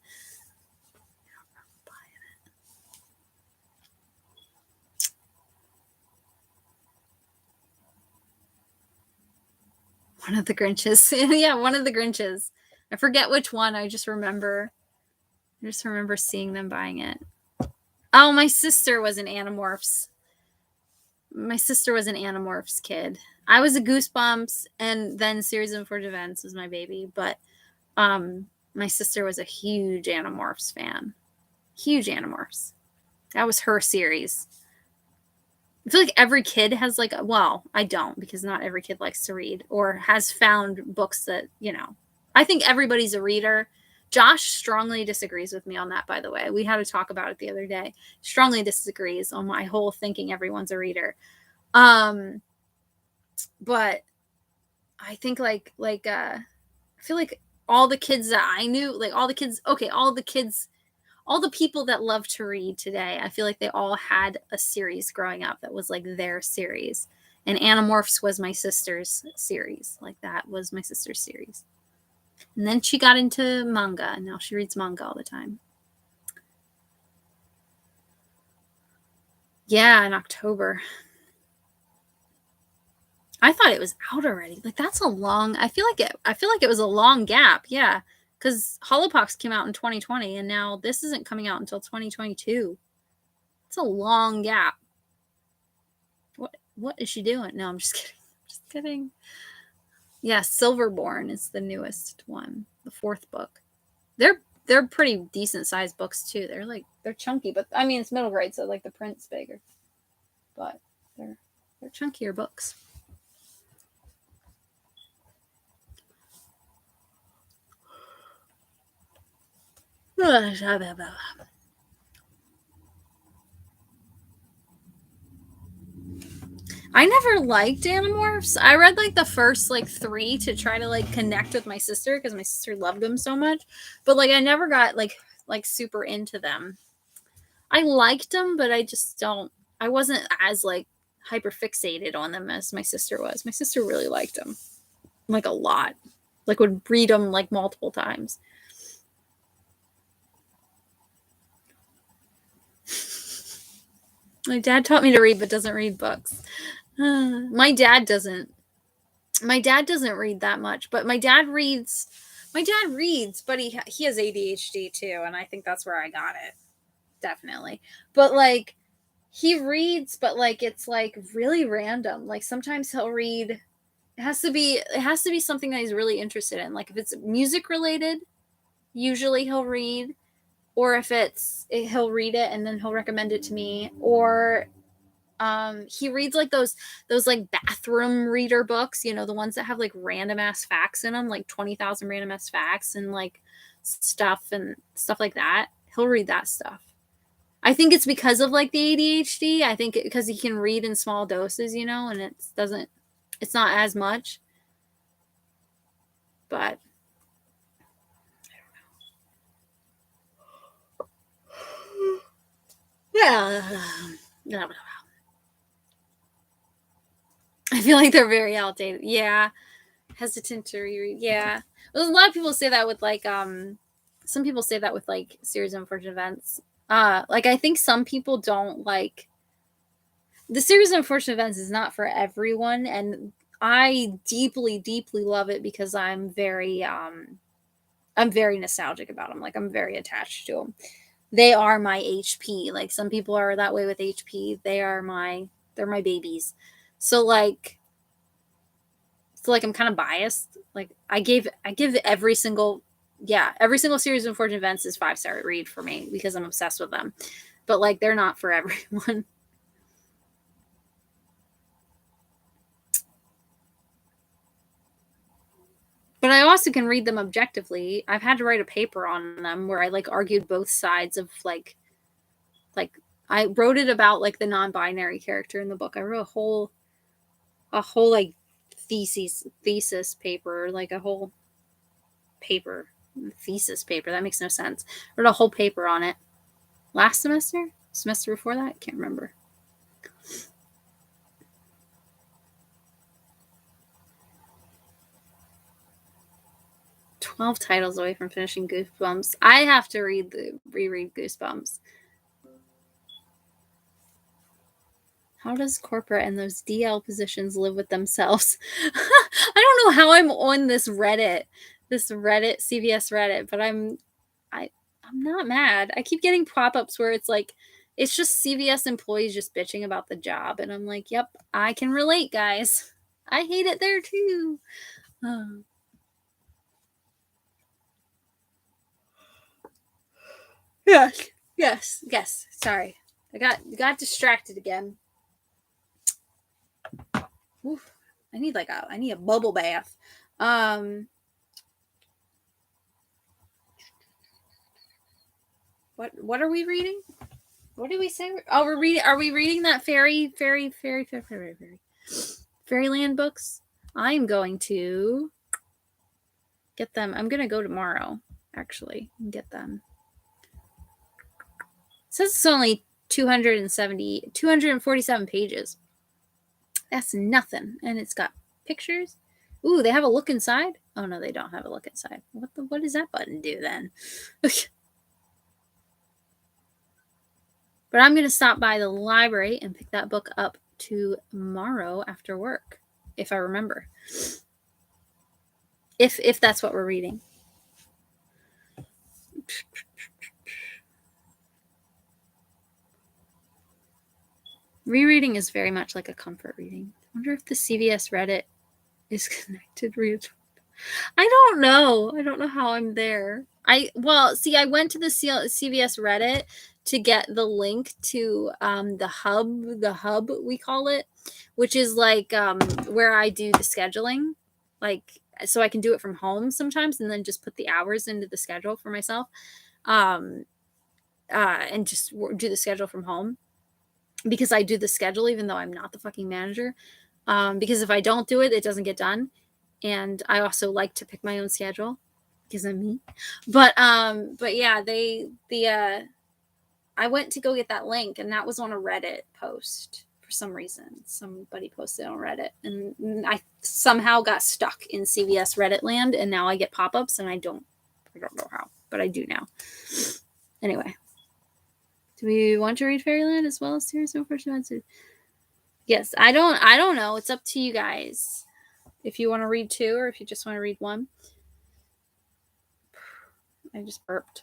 One of the Grinches. Yeah, one of the Grinches. I forget which one. I just remember seeing them buying it. Oh, my sister was an Animorphs. My sister was an Animorphs kid. I was a Goosebumps, and then Series of Unfortunate Events was my baby. But my sister was a huge Animorphs fan. Huge Animorphs. That was her series. I feel like every kid has like, well, I don't, because not every kid likes to read or has found books that, you know, I think everybody's a reader. Josh strongly disagrees with me on that, by the way. We had to talk about it the other day. Strongly disagrees on my whole thinking everyone's a reader. But I think I feel like all the kids that I knew, like all the people that love to read today, I feel like they all had a series growing up that was like their series. And Animorphs was my sister's series. Like that was my sister's series. And then she got into manga, and now she reads manga all the time. Yeah, in October. I thought it was out already. Like that's a long. I feel like it was a long gap. Yeah, because Holopox came out in 2020, and now this isn't coming out until 2022. It's a long gap. What is she doing? No, I'm just kidding. Just kidding. Yeah, Silverborn is the newest one, the 4th book. They're pretty decent sized books too. They're chunky, but I mean it's middle grade, so like the print's bigger. But they're chunkier books. I never liked Animorphs. I read like the first like 3 to try to like connect with my sister because my sister loved them so much. But like I never got like super into them. I liked them, but I wasn't as like hyper fixated on them as my sister was. My sister really liked them. Like a lot. Like would read them like multiple times. My dad taught me to read but doesn't read books. My dad doesn't read that much, but my dad reads, but he has ADHD too, and I think that's where I got it. Definitely. But like he reads, but like it's like really random. Like sometimes he'll read, it has to be something that he's really interested in. Like if it's music related, usually he'll read, or if he'll read it and then he'll recommend it to me, or he reads like those like bathroom reader books, you know, the ones that have like random ass facts in them, like 20,000 random ass facts and like stuff like that. He'll read that stuff. I think it's because of like the ADHD. I think because he can read in small doses, you know, and it's not as much. But yeah. I feel like they're very outdated. Yeah. Hesitant to reread. Yeah. Well, a lot of people say that with like some people say that with like Series of Unfortunate Events. Like I think some people don't like the Series of Unfortunate Events is not for everyone, and I deeply, deeply love it because I'm very nostalgic about them. Like I'm very attached to them. They are my HP. Like some people are that way with HP. They're my babies. So like I'm kind of biased. Like I give every single Series of Unfortunate Events is 5-star read for me because I'm obsessed with them. But like they're not for everyone. But I also can read them objectively. I've had to write a paper on them where I like argued both sides of like I wrote it about like the non-binary character in the book. I wrote a whole like thesis paper, like a whole thesis paper. That makes no sense. I wrote a whole paper on it last semester before that. I can't remember. "12 titles away from finishing Goosebumps." I have to reread Goosebumps. How does corporate and those DL positions live with themselves? I don't know how I'm on this Reddit CVS Reddit, but I'm not mad. I keep getting pop-ups where it's like, it's just CVS employees just bitching about the job, and I'm like, yep, I can relate, guys. I hate it there too. Yes. Sorry, I got distracted again. Oof. I need a bubble bath. What are we reading? What did we say? Oh, we're reading. Are we reading that Fairyland books? I'm going to get them. I'm going to go tomorrow, actually, and get them. It says it's only 247 pages. That's nothing. And it's got pictures. Ooh, they have a look inside? Oh, no, they don't have a look inside. What does that button do then? But I'm going to stop by the library and pick that book up tomorrow after work, if I remember. If that's what we're reading. Rereading is very much like a comfort reading. I wonder if the CVS Reddit is connected. I don't know. I don't know how I'm there. I went to the CVS Reddit to get the link to the hub we call it, which is like where I do the scheduling, like so I can do it from home sometimes and then just put the hours into the schedule for myself, and just do the schedule from home, because I do the schedule even though I'm not the fucking manager, because if I don't do it, it doesn't get done. And I also like to pick my own schedule because I'm me. But yeah, I went to go get that link, and that was on a Reddit post for some reason. Somebody posted on Reddit, and I somehow got stuck in CVS Reddit land, and now I get pop-ups, and I don't know how, but I do now. Anyway, do we want to read Fairyland as well as Series of Unfortunate Events? Yes, I don't know. It's up to you guys. If you want to read two, or if you just want to read one. I just burped.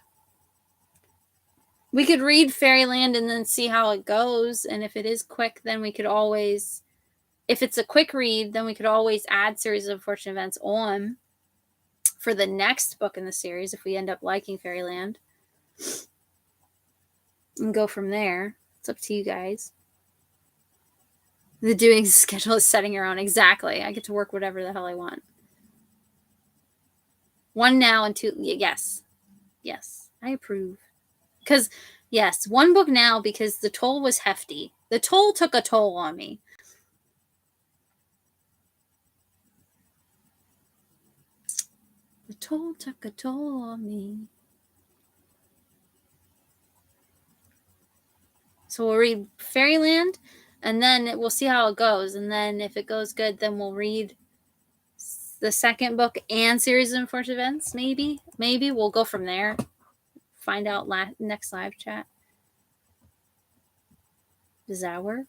We could read Fairyland and then see how it goes. And if it is quick, then we could always, if it's a quick read, then we could always add Series of Unfortunate Events on for the next book in the series if we end up liking Fairyland. And go from there. It's up to you guys. The doing schedule is setting your own. Exactly. I get to work whatever the hell I want. One now and two. Yes. I approve. Because, yes, one book now because the toll was hefty. The toll took a toll on me. The toll took a toll on me. So we'll read Fairyland, and then we'll see how it goes. And then if it goes good, then we'll read the second book and Series of Unfortunate Events, maybe. Maybe we'll go from there. Find out next live chat. Does that work?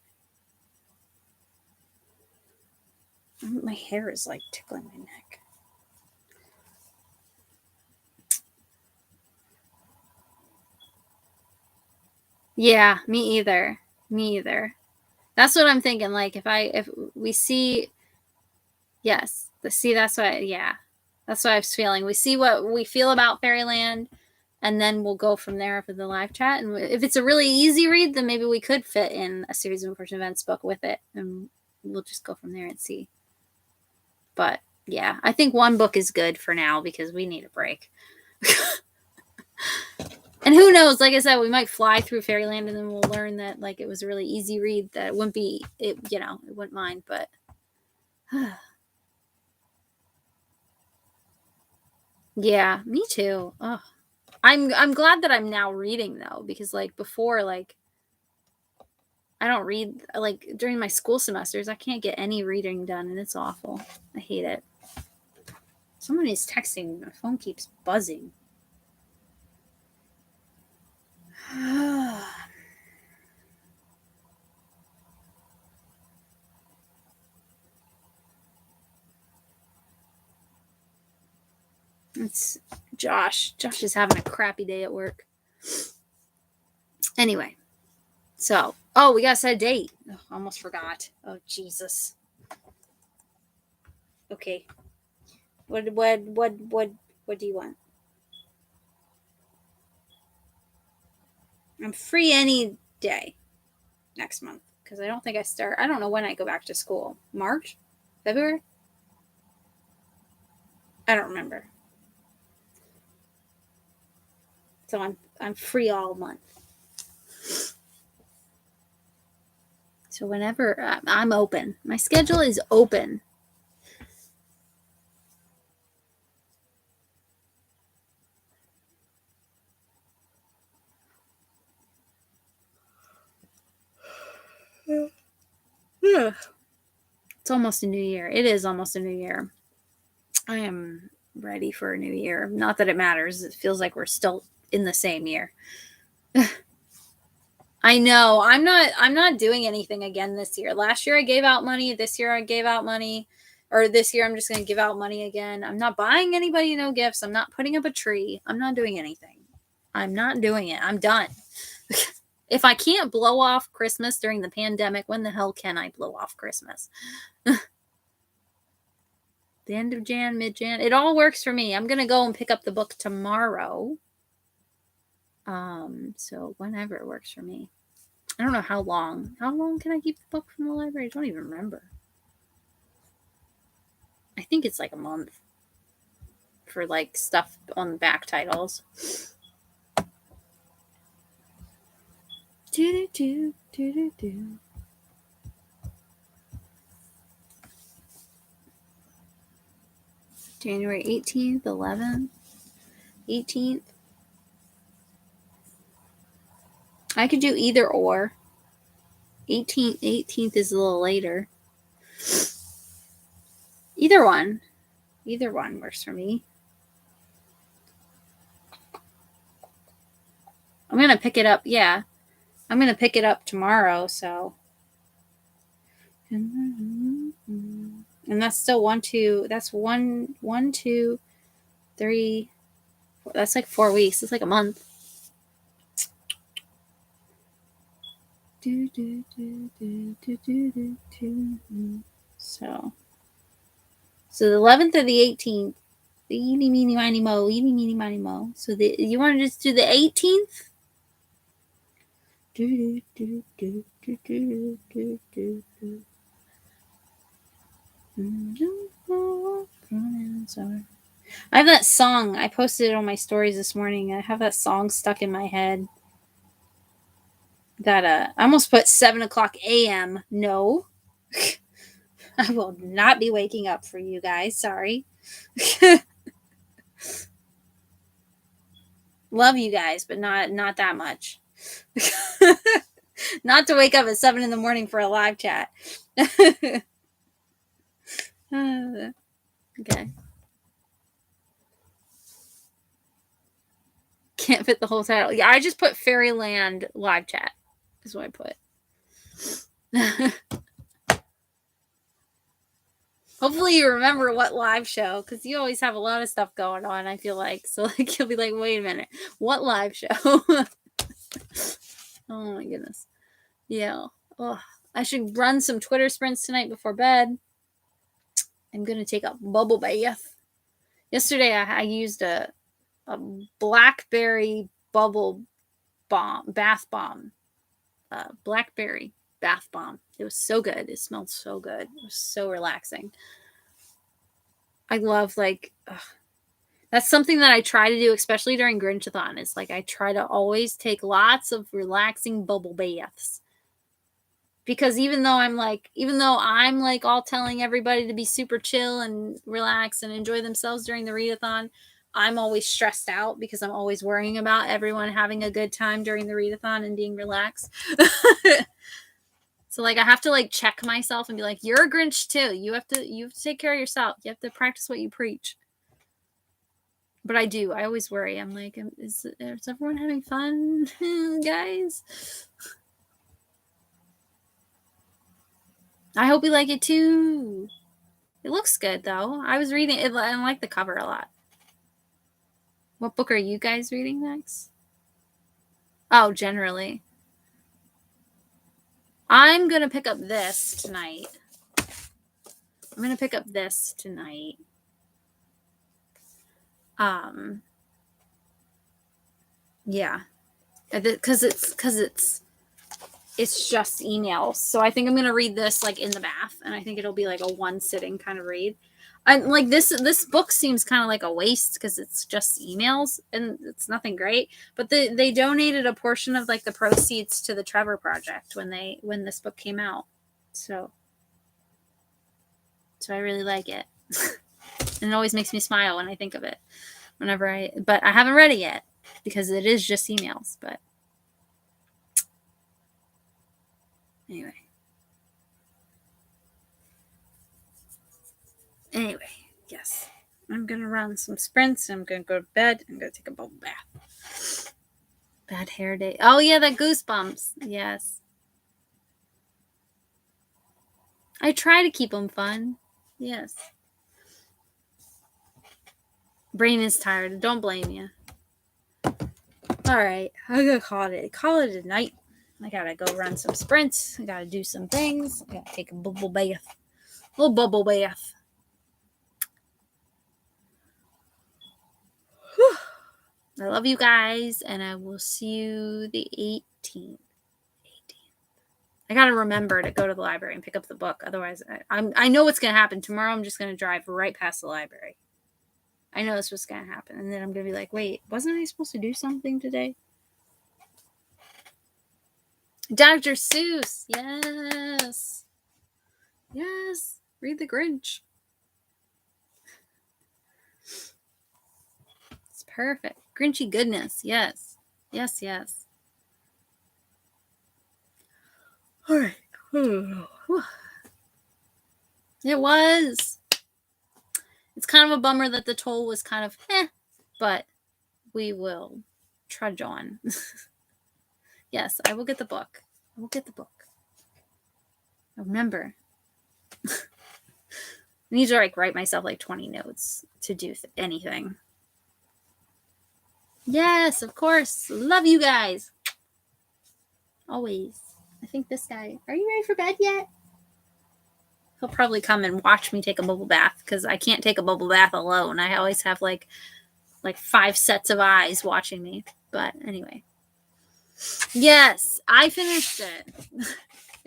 My hair is like tickling my neck. Yeah, me either. That's what I'm thinking. Like if we see, yes, that's what I was feeling. We see what we feel about Fairyland, and then we'll go from there for the live chat. And if it's a really easy read, then maybe we could fit in a Series of Unfortunate Events book with it, and we'll just go from there and see. But yeah, I think one book is good for now because we need a break. And who knows, like I said, we might fly through Fairyland and then we'll learn that like it was a really easy read, that it wouldn't mind, but yeah, me too. Oh, I'm glad that I'm now reading though, because like before, like I don't read, like during my school semesters, I can't get any reading done, and it's awful. I hate it. Someone is texting. My phone keeps buzzing. It's Josh. Josh is having a crappy day at work. Anyway, so we gotta set a date. Oh, almost forgot. Oh Jesus. Okay. What do you want? I'm free any day next month because I don't think I start. I don't know when I go back to school. March, February. I don't remember. So I'm free all month. So whenever I'm open, my schedule is open. Yeah. It's almost a new year. It is almost a new year. I am ready for a new year. Not that it matters. It feels like we're still in the same year. I know. I'm not doing anything again this year. Last year I gave out money. This year I gave out money. Or this year I'm just going to give out money again. I'm not buying anybody no gifts. I'm not putting up a tree. I'm not doing anything. I'm not doing it. I'm done. If I can't blow off Christmas during the pandemic, when the hell can I blow off Christmas? The end of Jan, mid-Jan. It all works for me. I'm going to go and pick up the book tomorrow. So whenever it works for me. I don't know how long. How long can I keep the book from the library? I don't even remember. I think it's like a month for like stuff on the back titles. January 18th, 11th, 18th. I could do either or. 18th is a little later. Either one works for me. I'm going to pick it up. Yeah. I'm going to pick it up tomorrow. So. And that's still 1, 2. That's 1, 2, 3. That's like 4 weeks. It's like a month. So the 11th or the 18th. Eeny, meeny, miny, mo. Eeny, meeny, miny, mo. So you want to just do the 18th? I have that song. I posted it on my stories this morning. I have that song stuck in my head. That I almost put 7:00 a.m. No. I will not be waking up for you guys. Sorry. Love you guys, but not that much. Not to wake up at 7 a.m. for a live chat. Okay. Can't fit the whole title. Yeah, I just put Fairyland live chat. Is what I put. Hopefully you remember what live show, because you always have a lot of stuff going on, I feel like. So like you'll be like, wait a minute, what live show? Oh my goodness. Yeah. Oh, I should run some Twitter sprints tonight before bed. I'm gonna take a bubble bath. Yesterday I used a blackberry bubble bath bomb. Blackberry bath bomb. It was so good. It smelled so good. It was so relaxing. I love that's something that I try to do, especially during Grinchathon. It's like I try to always take lots of relaxing bubble baths. Because even though I'm all telling everybody to be super chill and relax and enjoy themselves during the readathon, I'm always stressed out because I'm always worrying about everyone having a good time during the readathon and being relaxed. So I have to check myself and be like, you're a Grinch too. You have to take care of yourself. You have to practice what you preach. But I do. I always worry. I'm like, is everyone having fun, guys? I hope you like it too. It looks good though. I was reading it. I like the cover a lot. What book are you guys reading next? Oh, generally. I'm going to pick up this tonight. Yeah. Because it's just emails. So I think I'm going to read this like in the bath, and I think it'll be like a one sitting kind of read. And like this book seems kind of like a waste because it's just emails and it's nothing great. But they donated a portion of like the proceeds to the Trevor Project when this book came out. So I really like it. And it always makes me smile when I think of it. But I haven't read it yet because it is just emails. But anyway. Yes. I'm going to run some sprints. I'm going to go to bed. I'm going to take a bubble bath. Bad hair day. Oh, yeah, that Goosebumps. Yes. I try to keep them fun. Yes. Brain is tired. Don't blame you. All right. I'm going to call it a night. I got to go run some sprints. I got to do some things. I got to take a bubble bath. Little bubble bath. Whew. I love you guys, and I will see you the 18th. I got to remember to go to the library and pick up the book. Otherwise, I know what's going to happen. Tomorrow, I'm just going to drive right past the library. I know that's what's going to happen. And then I'm going to be like, wait, wasn't I supposed to do something today? Dr. Seuss. Yes. Yes. Read The Grinch. It's perfect. Grinchy goodness. Yes. Yes, yes. All right. It was. It's kind of a bummer that the toll was kind of but we will trudge on. Yes, I will get the book. Remember. I need to write myself like 20 notes to do anything. Yes, of course. Love you guys. Always. I think this guy. Are you ready for bed yet? He'll probably come and watch me take a bubble bath because I can't take a bubble bath alone. I always have like 5 sets of eyes watching me. But anyway. Yes, I finished it.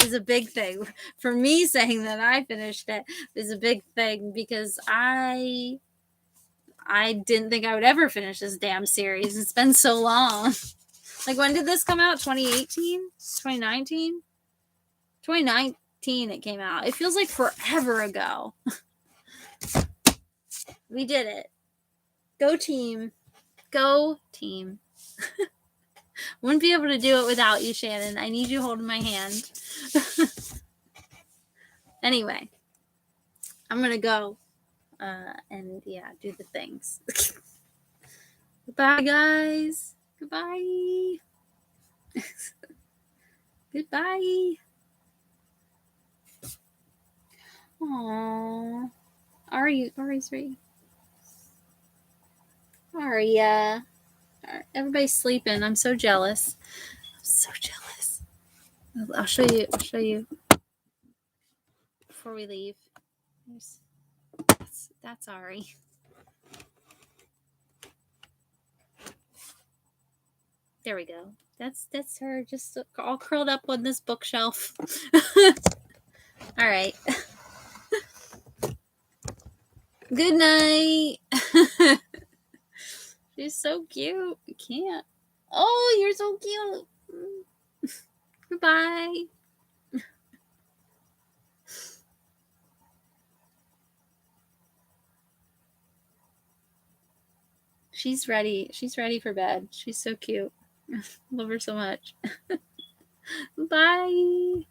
Is a big thing. For me saying that I finished it is a big thing because I didn't think I would ever finish this damn series. It's been so long. Like, when did this come out? 2018? 2019? 2019 it came out. It feels like forever ago. We did it. Go team. Go team. Wouldn't be able to do it without you, Shannon. I need you holding my hand. Anyway, I'm going to go and, do the things. Goodbye, guys. Goodbye. Goodbye. Aww. Ari's right. Aria. Everybody's sleeping. I'm so jealous. I'll show you before we leave. That's Ari. There we go. That's her just all curled up on this bookshelf. All right. Good night. She's so cute. I can't. Oh, you're so cute. Goodbye. She's ready. She's ready for bed. She's so cute. Love her so much. Bye.